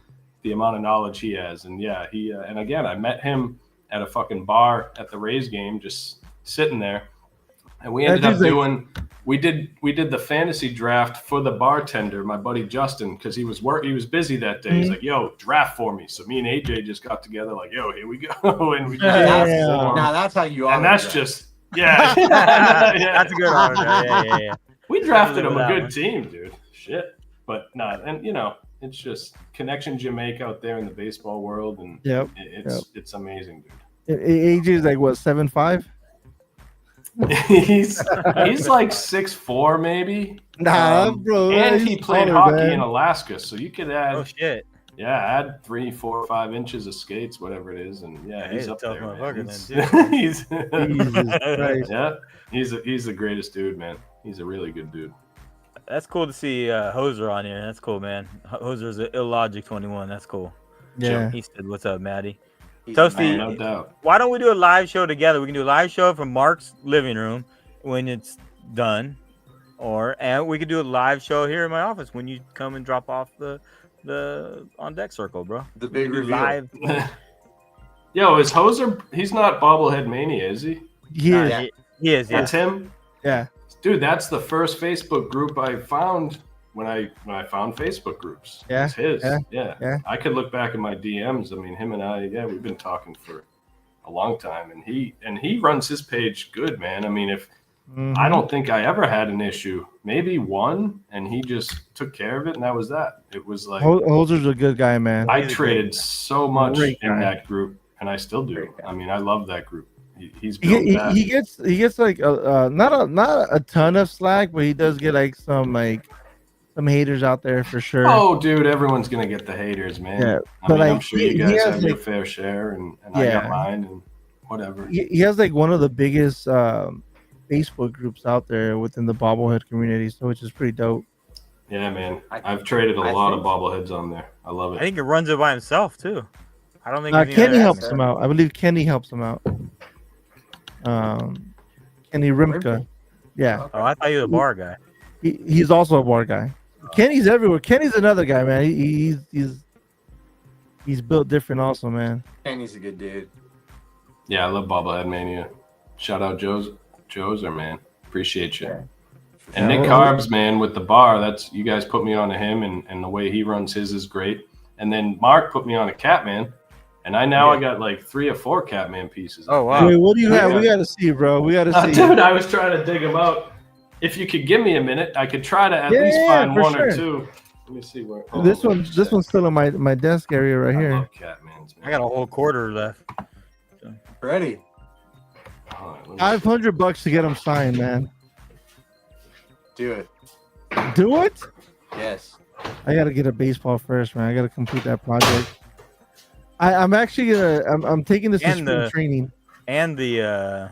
the amount of knowledge he has. And yeah, and again, I met him at a fucking bar at the Rays game, just sitting there, and we ended up doing. We did the fantasy draft for the bartender, my buddy Justin, because he was busy that day. He's like, "Yo, draft for me." So me and AJ just got together, like, "Yo, here we go," and we just now that's how you are. And that's just that's a good one. Yeah. We drafted him a good team, dude. Shit, but and you know, it's just connections you make out there in the baseball world, and it's amazing, dude. AJ is like what, 7'5"? He's like 6'4", maybe. Nah, bro. And he played hockey in Alaska, so you could add. Oh shit. Yeah, add 3, 4, 5 inches of skates, whatever it is, and he's up there. Man. He's the greatest dude, man. He's a really good dude. That's cool to see Hoser on here. That's cool, man. Hoser's an Illogic 21. That's cool. Yeah. He said, "What's up, Matty?" He's Toasty, No doubt. why don't we do a live show together? We can do a live show from Mark's living room when it's done, and we could do a live show here in my office when you come and drop off the on deck circle, bro. The big We can do reveal. live. Yo, is Hoser? He's not Bobblehead Mania, is he? He Nah, is. he is. Yeah. That's him. Yeah. Dude, that's the first Facebook group I found when I found Facebook groups. Yeah, It's his. yeah. I could look back at my DMs. I mean, him and I, we've been talking for a long time, and he runs his page good, man. I mean, if I don't think I ever had an issue, maybe one, and he just took care of it, and that was that. It was like Hoser's a good guy, man. I traded so much Great in guy. that group, and I still do. Great guy. I mean, I love that group. He's built that. He gets like not a ton of slack, but he does get like some haters out there for sure. Oh, dude, everyone's gonna get the haters, man. Yeah, I but mean, I'm like, sure he you guys has, have your like- fair share, and I Yeah. got mine, and whatever. He has like one of the biggest Facebook groups out there within the bobblehead community, so which is pretty dope. Yeah, man. I've traded a I lot think- of bobbleheads on there. I love I it. think he runs it by himself too. I don't think he's Kenny even- helps him out. I believe Kenny helps him out. Kenny Rimka. Yeah, Oh, I thought you were a bar guy. he's also a bar guy. Kenny's everywhere. Kenny's another guy, man. He's built different, also, man. Kenny's a good dude. Yeah, I love bobblehead mania. Shout out Joser, man. Appreciate you. Yeah. And Nick Carbs, man, with the bar. That's you guys put me on to him, and the way he runs his is great. And then Mark put me on a Catman, and I got like 3 or 4 Catman pieces. Oh, wow. Wait, what do you have? Yeah. We gotta see, bro. We gotta see. Dude, I was trying to dig them out. If you could give me a minute, I could try to at Yeah, least find for one or sure. two. Let me see where. This one's still in my desk area right I here. love Catmans, man. I got a whole quarter left. Ready? All right, let me see. $500 to get him signed, man. Do it. Do it. Yes. I gotta get a baseball first, man. I gotta complete that project. I'm actually gonna. I'm taking this to And spring the- training. And the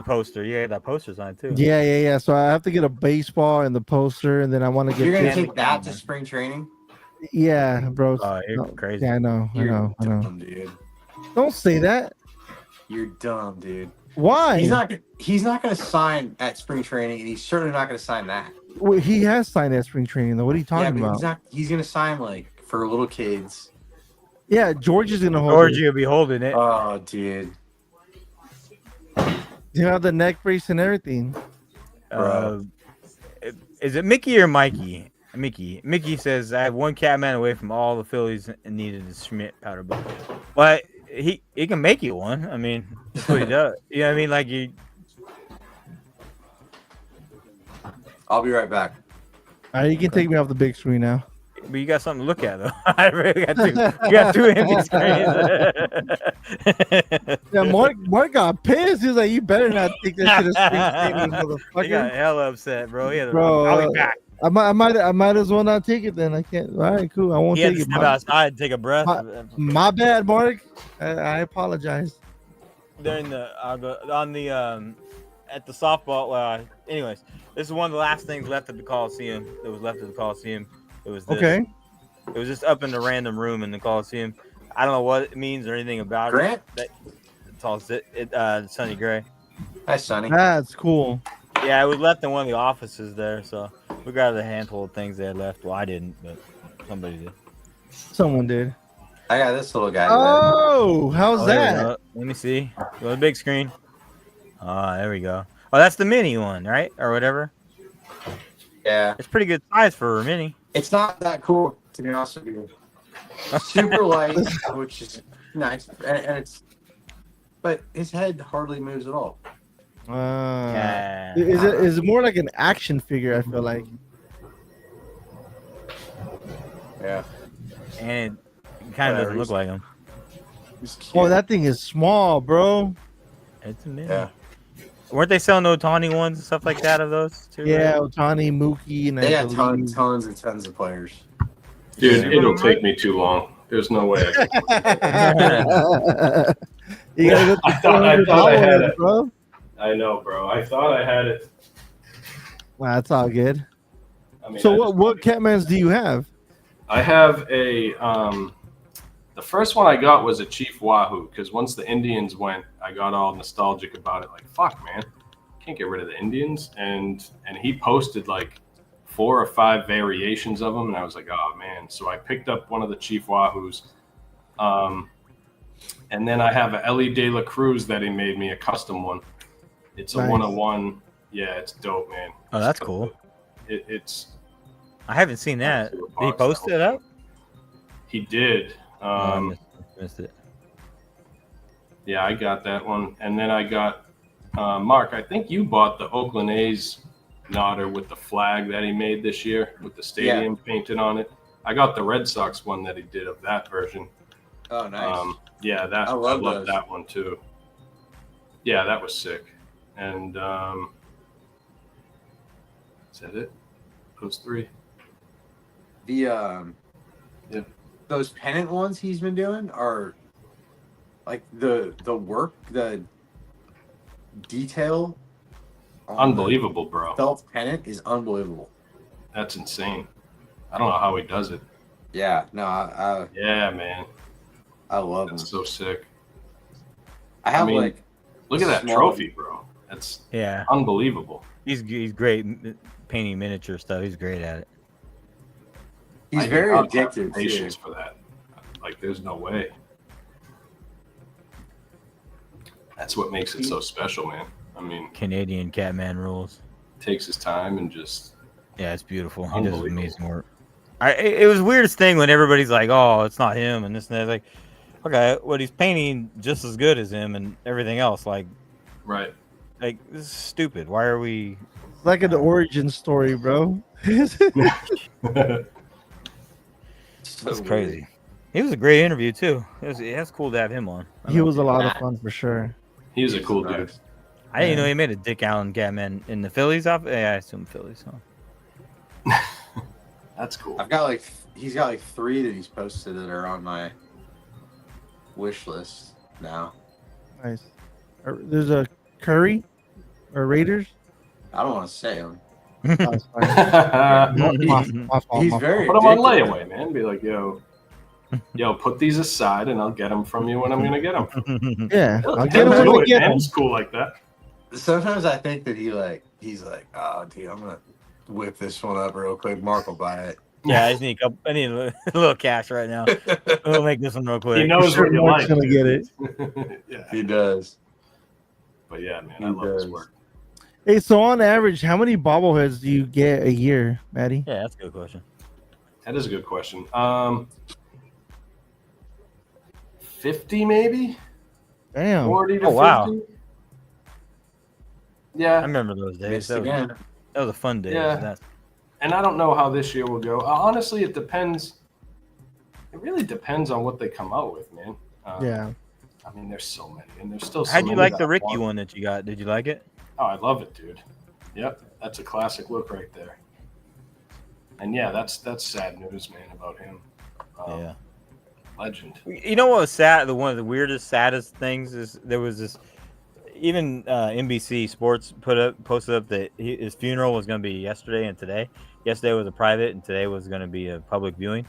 poster. Yeah, that poster's on it too. Yeah. So I have to get a baseball and the poster, and then I want to get. You're gonna this- take that to spring training? Yeah, bro. Oh, you're No, crazy. Yeah, I know. You're I know. dumb, dude. Don't say that. You're dumb, dude. Why? He's not gonna sign at spring training, and he's certainly not gonna sign that. Well, he has signed at spring training, though. What are you Yeah, talking but about? he's gonna sign like for little kids. Yeah, George is gonna hold. George, it. you'll be holding it. Oh, dude. You have the neck brace and everything. Uh, is it Mickey or Mikey? Mickey says I have one Catman away from all the Phillies and needed a Schmidt powder ball. But he can make you one. I mean, that's what he does. You know what I mean? Like you. I'll be right back. All right, you can take me off the big screen now. But you got something to look at though. I really got two. You got 2 empty screens. Yeah, Mark got pissed. He was like, "You better not take that shit as spring training, He got motherfucker." hella upset, bro. Yeah, Bro, I'll be back. I might as well not take it then. I can't. All right, cool. I won't He had take to it. step outside and take a breath. My bad, Mark. I apologize. During the on the at the softball. Anyways, this is one of the last things left at the Coliseum. That was left at the Coliseum. It was this. Okay. It was just up in the random room in the Coliseum. I don't know what it means or anything about Grant? it. It's all Sonny Gray. Hi, Sonny. That's cool. Yeah, it was left in one of the offices there. So we grabbed a handful of things they had left. Well, I didn't, but somebody did. Someone did. I got this little guy. Oh, how's Oh, there we that? go. Let me see. Go to the big screen. There we go. Oh, that's the mini one, right? Or whatever. Yeah. It's pretty good size for a mini. It's not that cool, to be honest with you. Super light, which is nice, and it's. But his head hardly moves at all. Yeah. Is it more like an action figure? I feel like. Yeah. And it kind of doesn't look like him. He's cute. Oh, that thing is small, bro. It's a mini. Yeah. Weren't they selling Otani ones and stuff like that of those too? Yeah, right? Otani, Mookie, and They I got believe- tons and tons of players. Dude, Yeah. it'll take me too long. There's no way. I can- You gotta get I the thought I had $400, it. bro. I know, bro. I thought I had it. Wow, that's all good. I mean, So I what Catmans do you have? I have a the first one I got was a Chief Wahoo because once the Indians went, I got all nostalgic about it. Like, fuck, man, can't get rid of the Indians. And he posted like 4 or 5 variations of them, and I was like, oh man. So I picked up one of the Chief Wahoos. And then I have a Ellie De La Cruz that he made me, a custom one. It's a Nice. 101. Yeah, it's dope, man. Oh, that's cool. It's. I haven't seen that. Did he post it up? He did. Oh, I missed it. Yeah, I got that one. And then I got, Mark, I think you bought the Oakland A's nodder with the flag that he made this year with the stadium painted on it. I got the Red Sox one that he did of that version. Oh, nice. Yeah, I love that one too. Yeah, that was sick. And is that it? Those 3. The those pennant ones he's been doing are like the work, the detail. Unbelievable, bro. Felt pennant is unbelievable. That's insane. I don't know how he does it. Yeah, no, Yeah, man. I love That's him. so sick. I mean, like, look at that trophy, bro. That's unbelievable. He's great painting miniature stuff. He's great at it. He's very addicted. Patience for that. Like, there's no way. That's what makes it so special, man. I mean, Canadian Catman rules. Takes his time and just. Yeah, it's beautiful. He does amazing work. It was the weirdest thing when everybody's like, "Oh, it's not him," and this and that. Like, okay, well, he's painting just as good as him and everything else. Like, right. Like, this is stupid. Why are we? It's like an origin story, bro. That's crazy. He was a great interview too. That's cool to have him on. He was a lot of fun for sure. He was a cool dude. I didn't know he made a Dick Allen Catman in the Phillies. Yeah, I assume Phillies. Huh? That's cool. He's got like 3 that he's posted that are on my wish list now. Nice. There's a Curry or Raiders. I don't want to say him. Oh, He's very. Put them on layaway, man. Be like, yo, put these aside, and I'll get them from you when I'm gonna get them. Yeah, I'll get them when I get them. It's cool like that. Sometimes I think that he's like, oh, dude, I'm gonna whip this one up real quick. Mark will buy it. Yeah, I need a little cash right now. We'll make this one real quick. He knows what you like. Gonna get it. Yeah, he does. But yeah, man, I love his work. Hey, so on average, how many bobbleheads do you get a year, Matty? Yeah, that's a good question. That is a good question. 50 maybe? Damn. 40 to 50? Wow. Yeah. I remember those days. That was a fun day. Yeah. And I don't know how this year will go. Honestly, it depends. It really depends on what they come out with, man. Yeah. I mean, there's so many, and there's still so How'd you many like the Ricky one that you got? Did you like it? Oh, I love it, dude. Yep, that's a classic look right there. And yeah, that's sad news, man, about him. Yeah. Legend. You know what was sad? One of the weirdest, saddest things is there was this. Even NBC Sports posted up that his funeral was going to be yesterday and today. Yesterday was a private, and today was going to be a public viewing.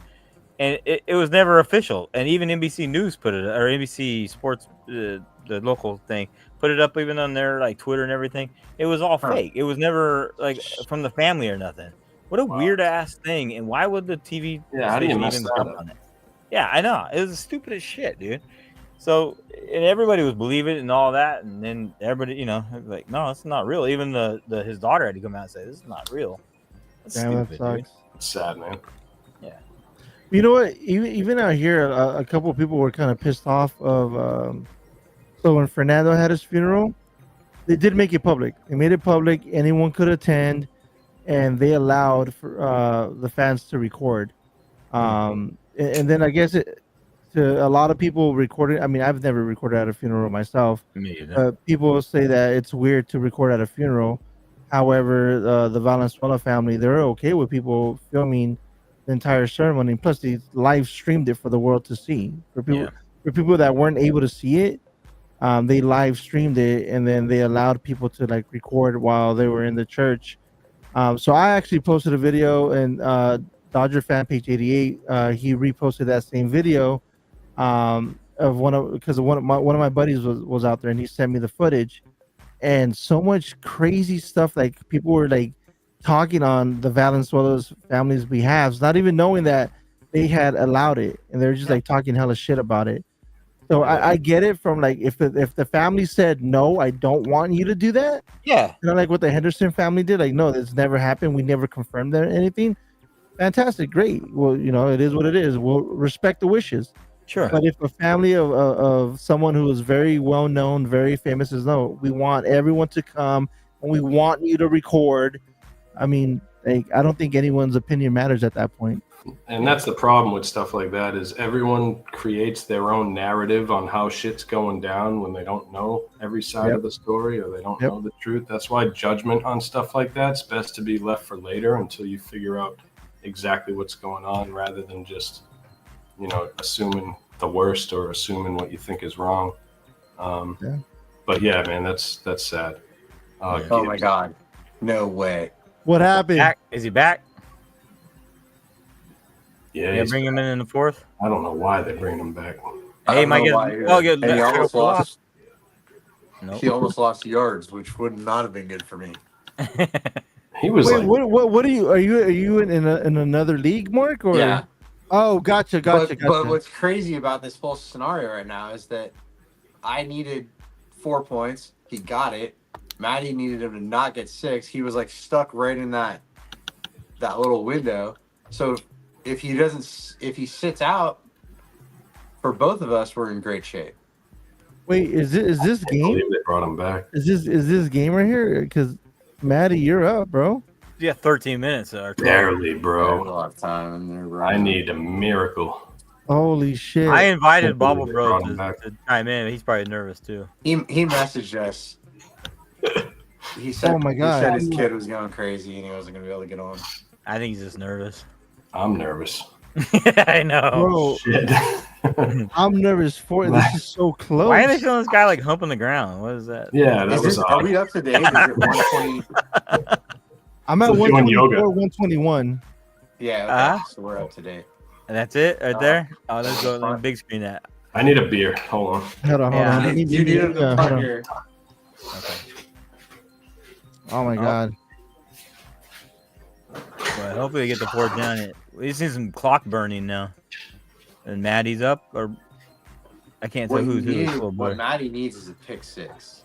And it was never official. And even NBC News put it, or NBC Sports, the local thing, put it up even on their like Twitter and everything. It was all fake. It was never like from the family or nothing. What a weird ass thing. And why would the TV? Yeah, how do you mess that up? On it? Yeah, I know. It was the stupidest shit, dude. So, and everybody was believing it and all that, and then everybody, like, no, it's not real. Even his daughter had to come out and say, "This is not real." That's Damn, stupid, that sucks. dude. It's sad, man. Yeah. You know what? Even out here, a couple of people were kind of pissed off of. So when Fernando had his funeral, they did make it public. They made it public. Anyone could attend, and they allowed for the fans to record. And then I guess to a lot of people recording. I mean, I've never recorded at a funeral myself. Me either. People say that it's weird to record at a funeral. However, the Valenzuela family, they're okay with people filming the entire ceremony. Plus, they live streamed it for the world to see. For people that weren't able to see it, they live streamed it, and then they allowed people to like record while they were in the church. So I actually posted a video, and Dodger fan page 88, he reposted that same video of one of my buddies was out there, and he sent me the footage, and so much crazy stuff. Like people were like talking on the Valenzuela's family's behalf, not even knowing that they had allowed it, and they're just like talking hella shit about it. So I get it from like if the family said no, I don't want you to do that. Yeah. Like what the Henderson family did. Like no, this never happened. We never confirmed that anything. Fantastic, great. Well, it is what it is. We'll respect the wishes. Sure. But if a family of someone who is very well known, very famous says no, we want everyone to come and we want you to record. I mean, like I don't think anyone's opinion matters at that point. And that's the problem with stuff like that is everyone creates their own narrative on how shit's going down when they don't know every side of the story or they don't know the truth. That's why judgment on stuff like that's best to be left for later until you figure out exactly what's going on rather than just, assuming the worst or assuming what you think is wrong. But yeah, man, that's sad. Oh my God. No way. What happened? Is he back? Yeah, Bring him in the fourth. I don't know why they bring him back. Hey, might get And he almost lost. Nope. He almost lost yards, which would not have been good for me. He was Wait, what are you in another league, Mark? Or Yeah. Oh, gotcha. But what's crazy about this whole scenario right now is that I needed 4 points. He got it. Matty needed him to not get 6. He was like stuck right in that little window. So if he sits out for both of us, we're in great shape. Wait, is this I game? believe they brought him back. Is this game right here? Because Matty, you're up, bro. Yeah, 13 minutes. Barely, There's bro. a lot of time in there, bro. I need a miracle. Holy shit! I invited Bobble They Bro brought him to back. chime in. He's probably nervous too. He messaged us. He said, Oh my God. He said his kid was going crazy and he wasn't going to be able to get on. I think he's just nervous. I'm nervous. I know. Bro, Shit. I'm nervous for it. This is so close. Why are they feeling this guy like humping the ground? What is that? Yeah, that was Are odd. we up to date? Is it 120? I'm at It's like doing 124, yoga. 121. Yeah, okay. So we're up to date. And that's it right there? Oh, let's go on the big screen that. I need a beer. Hold on. Hold on. Yeah. I need You need him to hold cut on. here. Okay. Oh my God. But hopefully we get the port down. We see some clock burning now. And Matty's up, or I can't tell who's who. Little boy. What Matty needs is a pick 6.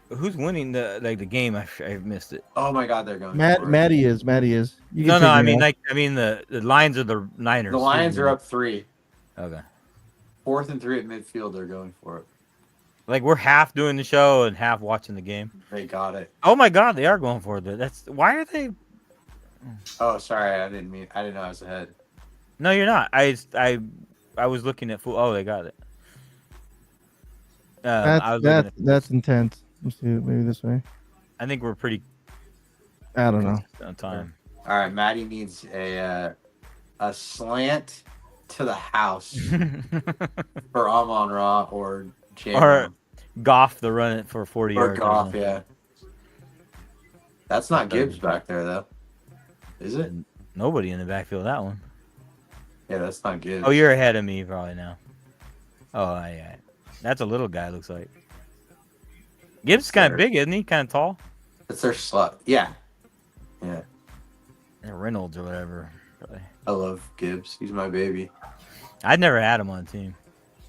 Who's winning the game? I missed it. Oh my God, they're going. for it. Matty is. You can No, take I me mean off. the Lions are the Niners. The Lions are up 3. Okay. 4th and 3 at midfield. They're going for it. Like we're half doing the show and half watching the game. They got it. Oh my God, they are going for it. That's why are they? Oh, sorry, I didn't know I was ahead. No, you're not. I was looking at full. Oh, they got it. I was looking at, That's intense. Let's see it maybe this way. I think we're pretty I don't know. on time. All right, Matty needs a slant to the house for Amon Ra or J. Or Goff the run it for 40 Or yards. Goff, yeah. That's not Gibbs back there though, is it? Nobody in the backfield that one. Yeah, that's not Gibbs. Oh, you're ahead of me probably now. Oh, yeah. That's a little guy. Looks like. Gibbs is kind of big, isn't he? Kind of tall. That's their slot. Yeah. Yeah. Yeah, Reynolds or whatever. Probably. I love Gibbs. He's my baby. I'd never had him on the team.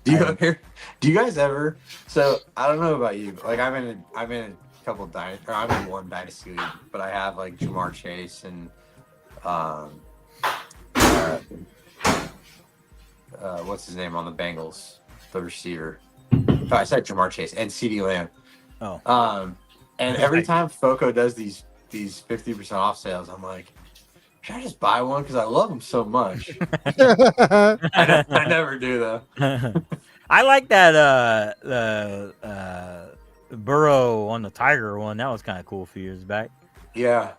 Do you guys ever? So I don't know about you. But like I'm in a couple I'm in one dynasty league, but I have like Jamar Chase and what's his name on the Bengals, the receiver. Oh, I said Jamar Chase and CeeDee Lamb. Oh. And every time Foco does these 50% off sales, I'm like, should I just buy one? Because I love them so much. I never do though. I like that the Burrow on the Tiger one. That was kind of cool a few years back. Yeah,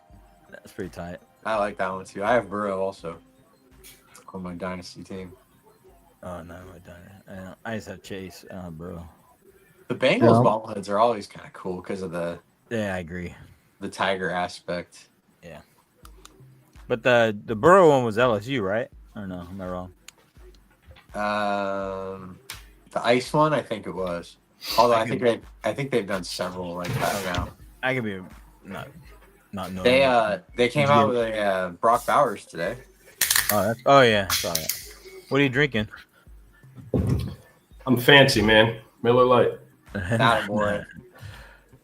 That's pretty tight. I like that one too. I have Burrow also on my dynasty team. Oh no, I just have Chase, bro. The Bengals bobbleheads are always kind of cool because of the I agree. The tiger aspect. Yeah. But the Burrow one was LSU, right? Or no? Am I wrong? The ice one, I think it was. Although I think they've done several like that now. I could be not knowing. They came out with a Brock Bowers today. Oh yeah, I saw that. What are you drinking? I'm fancy, man. Miller Lite. Not more.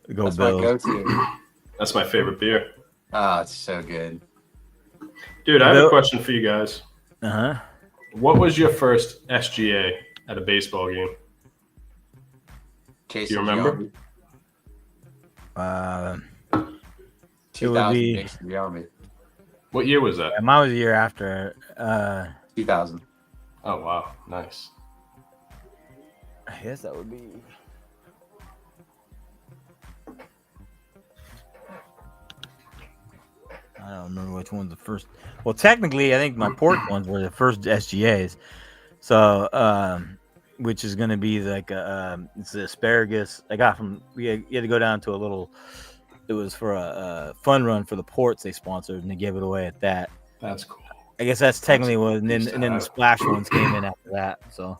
That's my go-to. That's my favorite beer. Oh, it's so good. Dude, I have a question for you guys. Uh-huh. What was your first SGA at a baseball game? Do you remember? 2000. What year was that? Yeah, mine was a year after. 2000. Oh, wow. Nice. I guess that would be. I don't remember which one's the first. Well, technically, I think my port ones were the first SGAs. So, which is going to be like it's the asparagus I got from. You had to go down to a little. It was for a fun run for the ports they sponsored, and they gave it away at that. That's cool. I guess that's technically what, and then the splash ones came in after that. So,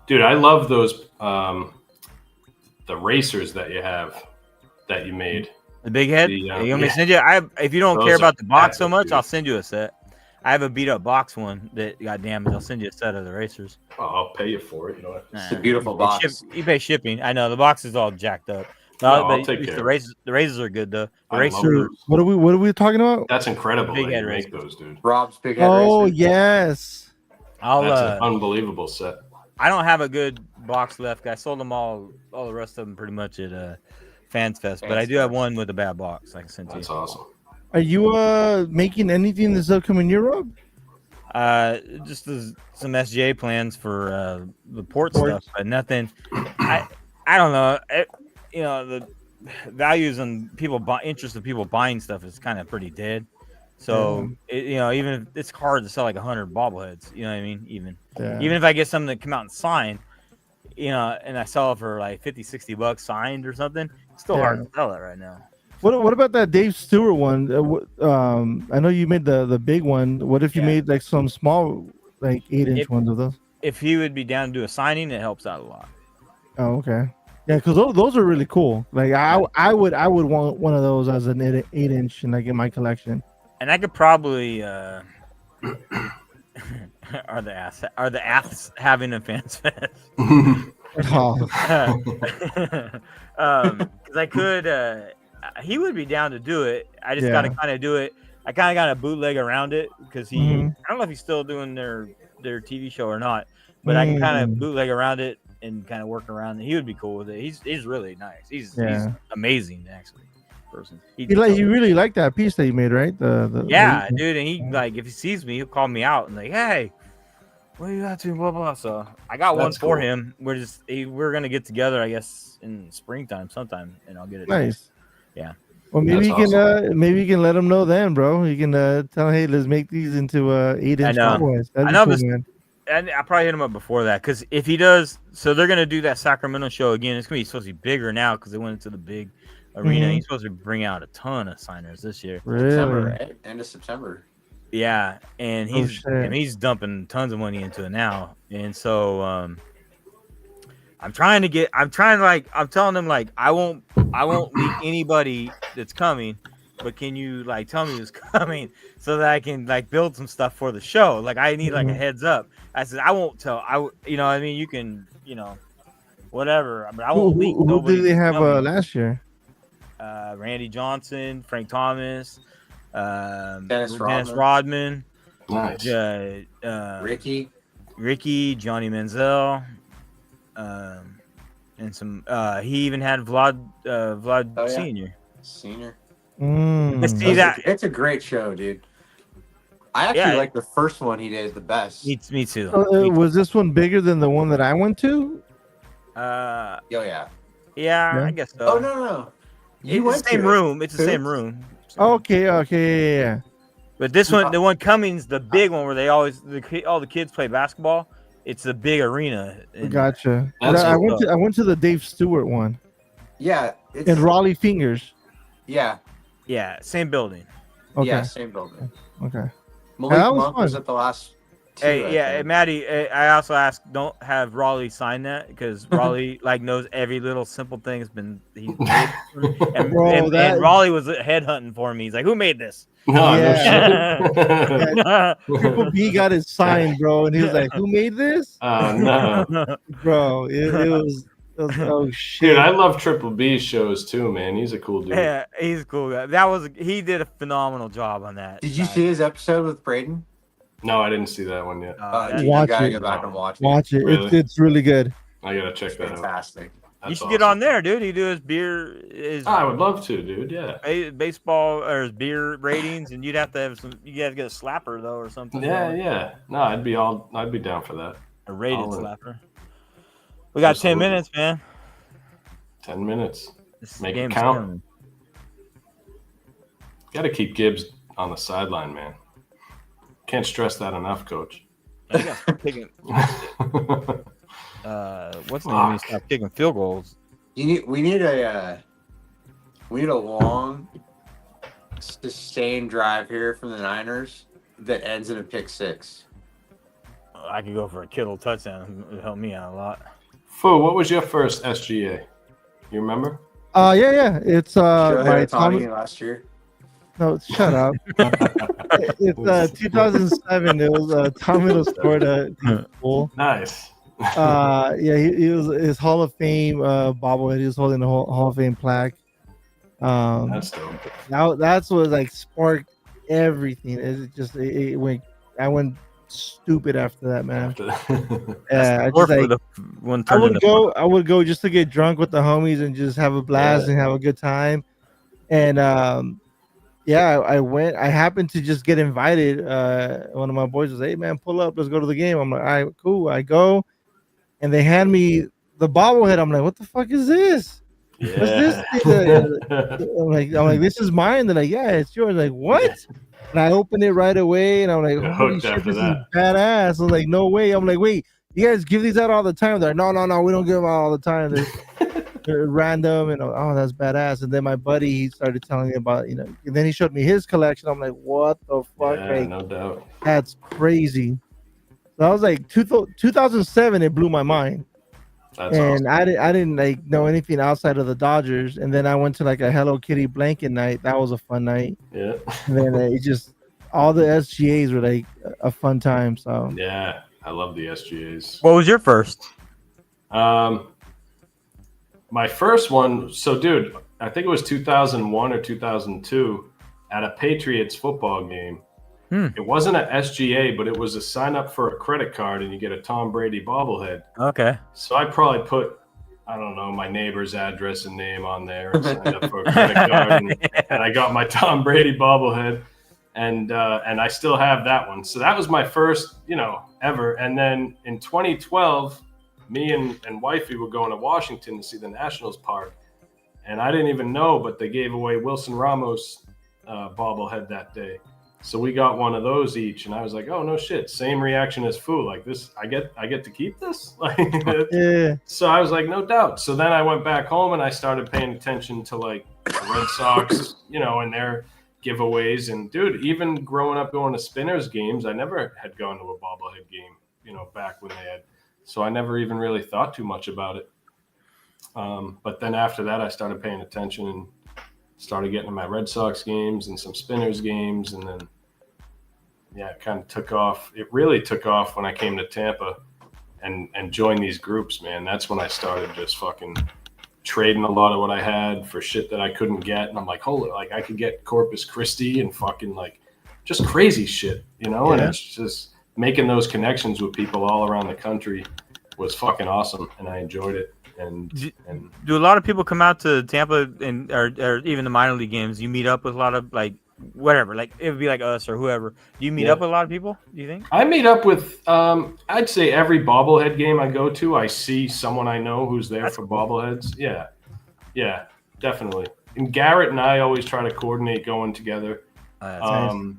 dude, I love those the racers that you made. The big head. You want me to send you? If you don't care about the box so much, I'll send you a set. I have a beat up box one that got damaged. I'll send you a set of the racers. Oh, I'll pay you for it. You know, it's a beautiful box. You pay shipping. I know the box is all jacked up. No, I'll take care. The razors are good though. The racers. What are we talking about? That's incredible. Big head make those, dude. Rob's big head. Oh yes. That's an unbelievable set. I don't have a good box left. I sold them all the rest of them pretty much at Fans Fest, but I do have one with a bad box. I can send to you. That's awesome. Are you making anything this upcoming year, Rob? Just some SGA plans for the port stuff, but nothing. I don't know. The values and interest of people buying stuff is kind of pretty dead. So even if it's hard to sell like 100 bobbleheads, you know what I mean? Even if I get something that come out and sign, and I sell it for like $50-$60 signed or something, it's still hard to sell it right now. What about that Dave Stewart one? I know you made the big one. What if you made like some small, like 8-inch ones of those? If he would be down to do a signing, it helps out a lot. Oh, okay. Yeah, because those are really cool. Like I would want one of those as an 8-inch and like in my collection. And I could probably are the aths having a Fans Fest? Because I could. He would be down to do it. I just got to kind of do it. I kind of got a bootleg around it because I don't know if he's still doing their TV show or not, but I can kind of bootleg around it and kind of work around it. He would be cool with it. He's really nice. He's amazing actually. Person. He really liked that piece that you made, right? Dude. And he like if he sees me, he'll call me out and like, hey, what are you got to blah blah. So I got one for him. We're gonna get together, I guess, in springtime sometime, and I'll get it. Nice. Yeah. Well, maybe you can let him know then, bro. You can tell him, hey, let's make these into 8-inch bobbleheads. I know this, and I probably hit him up before that because if he does, so they're gonna do that Sacramento show again. It's gonna be supposed to be bigger now because they went into the big arena. He's supposed to bring out a ton of signers this year. Really? September, right? End of September. Yeah, and he's dumping tons of money into it now, and so I'm telling him like I won't leak anybody that's coming, but can you like tell me who's coming so that I can like build some stuff for the show? Like I need like a heads up. I said I won't tell. I mean you can whatever. I mean I won't leak. Who did they have last year? Randy Johnson, Frank Thomas, Dennis Rodman, nice. Ricky, Johnny Manziel. And some he even had Vlad Senior. See that it's a great show, dude. I actually like the first one he did the best. Me too. Was this one bigger than the one that I went to? Yeah, Yeah. I guess so. Oh no. It's the same room. It's the same room. Okay, yeah. But this one, the one Cummings, the big one where they all the kids play basketball. it's a big arena. And Gotcha. That's I what's went to the Dave Stewart one Yeah, in Raleigh Fingers. yeah, yeah, same building. Okay. yeah, same building. Okay. Malik That was Monk was fun. at the last two. Hey, I yeah, think. Matty. I also asked, don't have Raleigh sign that because Raleigh like knows every little simple thing has been he's made, and, Bro, and, that- and Raleigh was headhunting for me. He's like, "Who made this?" no Yeah. shit. Triple B got his sign, bro, and he was like, "Who made this?" No. Bro, it was oh shit. Dude, I love Triple B's shows too, man. He's a cool dude. Yeah, he's a cool guy. He did a phenomenal job on that. Did you see his episode with Braden? No, I didn't see that one yet. You Watch gotta it. go back and watch it. Watch it. Really? It's really good. I gotta check that out. Fantastic. You That's should get awesome. on there, dude. He do his beer, his I would love to, dude. Yeah. baseball or his beer ratings, and you'd have to have some. You got to get a slapper though, or something. Yeah. No, I'd be down for that. A rated I'll- slapper. We got 10 Absolutely. minutes, man. 10 minutes. This Make it game's count. coming. Got to keep Gibbs on the sideline, man. Can't stress that enough, coach. You gotta start kicking, what's the name? You Fuck. stop kicking field goals. We need a long, sustained drive here from the Niners that ends in a pick six. I could go for a Kittle touchdown. It would help me out a lot. Fu, what was your first SGA? You remember? Yeah. It's by Tommy Tommy. last year. No, shut up. It's 2007. It was Tommy Lasorda goal. Nice. Yeah, he was his Hall of Fame bobblehead. He was holding the Hall of Fame plaque. That's dope. That's what like sparked everything. It went. I went stupid after that, man. Yeah, I Or just for like the one I turned would into go. I would go just to get drunk with the homies and just have a blast and have a good time. And yeah, I went. I happened to just get invited. One of my boys was, "Hey man, pull up. Let's go to the game." I'm like, "All right, cool." I go, and they hand me the bobblehead. I'm like, "What the fuck is this?" Yeah. What's this thing? I'm like, "This is mine." They're like, "Yeah, it's yours." Like, what? And I opened it right away, and I'm like, You're "Holy hooked shit, after this that. is badass!" I'm like, "No way!" I'm like, "Wait, you guys give these out all the time?" They're like, "No, we don't give them out all the time. They're random." And oh, that's badass. And then my buddy, he started telling me about, and then he showed me his collection. I'm like, "What the fuck? Yeah, Like, no doubt. that's crazy." So I was like, 2007, it blew my mind. That's And awesome. I didn't like know anything outside of the Dodgers. And then I went to like a Hello Kitty blanket night. That was a fun night. Yeah. And then it just all the SGAs were like a fun time. So Yeah, I love the SGAs. What was your first? My first one, so dude, I think it was 2001 or 2002 at a Patriots football game. It wasn't an SGA, but it was a sign up for a credit card and you get a Tom Brady bobblehead. Okay. So I probably put, I don't know, my neighbor's address and name on there and signed up for a credit card. And I got my Tom Brady bobblehead. And I still have that one. So that was my first, ever. And then in 2012, me and wifey were going to Washington to see the Nationals park. And I didn't even know, but they gave away Wilson Ramos bobblehead that day. So we got one of those each. And I was like, oh, no shit. Same reaction as Fu. Like this, I get to keep this? Like, yeah. So I was like, no doubt. So then I went back home and I started paying attention to like the Red Sox, and their giveaways. And dude, even growing up going to Spinners games, I never had gone to a bobblehead game, back when they had. So I never even really thought too much about it. But then after that, I started paying attention and started getting to my Red Sox games and some Spinners games. And then, yeah, it kind of took off. It really took off when I came to Tampa and joined these groups, man. That's when I started just fucking trading a lot of what I had for shit that I couldn't get. And I'm like, holy, like I could get Corpus Christi and fucking like just crazy shit, And it's just making those connections with people all around the country was fucking awesome. And I enjoyed it. And do a lot of people come out to Tampa and or even the minor league games? You meet up with a lot of like whatever, like it would be like us or whoever. Do you meet up with a lot of people? Do you think? I meet up with I'd say every bobblehead game I go to, I see someone I know who's there for bobbleheads. Yeah, definitely. And Garrett and I always try to coordinate going together. Nice.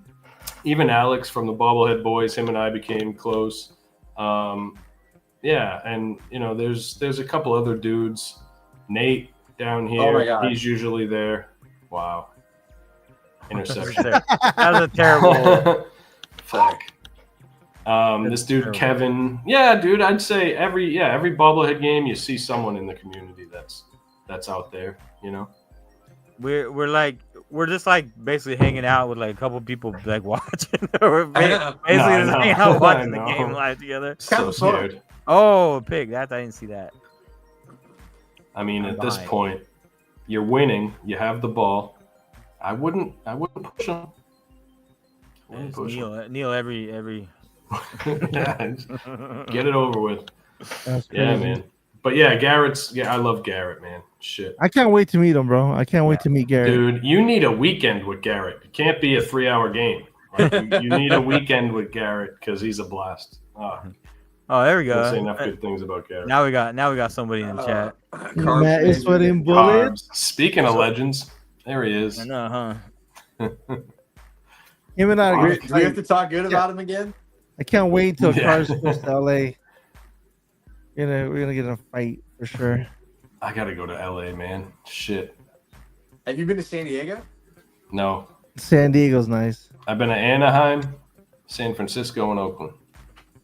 Even Alex from the Bobblehead Boys, him and I became close. Yeah, and there's a couple other dudes. Nate down here. Oh my God. He's usually there. Wow. Interception. That was a terrible. Fuck. This dude terrible. Kevin. Yeah, dude. I'd say every bobblehead game you see someone in the community that's out there. We're just like basically hanging out with like a couple people like watching. We're I know. basically I just know. hanging out watching the I know. game live together. So scared. Oh, pig! I didn't see that. I mean, I'm at this behind. point, you're winning. You have the ball. I wouldn't push them. Just kneel every. Yeah, get it over with. That's crazy. Yeah, man. But yeah, I love Garrett, man. Shit. I can't wait to meet him, bro. I can't wait to meet Garrett. Dude, you need a weekend with Garrett. It can't be a 3-hour game. Like, you need a weekend with Garrett because he's a blast. Oh, there we Can't say go. enough good things about Garrett. Now we got somebody in the chat. Matt is sweating bullets. Speaking of legends, there he is. I know, huh? Him and I are Do we have to talk good about him again? I can't wait until Yeah. Cars goes to LA. We're gonna get in a fight for sure. I gotta go to LA, man. Shit. Have you been to San Diego? No. San Diego's nice. I've been to Anaheim, San Francisco, and Oakland.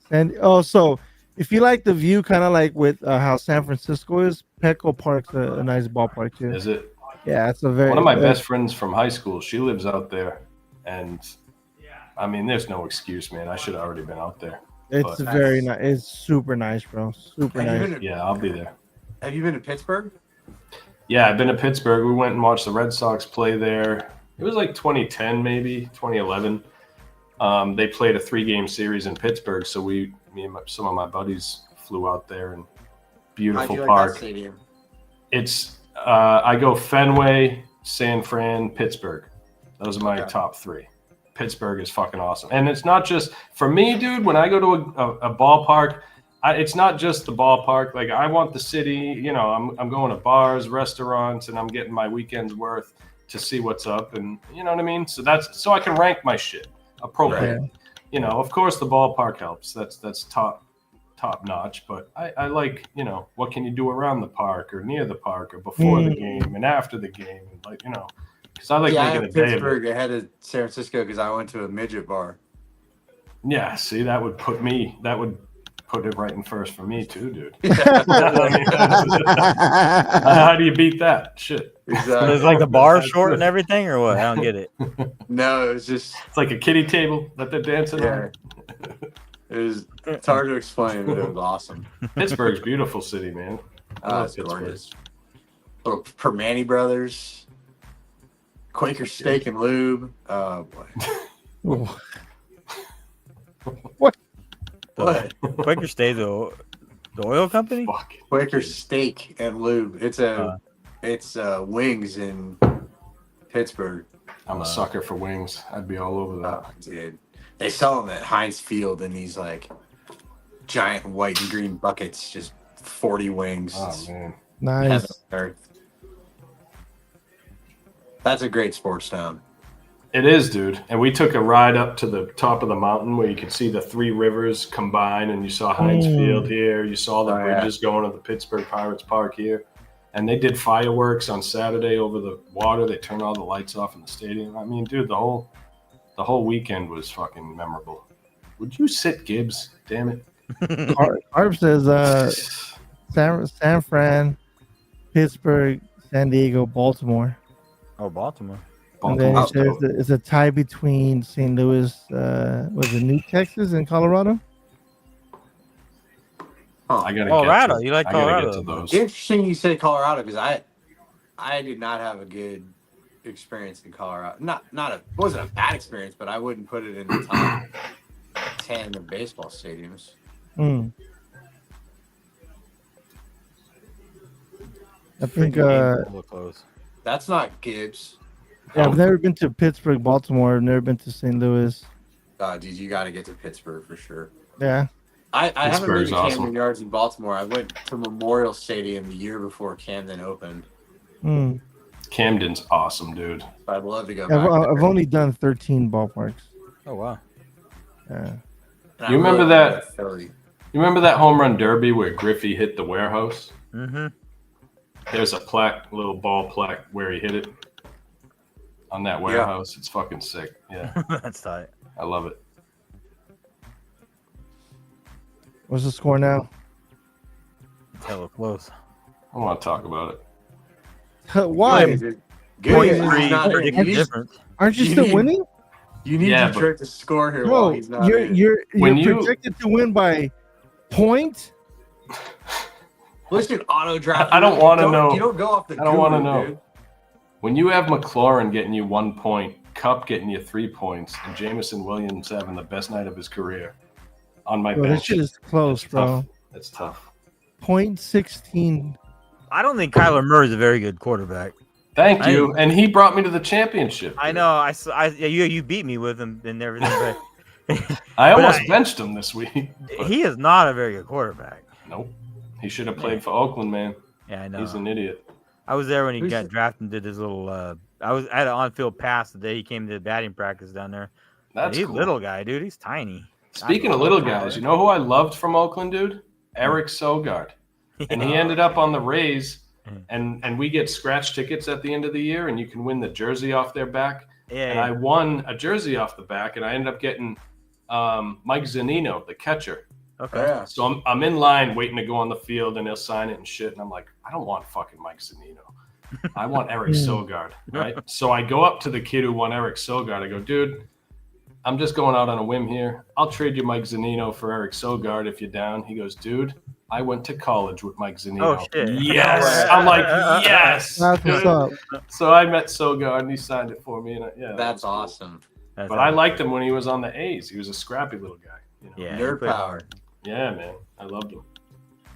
And so if you like the view, kind of like with how San Francisco is, Petco Park's a nice ballpark too. Is it? Yeah, it's a very One of my best friends from high school, she lives out there. And I mean, there's no excuse, man. I should have already been out there. It's but- very nice. It's super nice, bro. Super Have you nice. been to, Yeah, I'll be there. have you been to Pittsburgh? Yeah, I've been to Pittsburgh. We went and watched the Red Sox play there. It was like 2010, maybe 2011. They played a 3-game series in Pittsburgh, so me and some of my buddies flew out there, and How'd beautiful you like park. that stadium? It's I go Fenway, San Fran, Pittsburgh. Those are my Okay. top 3. Pittsburgh is fucking awesome, and it's not just for me, dude. When I go to a ballpark, it's not just the ballpark. Like I want the city. I'm going to bars, restaurants, and I'm getting my weekend's worth to see what's up, and you know what I mean. So so I can rank my shit appropriately. Of course, the ballpark helps. That's top notch. But I like what can you do around the park or near the park or before the game and after the game, and because I like I making have a day of it. Pittsburgh ahead of San Francisco because I went to a midget bar. Yeah, see, that would put it right in first for me too, dude. How do you beat that? Shit. Exactly. Is like the bar short and everything, or what? I don't get it. No, it was just It's like a kiddie table that they're dancing yeah. on. It's hard to explain, but it was awesome. Pittsburgh's a beautiful city, man. I love It's Pittsburgh. gorgeous. Little Permani Brothers, Quaker Steak and Lube. Oh boy. What? What? Quaker Stay, the oil company. Fuck. Quaker Steak and Lube. It's wings in Pittsburgh. I'm a sucker for wings. I'd be all over that. Oh, dude. They sell them at Heinz Field in these like giant white and green buckets, just 40 wings. Oh It's man. Nice. heaven on earth. That's a great sports town. It is, dude. And we took a ride up to the top of the mountain where you could see the 3 rivers combine, and you saw Heinz Field here. You saw the Oh, yeah. bridges going to the Pittsburgh Pirates Park here. And they did fireworks on Saturday over the water. They turned all the lights off in the stadium. I mean, dude, the whole weekend was fucking memorable. Would you sit Gibbs? Damn it. Harp says San Fran, Pittsburgh, San Diego, Baltimore. Oh, Baltimore. And then it Baltimore. says it's a tie between St. Louis, was it New Texas and Colorado? I gotta Colorado. Get to, You like I gotta Colorado? get to those. Interesting you say Colorado because I did not have a good experience in Colorado. It wasn't a bad experience, but I wouldn't put it in the top 10 of baseball stadiums. Hmm. I think A little close. That's not Gibbs. yeah, I've never been to Pittsburgh, Baltimore. I've never been to St. Louis. Dude, you got to get to Pittsburgh for sure. Yeah. I haven't been Pittsburgh's to Camden awesome. Yards in Baltimore. I went to Memorial Stadium the year before Camden opened. Hmm. Camden's awesome, dude. I'd love to go I've, back. I've there. only done 13 ballparks. Oh wow. Yeah. And I You remember really that- wanna go to Philly. You remember that home run derby where Griffey hit the warehouse? Mm-hmm. There's a plaque, little ball plaque where he hit it on that warehouse. It's fucking sick. Yeah, That's tight. I love it. What's the score now? It's hella close. I want to talk about it. Why? Good. Point He's three not- predicted you need- difference. Aren't you still winning? You need Yeah, Detroit to score here while No, he's not you're in. you're When you're you- projected to win by point. Listen, auto draft. I don't wanna Don't- know. You don't go off the I don't wanna guru, know. dude. When you have McLaurin getting you 1 point, Cup getting you 3 points, and Jameson Williams having the best night of his career on my Bro, this bench, shit is close, that's bro. tough. That's tough. Point 16. I don't think Kyler Murray's a very good quarterback. Thank you. And he brought me to the championship. I dude. know. You beat me with him and everything, but I almost I- benched him this week. but he is not a very good quarterback. Nope. He should have played for Oakland, man. Yeah, I know. He's an idiot. I was there when he Who's got the- drafted and did his little. I had an on-field pass the day he came to batting practice down there. That's He's cool. a little guy, dude. He's tiny. Speaking of little guys, you know who I loved from Oakland, dude? Eric Sogard. And he ended up on the Rays, and we get scratch tickets at the end of the year, and you can win the jersey off their back. Yeah, And I won a jersey off the back, and I ended up getting Mike Zunino, the catcher. okay. Yeah. So I'm in line waiting to go on the field, and he'll sign it and shit. And I'm like, I don't want fucking Mike Zunino. I want Eric Sogard, right? So I go up to the kid who won Eric Sogard. I go, dude, I'm just going out on a whim here. I'll trade you Mike Zunino for Eric Sogard if you're down. He goes, dude, I went to college with Mike Zunino. Oh, shit. Yes. I'm like, yes. That's what's up. So I met Sogard, and he signed it for me. And yeah, that That's was cool. awesome. That's But I liked him when he was on the A's. He was a scrappy little guy. You know? Yeah, he Nerd played- power. Yeah, man. I loved him.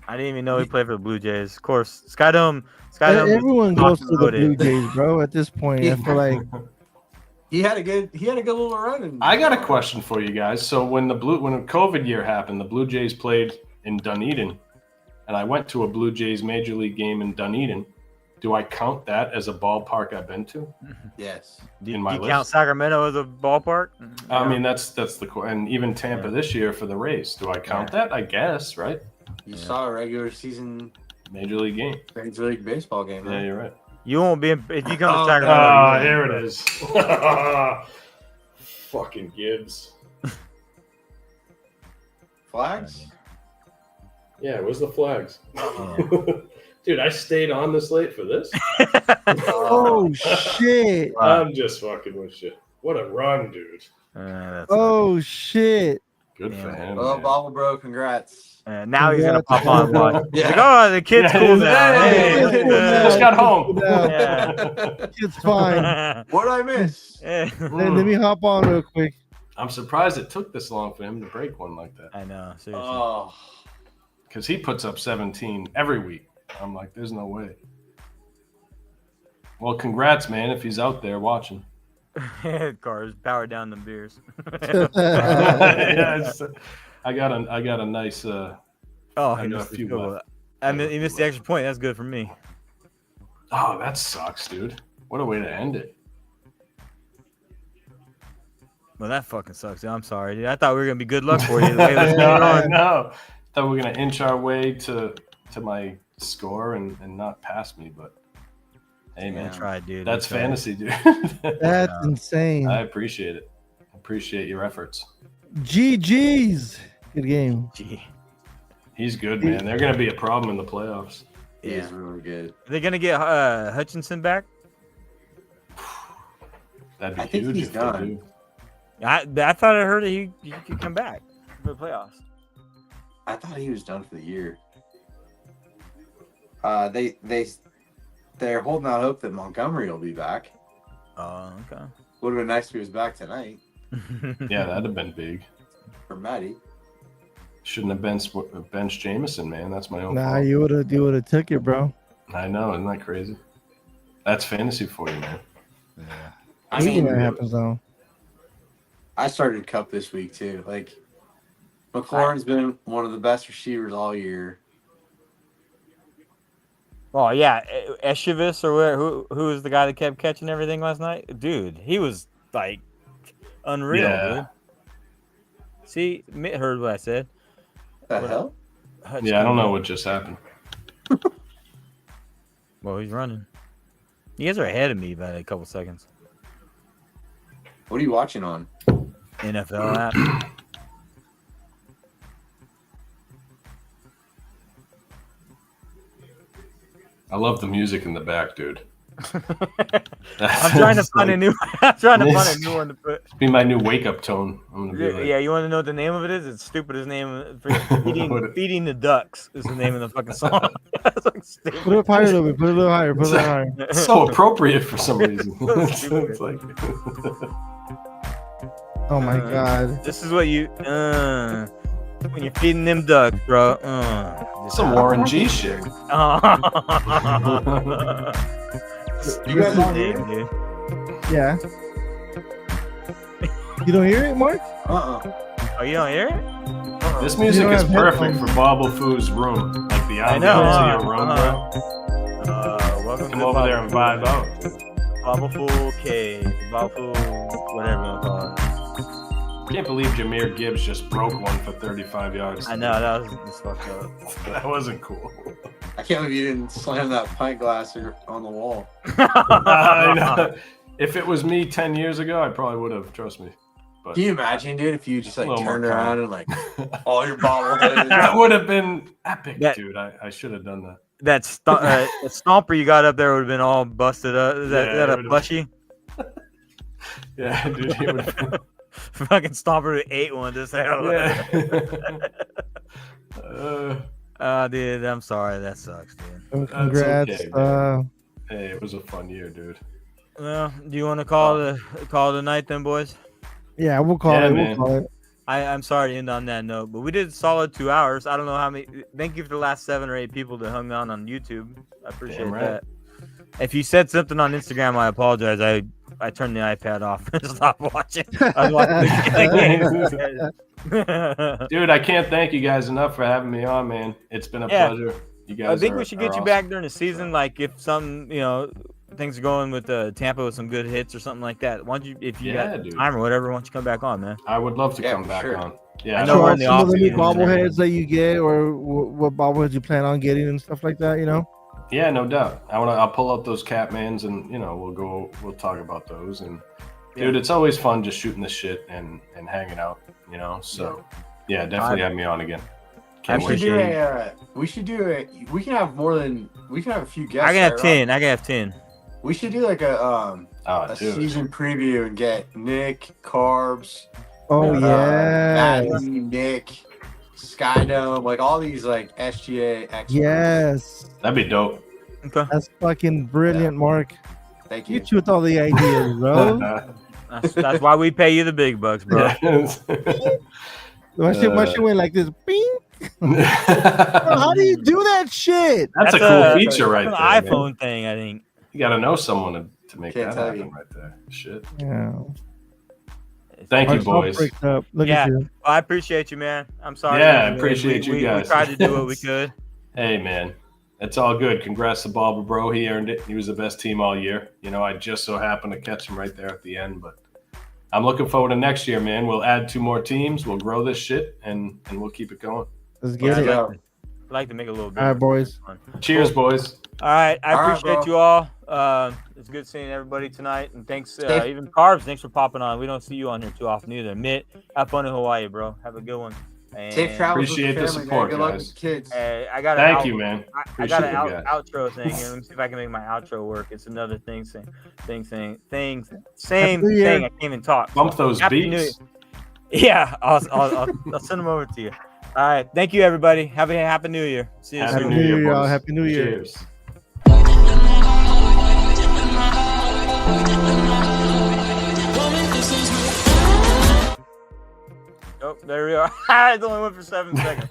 I didn't even know he played for the Blue Jays. Of course, Skydome. was Everyone goes to the loaded. Blue Jays, bro. At this point, I feel like He had a good little run. In, I got a question for you guys. So when the COVID year happened, the Blue Jays played in Dunedin, and I went to a Blue Jays major league game in Dunedin. Do I count that as a ballpark I've been to? Yes. Do in my you count list. Sacramento as a ballpark? I mean, that's and even Tampa this year for the Rays. Do I count that? I guess, right? You saw a regular season Major league game. Major League Baseball game. Yeah, Right? you're right. You won't be if you come to Oh, Sacramento. here it is. Fucking Gibbs. Flags? Yeah, where's the flags? Yeah. Dude, I stayed on this late for this. oh shit. I'm just fucking with you. What a run, dude. Oh shit. Good for him. Well, man. Bobble Bro, congrats. Now he's gonna pop on and watch. Yeah. Like, oh, the kid's Yeah, cool now. hey, Kid's cool now. just got home. Yeah. It's fine. What'd I miss? Let me hop on real quick. I'm surprised it took this long for him to break one like that. I know, seriously. Oh, Because he puts up 17 every week. I'm like, there's no way. Well, congrats, man, if he's out there watching. Cars power down them beers. Yeah, I got a nice. Oh, I he got a missed the few field goal. left. He missed the extra point. That's good for me. Oh, that sucks, dude. What a way to end it. Well, that fucking sucks. Dude. I'm sorry, dude. I thought we were gonna be good luck for you. The way this is going on. No. Thought we were gonna inch our way to my score and not pass me, but hey, man, I tried, dude. that's I tried. fantasy, dude. That's insane. I appreciate it. Appreciate your efforts. GG's. Good game. Gee. He's good, man. They're gonna be a problem in the playoffs. he Yeah. is really good. Are they gonna get Hutchinson back? That'd be I think huge he's if they done. do. I thought I heard that he could come back for the playoffs. I thought he was done for the year. They're holding out hope that Montgomery will be back. Oh, okay. Would have been nice if he was back tonight Yeah, that'd have been big. for Matty. Shouldn't have benched Jameson, man. That's my own Nah, fault. you would have took it, bro. I know, isn't that crazy? That's fantasy for you, man. I Usually mean, that happens though. I started Cup this week too. Like, McLaurin's been one of the best receivers all year. Oh yeah, Eschivis or where? Who was the guy that kept catching everything last night? Dude, he was like unreal, Yeah. dude. See, Mitt heard what I said. The hell? Yeah, I don't know what just happened. Well, he's running. You guys are ahead of me by a couple seconds. What are you watching on? NFL app. I love the music in the back, dude. I'm trying to find a new. I'm trying to find a new one to put. Be my new wake-up tone. I'm gonna be like, Yeah, you want to know what the name of it is? It's stupidest name. Feeding the Ducks is the name of the fucking song. That's like stupid. Put it up higher a little bit. Put it a little higher. Put it a little higher. It's so appropriate for some reason. It's like, Oh my god. This is what you when you're feeding them ducks, bro. some Warren G shit. You guys don't hear it? Dude. Yeah. You don't hear it, Mark? Oh, you don't hear it? This music don't is have perfect headphones. for Bobble Foo's room. Like the I know. ambiance of your room, bro. Welcome Come to over there and vibe out. Bobble Fool Cave. Bobble Fool, whatever you want to call it. Can't believe Jahmyr Gibbs just broke one for 35 yards. I know, that was fucked up. That wasn't cool. I can't believe you didn't slam that pint glass on the wall. I know. If it was me 10 years ago, I probably would have. Trust me. But Can you imagine, dude, if you just like A little more turned calm. around and like all your bottles? that would have been epic, That- dude. I should have done that. That stomper you got up there would have been all busted up. Is that, Yeah, is that it a would've- plushie? Yeah, dude. He would have Fucking stomper ate one just Yeah. dude, I'm sorry. That sucks, dude. Congrats. okay, man. Hey, it was a fun year, dude. Well, do you want to call the night then, boys? Yeah, we'll call Yeah, it. man. We'll call it. I'm sorry to end on that note, but we did a solid 2 hours. I don't know how many. Thank you for the last 7 or 8 people that hung on YouTube. I appreciate Damn right. that. If you said something on Instagram, I apologize. I turned the iPad off and stopped watching. I was watching the game. Dude, I can't thank you guys enough for having me on, man. It's been a Yeah. pleasure. You guys I think are- we should are get you awesome. back during the season. Like if some, things are going with Tampa with some good hits or something like that. Why don't you, if you Yeah, got dude. time or whatever, why don't you come back on, man? I would love to Yeah, come for back sure. on. Yeah, I I know Show we're off in the some of the new off-season. bobbleheads that you get, or what bobbleheads you plan on getting and stuff like that. Yeah, no doubt. I'll pull out those Catmans and we'll talk about those. And dude, it's always fun just shooting the shit and hanging out, So yeah, definitely have me on again. Can't We wait. should do a. We can have a few guests. I can have right, 10. I can have 10. Rob? We should do like a Dude. season preview and get Nick, Carbs, Oh yeah. Matty, Nick, Skydome, like all these like SGA experts. Yes. That'd be dope. Okay. That's fucking brilliant, Mark. Thank you. Get you with all the ideas, bro. That's why we pay you the big bucks, bro. My shit went like this. Bing. How do you do that shit? That's a cool feature right an there. man. iPhone thing, I think. You got to know someone to make Can't that tell happen you. right there. Shit. Yeah. Thank you, Mark's all boys. bricked up. Look Yeah. at you. Well, I appreciate you, man. I'm sorry. Yeah, I We- appreciate you we guys. tried to do what we could. Hey, man. It's all good. Congrats to Bobble, bro. He earned it. He was the best team all year. I just so happened to catch him right there at the end. But I'm looking forward to next year, man. We'll add 2 more teams. We'll grow this shit, and we'll keep it going. Let's get Let's it. go. I'd like to make it a little bit. All right, boys. Cheers, boys. All right. I All right, appreciate bro. you all. It's good seeing everybody tonight. And thanks, Safe. even Carbs, thanks for popping on. We don't see you on here too often either. Mitt, have fun in Hawaii, bro. Have a good one. And, Safe travels Appreciate with the the family, support, man. Good luck guys. with the kids. I got Thank you, man. I got an Appreciate you guys. outro thing here. Let me see if I can make my outro work. It's another same New thing. Year. I can't even talk. Bump those Happy New beats. Yeah, I'll send them over to you. All right, thank you, everybody. Have a happy New Year. See you Happy soon. New Year, y'all. boys. Happy New Year. Cheers. Oh, there we are. It only went for 7 seconds.